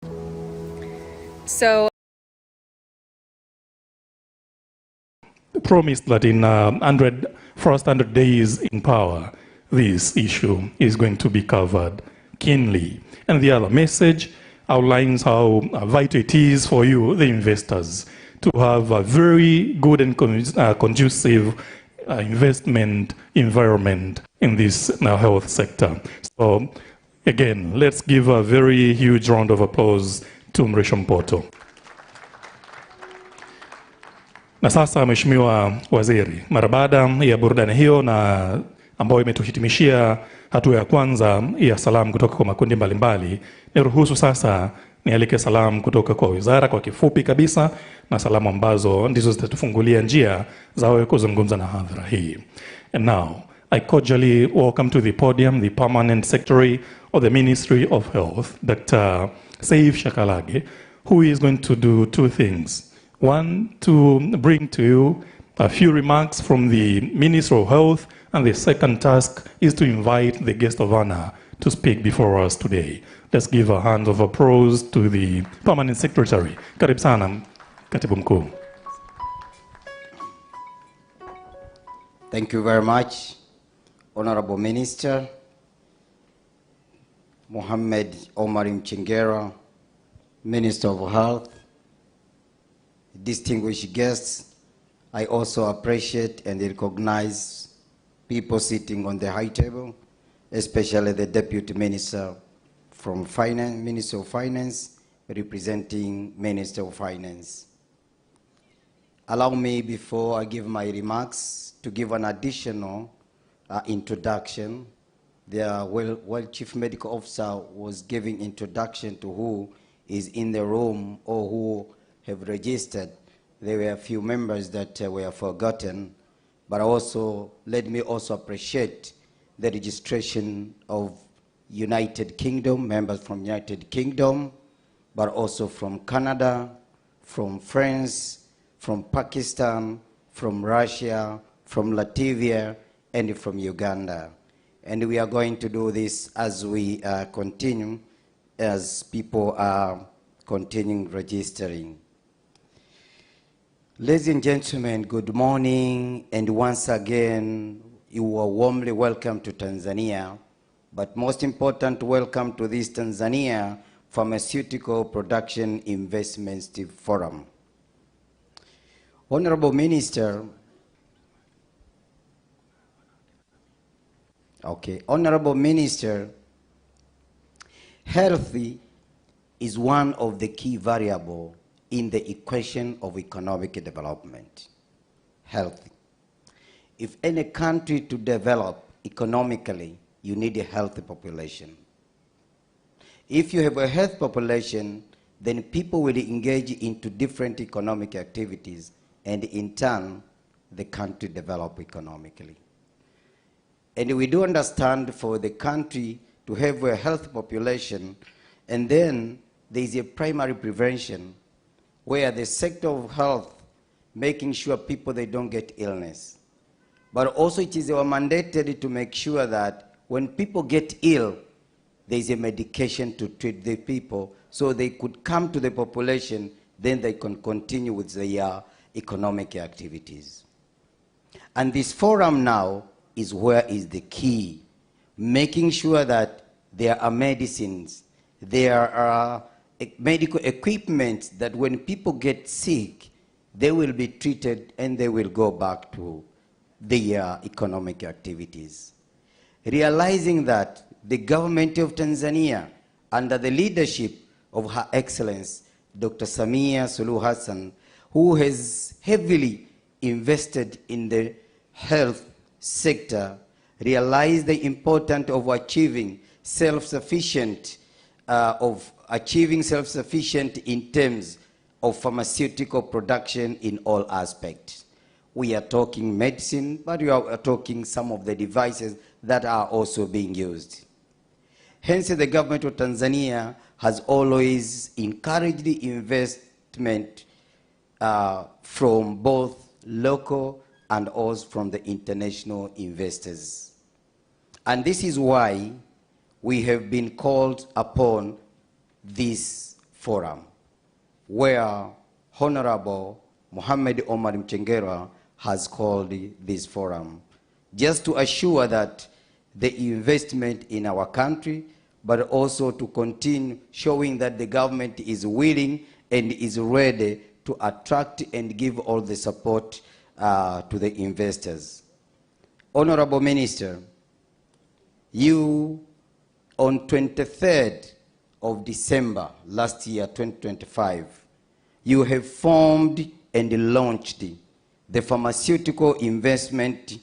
So, promised that in first 100 days in power, this issue is going to be covered keenly. And the other message outlines how vital it is for you, the investors, to have a very good and conducive investment environment in this health sector. So again, let's give a very huge round of applause to Mrisho Mpoto. Na sasa Mheshimiwa Waziri, mara baada ya burudani hiyo na ambayo imetuhitimishia hatua ya kwanza ya salamu kutoka kwa makundi mbalimbali, niruhusu sasa nialike salamu kutoka kwa wizara kwa kifupi kabisa, na salamu ambazo ndizo zitatufungulia njia za wewe kuzungumza na hadhara hii. And now, I cordially welcome to the podium the Permanent Secretary of the Ministry of Health, Dr. Saif Shakalage, who is going to do two things. One, to bring to you a few remarks from the Minister of Health, and the second task is to invite the guest of honor to speak before us today. Let's give a hand of applause to the Permanent Secretary. Karibu sana, Katibu Mkuu. Thank you very much, Honorable Minister Mohamed Omar Mchengerwa, Minister of Health, distinguished guests. I also appreciate and recognize people sitting on the high table, especially the Deputy Minister from Finance, Minister of Finance, representing Minister of Finance. Allow me, before I give my remarks, to give an additional introduction. The World Chief Medical Officer was giving introduction to who is in the room or who have registered. There were a few members that were forgotten, but also let me also appreciate the registration of United Kingdom, members from United Kingdom, but also from Canada, from France, from Pakistan, from Russia, from Latvia, and from Uganda. And we are going to do this as we continue, as people are continuing registering. Ladies and gentlemen, good morning, and once again, you are warmly welcome to Tanzania, but most important, welcome to this Tanzania Pharmaceutical Production Investments Forum. Honorable Minister, Honorable Minister, health is one of the key variables in the equation of economic development. Health. If any country to develop economically, you need a healthy population. If you have a healthy population, then people will engage into different economic activities, and in turn, the country develop economically. And we do understand for the country to have a healthy population, and then there is a primary prevention where the sector of health, making sure people, they don't get illness. But also it is our mandated to make sure that when people get ill, there is a medication to treat the people so they could come to the population, then they can continue with their economic activities. And this forum now is where is the key, making sure that there are medicines, there are medical equipment that when people get sick, they will be treated and they will go back to their economic activities. Realizing that the government of Tanzania, under the leadership of Her Excellency Dr. Samia Suluhu Hassan, who has heavily invested in the health sector, realized the importance of achieving self-sufficient, in terms of pharmaceutical production in all aspects. We are talking medicine, but we are talking some of the devices that are also being used. Hence, the government of Tanzania has always encouraged the investment from both local and also from the international investors. And this is why we have been called upon this forum, where Honorable Mohamed Omar Mchengerwa has called this forum, just to assure that the investment in our country, but also to continue showing that the government is willing and is ready to attract and give all the support to the investors. Honorable Minister, you on 23rd of December last year, 2025, you have formed and launched the pharmaceutical investment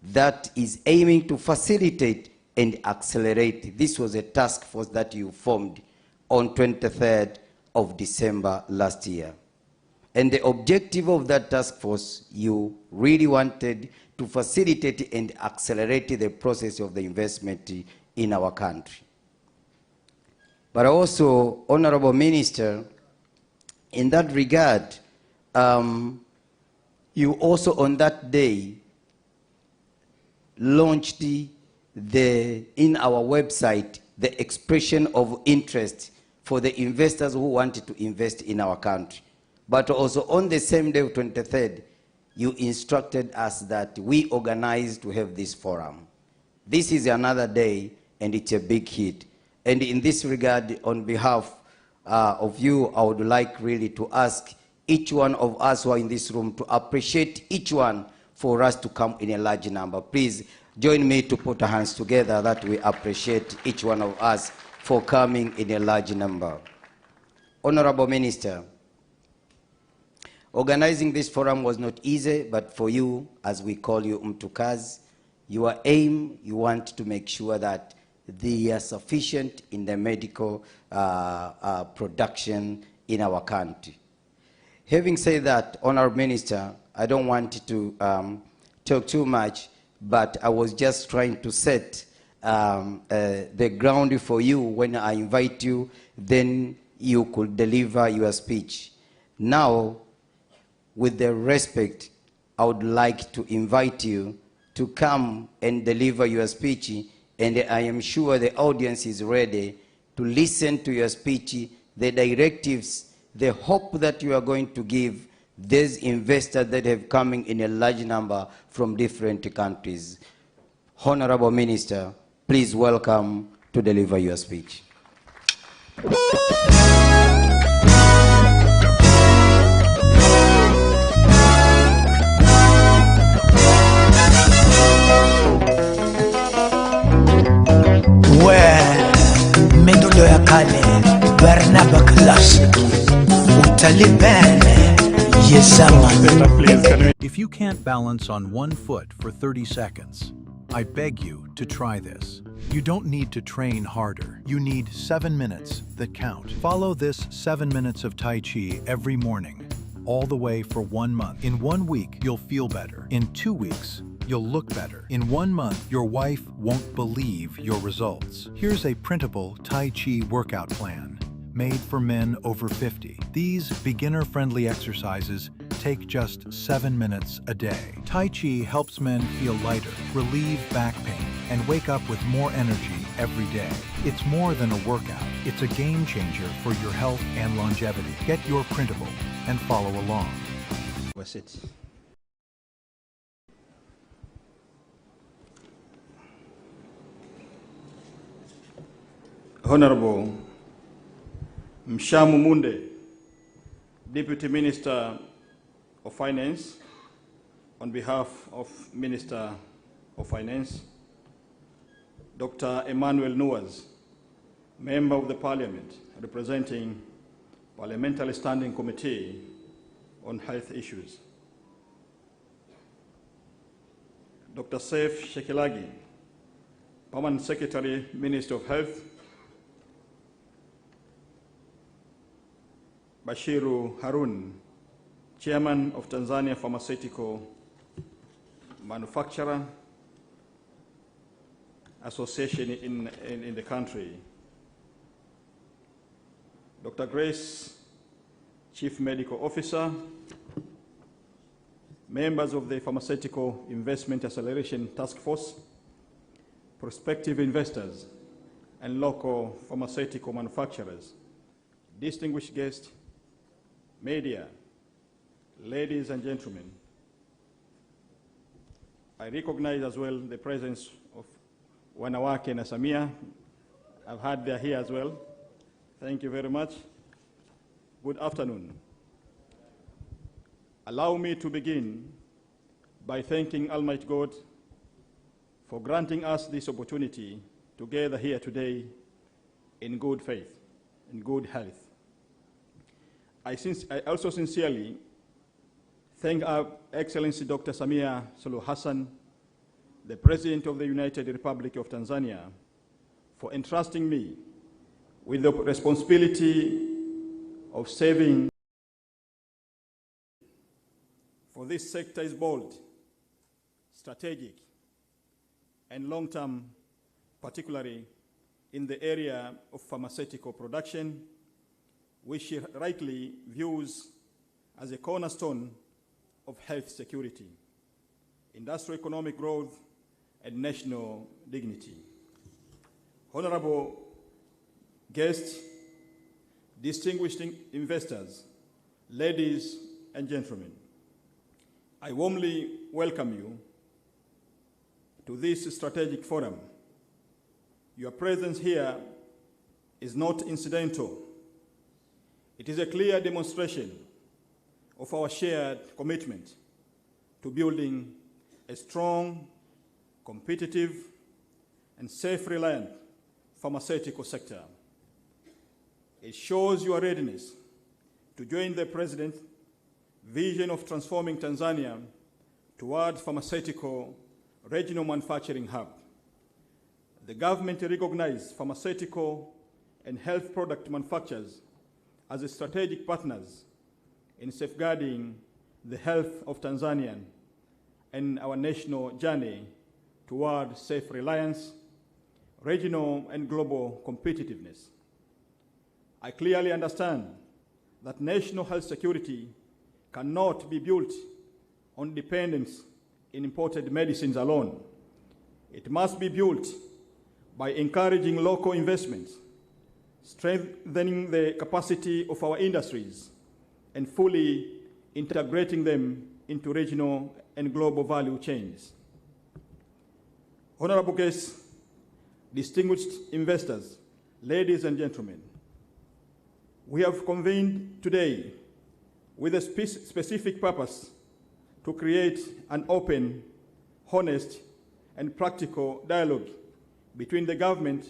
that is aiming to facilitate and accelerate. This was a task force that you formed on 23rd of December last year. And the objective of that task force, you really wanted to facilitate and accelerate the process of the investment in our country. But also, Honorable Minister, in that regard, you also on that day launched in our website the expression of interest for the investors who wanted to invest in our country. But also on the same day, 23rd, you instructed us that we organize to have this forum. This is another day, and it's a big hit. And in this regard, on behalf of you, I would like really to ask each one of us who are in this room to appreciate each one for us to come in a large number. Please join me to put our hands together that we appreciate each one of us for coming in a large number. Honorable Minister, organizing this forum was not easy, but for you, as we call you Mtukazi, your aim, you want to make sure that they are sufficient in the medical production in our country. Having said that, Honorable Minister, I don't want to talk too much, but I was just trying to set the ground for you. When I invite you, then you could deliver your speech. Now, with the respect, I would like to invite you to come and deliver your speech, and I am sure the audience is ready to listen to your speech, the directives, the hope that you are going to give these investors that have coming in a large number from different countries. Honorable Minister, please welcome to deliver your speech. Medulo ya kale Barnaba Classic Utalibene Yezaman. If you can't balance on one foot for 30 seconds, I beg you to try this. You don't need to train harder. You need 7 minutes that count. Follow this 7 minutes of Tai Chi every morning, all the way for 1 month. In 1 week, you'll feel better. In 2 weeks, you'll look better. In 1 month, your wife won't believe your results. Here's a printable Tai Chi workout plan. made for men over 50. These beginner-friendly exercises take just 7 minutes a day. Tai Chi helps men feel lighter, relieve back pain, and wake up with more energy every day. It's more than a workout. It's a game changer for your health and longevity. Get your printable and follow along. Was it? Honorable Muda, Deputy Minister of Finance, on behalf of Minister of Finance, Dr. Emmanuel Nuaz, Member of the Parliament representing Parliamentary Standing Committee on Health Issues, Dr. Saif Shekilagi, Permanent Secretary, Minister of Health, Bashiru Harun, Chairman of Tanzania Pharmaceutical Manufacturer Association in the country, Dr. Grace, Chief Medical Officer, members of the Pharmaceutical Investment Acceleration Task Force, prospective investors, and local pharmaceutical manufacturers, distinguished guests, media, ladies and gentlemen. I recognize as well the presence of Wanawake na Samia. I've heard they're here as well. Thank you very much. Good afternoon. Allow me to begin by thanking Almighty God for granting us this opportunity to gather here today in good faith, in good health. I also sincerely thank our Excellency Dr. Samia Suluhu Hassan, the President of the United Republic of Tanzania, for entrusting me with the responsibility of saving. For this sector is bold, strategic, and long-term, particularly in the area of pharmaceutical production, which she rightly views as a cornerstone of health security, industrial economic growth, and national dignity. Honorable guests, distinguished investors, ladies and gentlemen, I warmly welcome you to this strategic forum. Your presence here is not incidental. It is a clear demonstration of our shared commitment to building a strong, competitive, and self-reliant pharmaceutical sector. It shows your readiness to join the President's vision of transforming Tanzania toward pharmaceutical regional manufacturing hub. The government recognizes pharmaceutical and health product manufacturers as strategic partners in safeguarding the health of Tanzanians and our national journey toward self-reliance, regional and global competitiveness. I clearly understand that national health security cannot be built on dependence in imported medicines alone. It must be built by encouraging local investments, strengthening the capacity of our industries, and fully integrating them into regional and global value chains. Honorable guests, distinguished investors, ladies and gentlemen, we have convened today with a specific purpose to create an open, honest, and practical dialogue between the government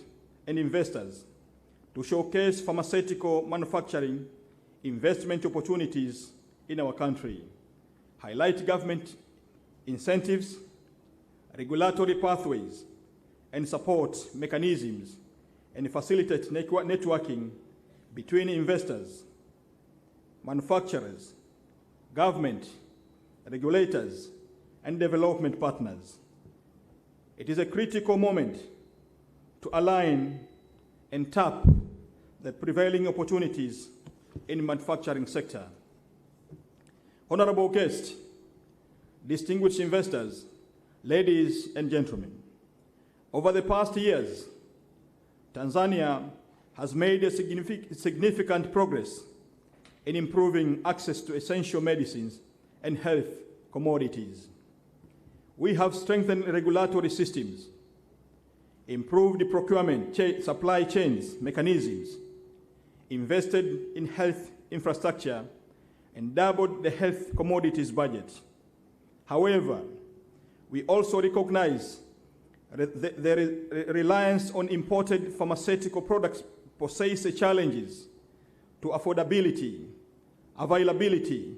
and investors to showcase pharmaceutical manufacturing investment opportunities in our country, highlight government incentives, regulatory pathways, and support mechanisms, and facilitate networking between investors, manufacturers, government, regulators, and development partners. It is a critical moment to align and tap the prevailing opportunities in manufacturing sector. Honorable guests, distinguished investors, ladies and gentlemen, over the past years, Tanzania has made a significant progress in improving access to essential medicines and health commodities. We have strengthened regulatory systems, improved the procurement supply chains mechanisms, invested in health infrastructure, and doubled the health commodities budget. However, we also recognize the reliance on imported pharmaceutical products poses challenges to affordability, availability,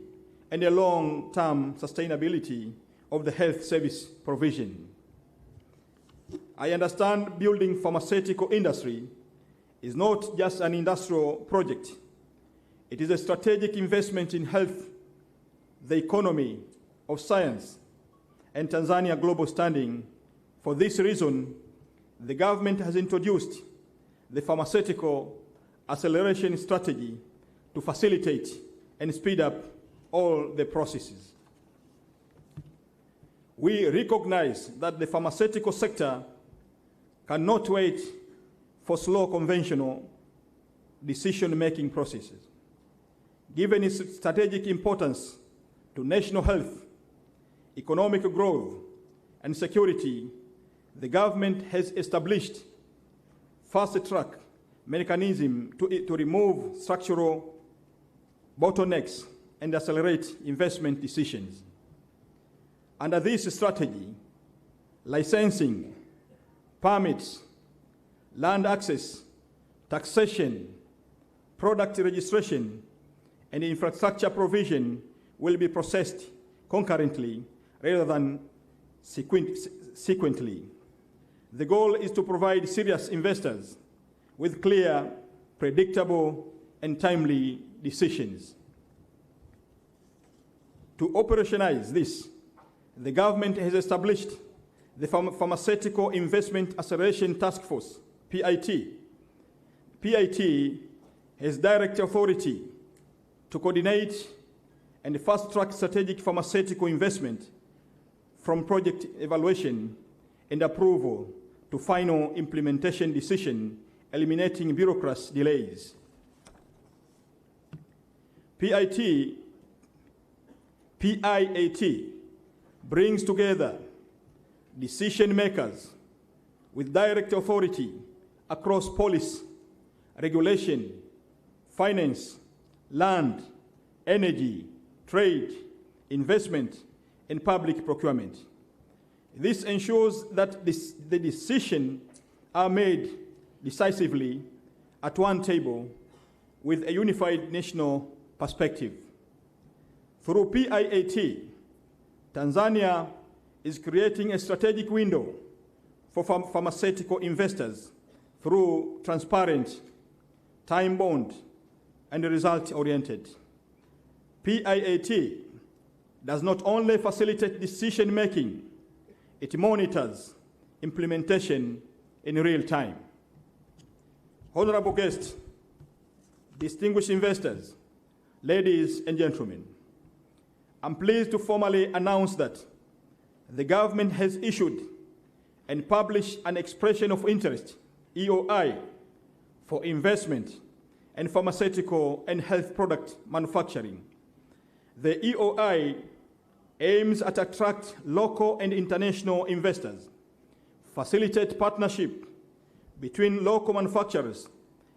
and the long-term sustainability of the health service provision. I understand building pharmaceutical industry is not just an industrial project. It is a strategic investment in health, the economy of science, and Tanzania's global standing. For this reason, the government has introduced the Pharmaceutical Acceleration Strategy to facilitate and speed up all the processes. We recognize that the pharmaceutical sector cannot wait for slow conventional decision-making processes. Given its strategic importance to national health, economic growth, and security, the government has established fast-track mechanism to remove structural bottlenecks and accelerate investment decisions. Under this strategy, licensing, permits, land access, taxation, product registration, and infrastructure provision will be processed concurrently rather than sequentially. The goal is to provide serious investors with clear, predictable, and timely decisions. To operationalize this, the government has established the Pharmaceutical Investment Acceleration Task Force, PIT. PIT has direct authority to coordinate and fast-track strategic pharmaceutical investment from project evaluation and approval to final implementation decision, eliminating bureaucracy delays. PIAT brings together decision makers with direct authority across policy, regulation, finance, land, energy, trade, investment, and public procurement. This ensures that the decisions are made decisively at one table with a unified national perspective. Through PIAT, Tanzania is creating a strategic window for pharmaceutical investors through transparent, time-bound, and result-oriented. PIAT does not only facilitate decision-making, it monitors implementation in real time. Honorable guests, distinguished investors, ladies and gentlemen, I'm pleased to formally announce that the government has issued and published an expression of interest, EOI, for investment in pharmaceutical and health product manufacturing. The EOI aims at attract local and international investors, facilitate partnership between local manufacturers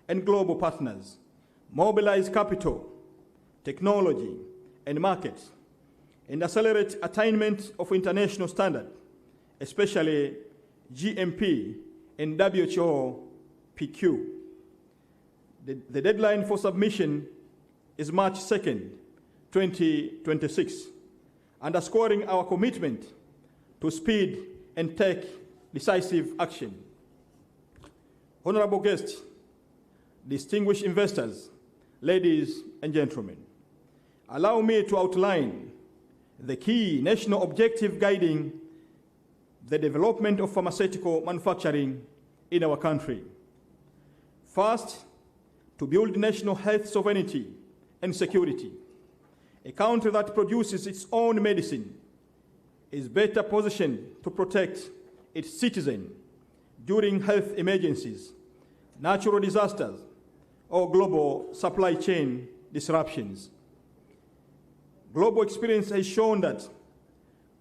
and global partners, mobilize capital, technology, and markets, and accelerate attainment of international standards, especially GMP and WHO PQ. The deadline for submission is March 2nd, 2026, underscoring our commitment to speed and take decisive action. Honorable guests, distinguished investors, ladies and gentlemen, allow me to outline the key national objective guiding the development of pharmaceutical manufacturing in our country. First, to build national health sovereignty and security. A country that produces its own medicine is better positioned to protect its citizens during health emergencies, natural disasters, or global supply chain disruptions. Global experience has shown that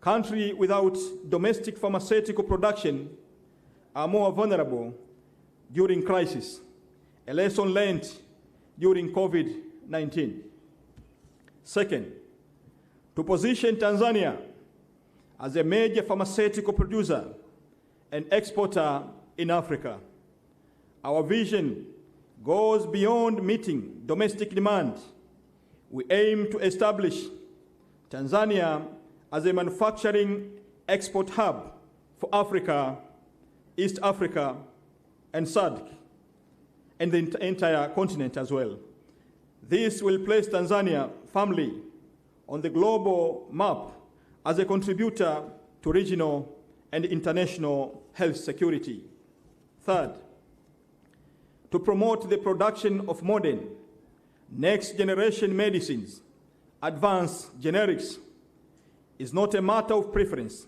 countries without domestic pharmaceutical production are more vulnerable during crisis, a lesson learned during COVID-19. Second, to position Tanzania as a major pharmaceutical producer and exporter in Africa. Our vision goes beyond meeting domestic demand. We aim to establish Tanzania as a manufacturing export hub for Africa, East Africa, and SADC, and the entire continent as well. This will place Tanzania firmly on the global map as a contributor to regional and international health security. Third, to promote the production of modern, next-generation medicines, advanced generics, is not a matter of preference.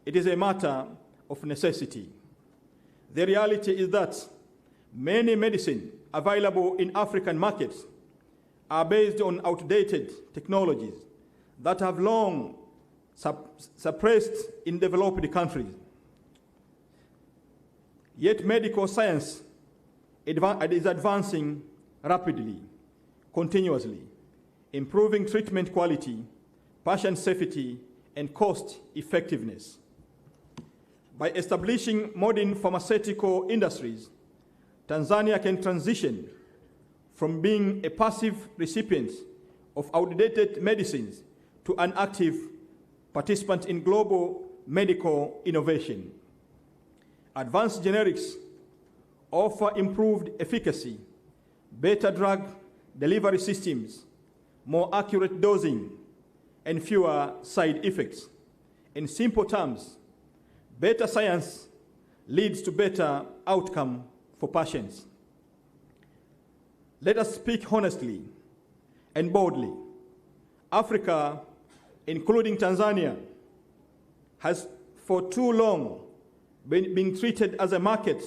It is a matter of necessity. The reality is that many medicines available in African markets are based on outdated technologies that have long suppressed in developed countries. Yet medical science is advancing rapidly, continuously, improving treatment quality, patient safety, and cost effectiveness. By establishing modern pharmaceutical industries, Tanzania can transition from being a passive recipient of outdated medicines to an active participant in global medical innovation. Advanced generics offer improved efficacy, better drug delivery systems, more accurate dosing, and fewer side effects. In simple terms, better science leads to better outcome for patients. Let us speak honestly and boldly. Africa, including Tanzania, has for too long been treated as a market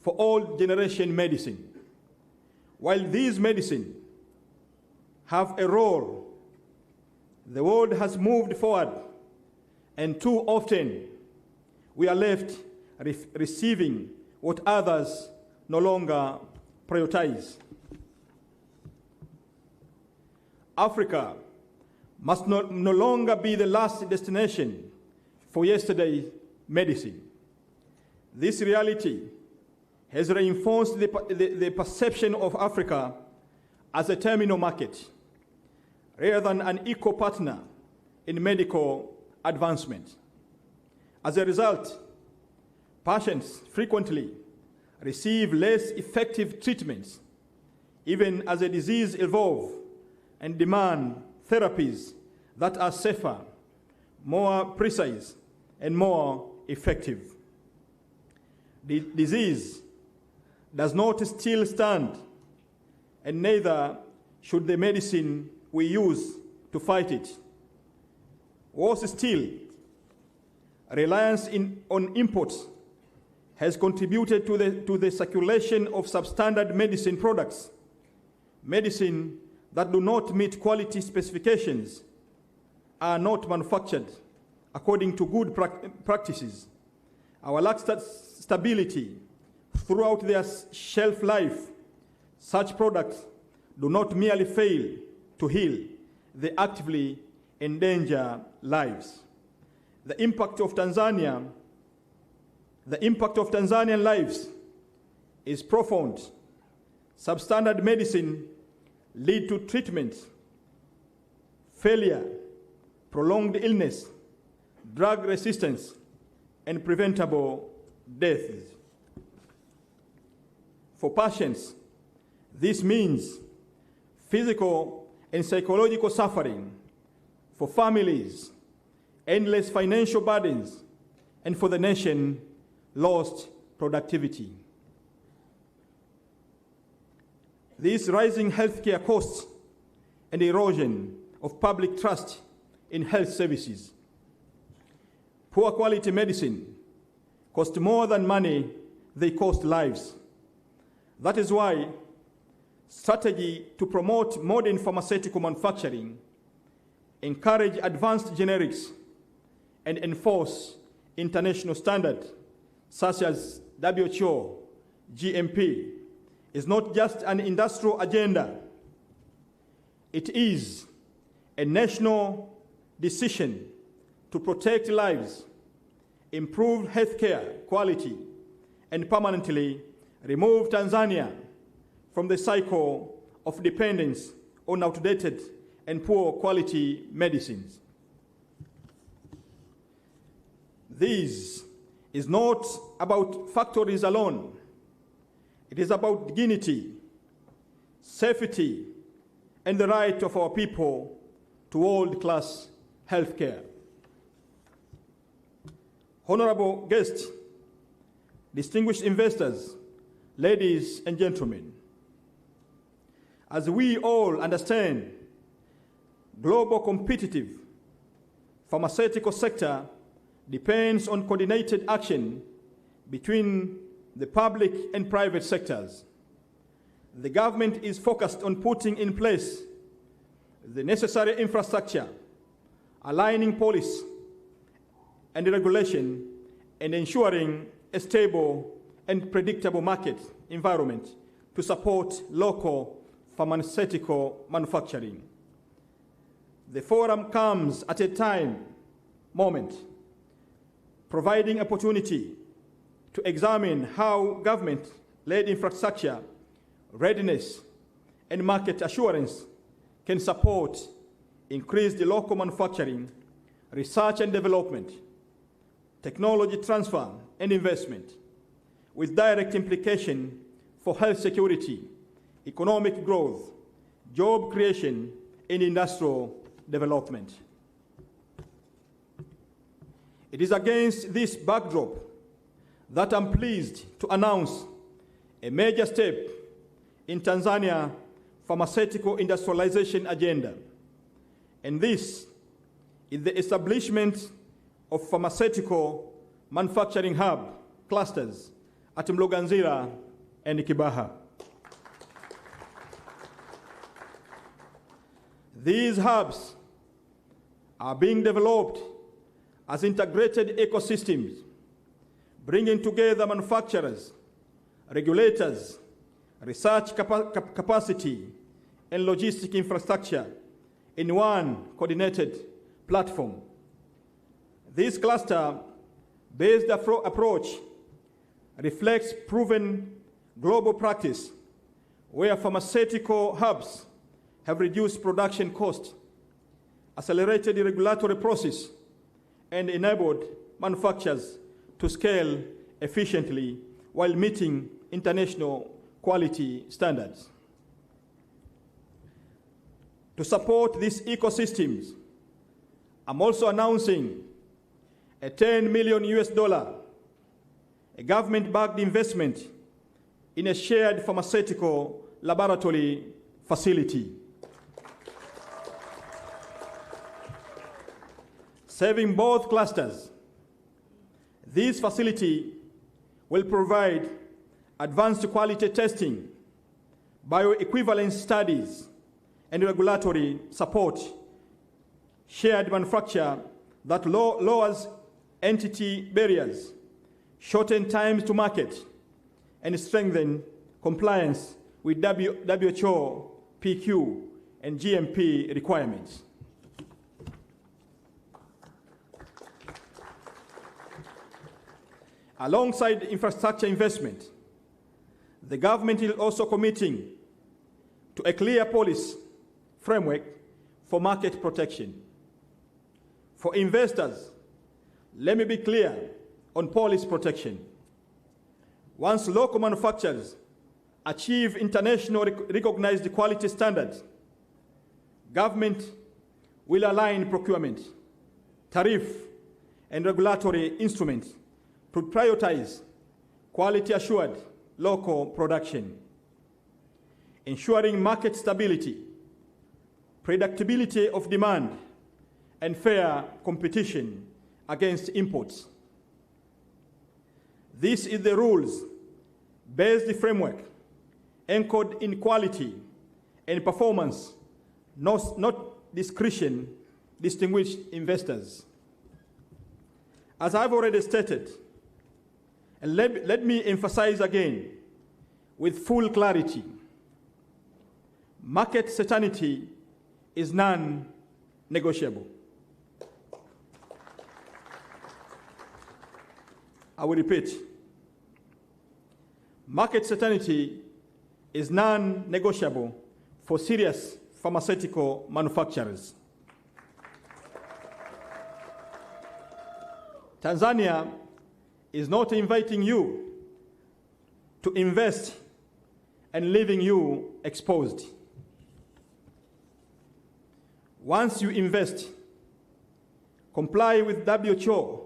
for old generation medicine. While these medicines have a role, the world has moved forward, and too often we are left receiving what others no longer prioritize. Africa must no longer be the last destination for yesterday's medicine. This reality has reinforced the perception of Africa as a terminal market rather than an equal partner in medical advancement. As a result, patients frequently receive less effective treatments, even as the disease evolves and demand therapies that are safer, more precise, and more effective. The disease does not still stand, and neither should the medicine we use to fight it. Worse still, reliance on imports has contributed to the circulation of substandard medicine products, medicine that do not meet quality specifications are not manufactured according to good practices. Our lack of stability throughout their shelf life, such products do not merely fail to heal, they actively endanger lives. The impact of Tanzanian lives is profound. Substandard medicine lead to treatment failure, prolonged illness, drug resistance, and preventable deaths. For patients, this means physical and psychological suffering. For families, endless financial burdens, and for the nation, lost productivity. these rising healthcare costs and erosion of public trust in health services. Poor quality medicine costs more than money, they cost lives. That is why strategy to promote modern pharmaceutical manufacturing, encourage advanced generics, and enforce international standards such as WHO, GMP, is not just an industrial agenda. It is a national decision to protect lives, improve healthcare quality, and permanently remove Tanzania from the cycle of dependence on outdated and poor quality medicines. This is not about factories alone. It is about dignity, safety, and the right of our people to world-class healthcare. Honorable guests, distinguished investors, ladies and gentlemen, as we all understand, global competitive pharmaceutical sector depends on coordinated action between the public and private sectors. The government is focused on putting in place the necessary infrastructure, aligning policy and regulation, and ensuring a stable and predictable market environment to support local pharmaceutical manufacturing. The forum comes at a moment, providing opportunity to examine how government-led infrastructure, readiness, and market assurance can support increased local manufacturing, research and development, technology transfer and investment, with direct implication for health security, economic growth, job creation, and industrial development. It is against this backdrop that I'm pleased to announce a major step in Tanzania pharmaceutical industrialization agenda, and this is the establishment of pharmaceutical manufacturing hub clusters at Mloganzila and Kibaha. These hubs are being developed as integrated ecosystems, bringing together manufacturers, regulators, research capacity, and logistic infrastructure in one coordinated platform. This cluster-based approach reflects proven global practice where pharmaceutical hubs have reduced production costs, accelerated the regulatory process, and enabled manufacturers to scale efficiently while meeting international quality standards. To support these ecosystems, I'm also announcing a $10 million a government-backed investment in a shared pharmaceutical laboratory facility. Serving both clusters, this facility will provide advanced quality testing, bioequivalence studies, and regulatory support, shared manufacture that lowers entity barriers, shorten times to market, and strengthen compliance with WHO, PQ, and GMP requirements. Alongside infrastructure investment, the government is also committing to a clear policy framework for market protection. For investors, let me be clear on policy protection. Once local manufacturers achieve internationally recognized quality standards, government will align procurement, tariff, and regulatory instruments to prioritize quality-assured local production. ensuring market stability, predictability of demand, and fair competition against imports. This is the rules-based framework anchored in quality and performance, not discretion, distinguished investors. As I've already stated, and let me emphasize again with full clarity, market certainty is non-negotiable. I will repeat. Market certainty is non-negotiable for serious pharmaceutical manufacturers. Tanzania is not inviting you to invest and leaving you exposed. Once you invest, comply with WHO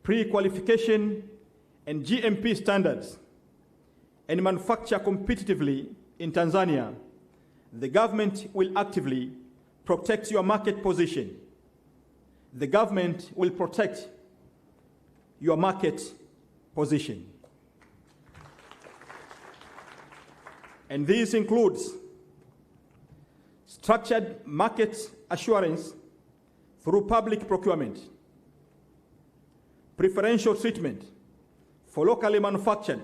pre-qualification and GMP standards, and manufacture competitively in Tanzania, the government will actively protect your market position. The government will protect your market position. And this includes structured market assurance through public procurement, preferential treatment for locally manufactured,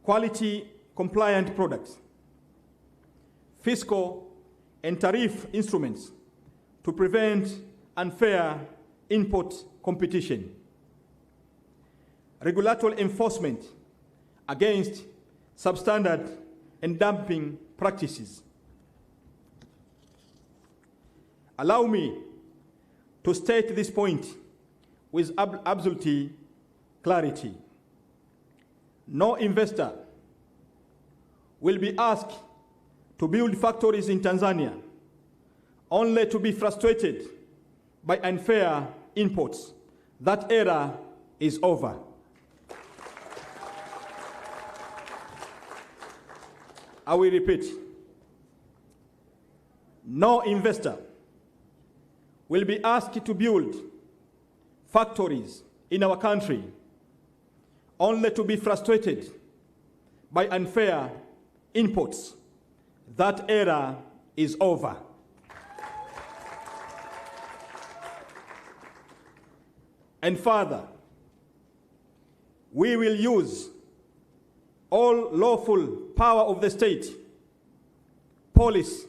quality compliant products, fiscal and tariff instruments to prevent unfair import competition, regulatory enforcement against substandard and dumping practices. Allow me to state this point with absolute clarity. No investor will be asked to build factories in Tanzania only to be frustrated by unfair imports. That era is over. I will repeat. No investor will be asked to build factories in our country only to be frustrated by unfair imports. That era is over. And further, we will use all lawful power of the state, police,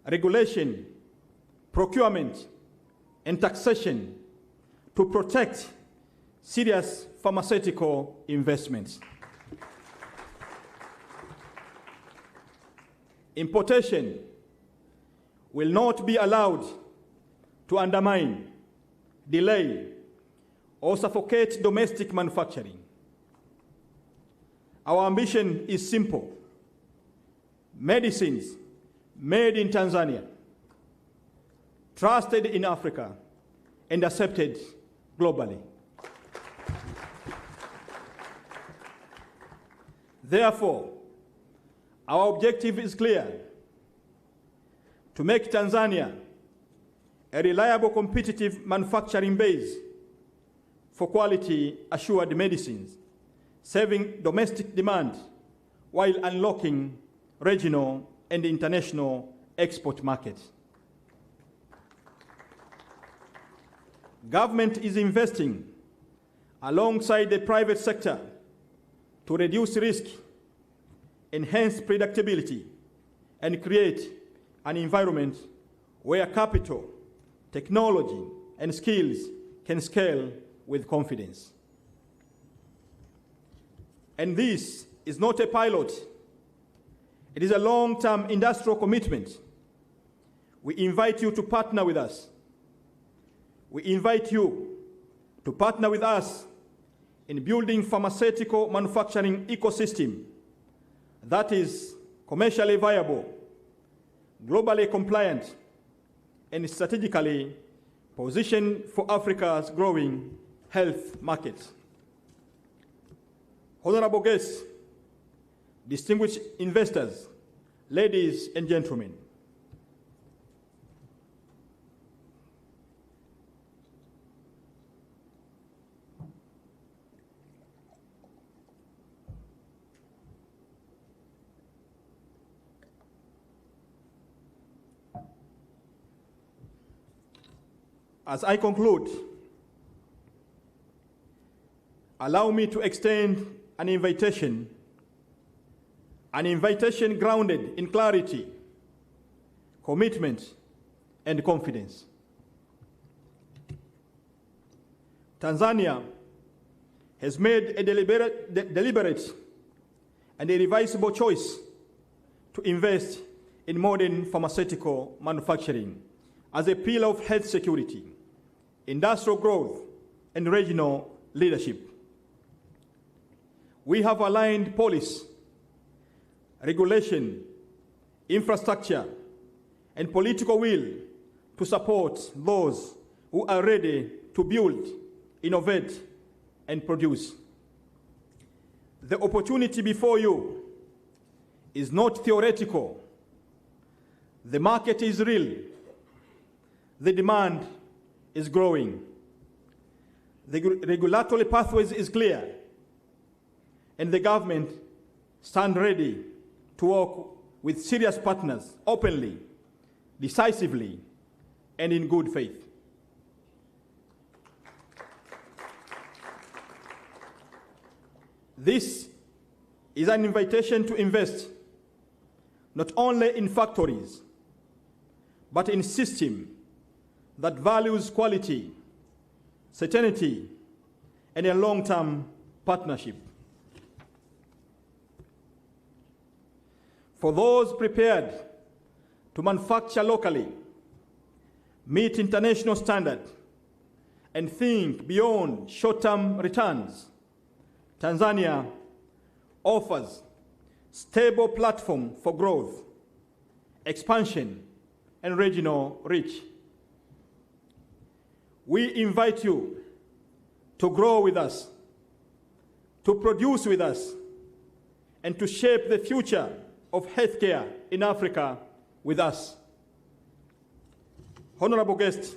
regulation, procurement, and taxation to protect serious pharmaceutical investments. Importation will not be allowed to undermine, delay, or suffocate domestic manufacturing. Our ambition is simple: medicines made in Tanzania, trusted in Africa, and accepted globally. Therefore, our objective is clear: to make Tanzania a reliable, competitive manufacturing base for quality assured medicines, serving domestic demand while unlocking regional and international export markets. Government is investing alongside the private sector to reduce risk, enhance predictability, and create an environment where capital, technology, and skills can scale with confidence. And this is not a pilot. It is a long-term industrial commitment. We invite you to partner with us. We invite you to partner with us in building pharmaceutical manufacturing ecosystem that is commercially viable, globally compliant, and strategically positioned for Africa's growing health market. Honorable guests, distinguished investors, ladies and gentlemen, as I conclude, allow me to extend an invitation grounded in clarity, commitment, and confidence. Tanzania has made a deliberate and irreversible choice to invest in modern pharmaceutical manufacturing as a pillar of health security, industrial growth, and regional leadership. We have aligned policy, regulation, infrastructure, and political will to support those who are ready to build, innovate, and produce. The opportunity before you is not theoretical. The market is real. The demand is growing. The regulatory pathways is clear, and the government stand ready to work with serious partners openly, decisively, and in good faith. This is an invitation to invest not only in factories, but in system that values quality, certainty, and a long-term partnership. For those prepared to manufacture locally, meet international standards, and think beyond short-term returns, Tanzania offers stable platform for growth, expansion, and regional reach. We invite you to grow with us, to produce with us, and to shape the future of healthcare in Africa with us. Honorable guests,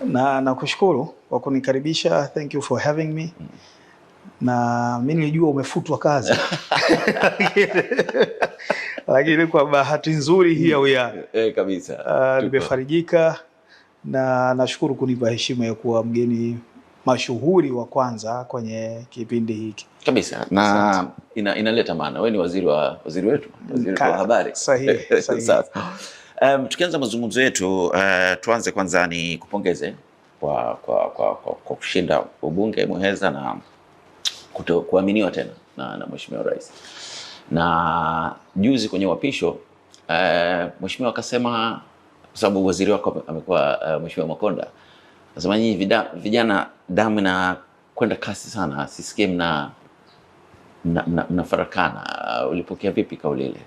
Na nakushukuru kwa kunikaribisha. Thank you for having me. Na mimi nilijua umefutwa kazi. Lakini kwa bahati nzuri here we are. Kabisa. Nimefarijika na nashukuru kunipa heshima ya kuwa mgeni mashuhuri wa kwanza kwenye kipindi hiki. Kabisa. Na inaleta maana. Wewe ni waziri wetu, waziri wa habari. Sahihi. Tukianza mazungumzo yetu, tuanze kwanza ni kupongeze kwa kushinda ubunge Muheza na kuaminiwa tena na Mheshimiwa Rais. Na juzi kwenye wapisho Mheshimiwa akasema, kwa sababu waziri wako amekuwa Mheshimiwa Makonda, akasema nyinyi vijana damu na kwenda kasi sana, sisikie mnafarakana. Ulipokea vipi kauli ile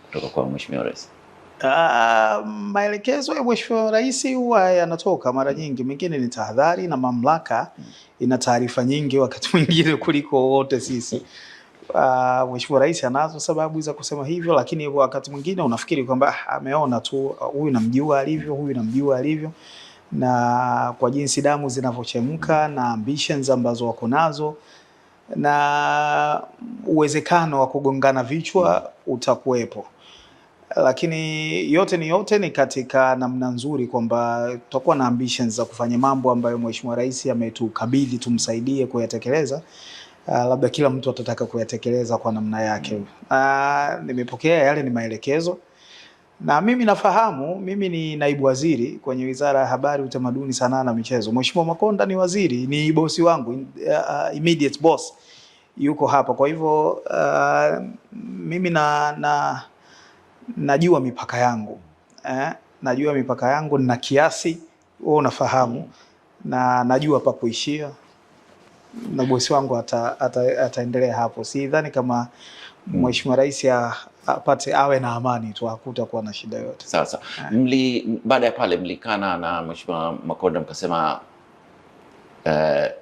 kutoka kwa Mheshimiwa Rais? Maelekezo ya Mheshimiwa Rais huwa yanatoka mara nyingi, mengine ni tahadhari, na mamlaka ina taarifa nyingi wakati mwingine kuliko wote sisi. Mheshimiwa Rais anazo sababu za kusema hivyo, lakini wakati mwingine unafikiri kwamba ameona tu huyu namjua alivyo, huyu namjua alivyo, na kwa jinsi damu zinavyochemka na ambitions ambazo wako nazo na uwezekano wa kugongana vichwa utakuwepo. Lakini yote ni katika namna nzuri kwamba tutakuwa na ambitions za kufanya mambo ambayo Mheshimiwa Rais ametukabidhi tumsaidie kuyatekeleza. Labda kila mtu atataka kuyatekeleza kwa namna yake. Nimepokea yale, ni maelekezo. Na mimi nafahamu, mimi ni naibu waziri kwenye Wizara ya Habari, Utamaduni, Sanaa na Michezo. Mheshimiwa Makonda ni waziri, ni bosi wangu, immediate boss. Yuko hapa. Kwa hivyo mimi najua mipaka yangu. Najua mipaka yangu na kiasi, wewe unafahamu, na najua pa kuishia. Na bosi wangu ataendelea hapo. Sidhani kama Mheshimiwa Rais awe na amani tu, hakutakuwa na shida yote. Sasa baada ya pale mlikana na Mheshimiwa Makonda mkasema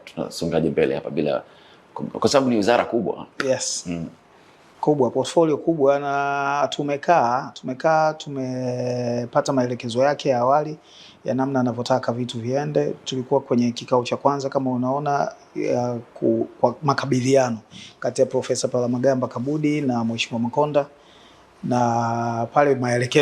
tunasongaje mbele hapa bila, kwa sababu ni wizara kubwa. Yes. Kubwa, portfolio kubwa, na tumepata maelekezo yake ya awali ya namna anavyotaka vitu viende. Tulikuwa kwenye kikao cha kwanza kama unaona kwa makabidhiano kati ya Profesa Palamagamba Kabudi na Mheshimiwa Makonda, na pale maelekezo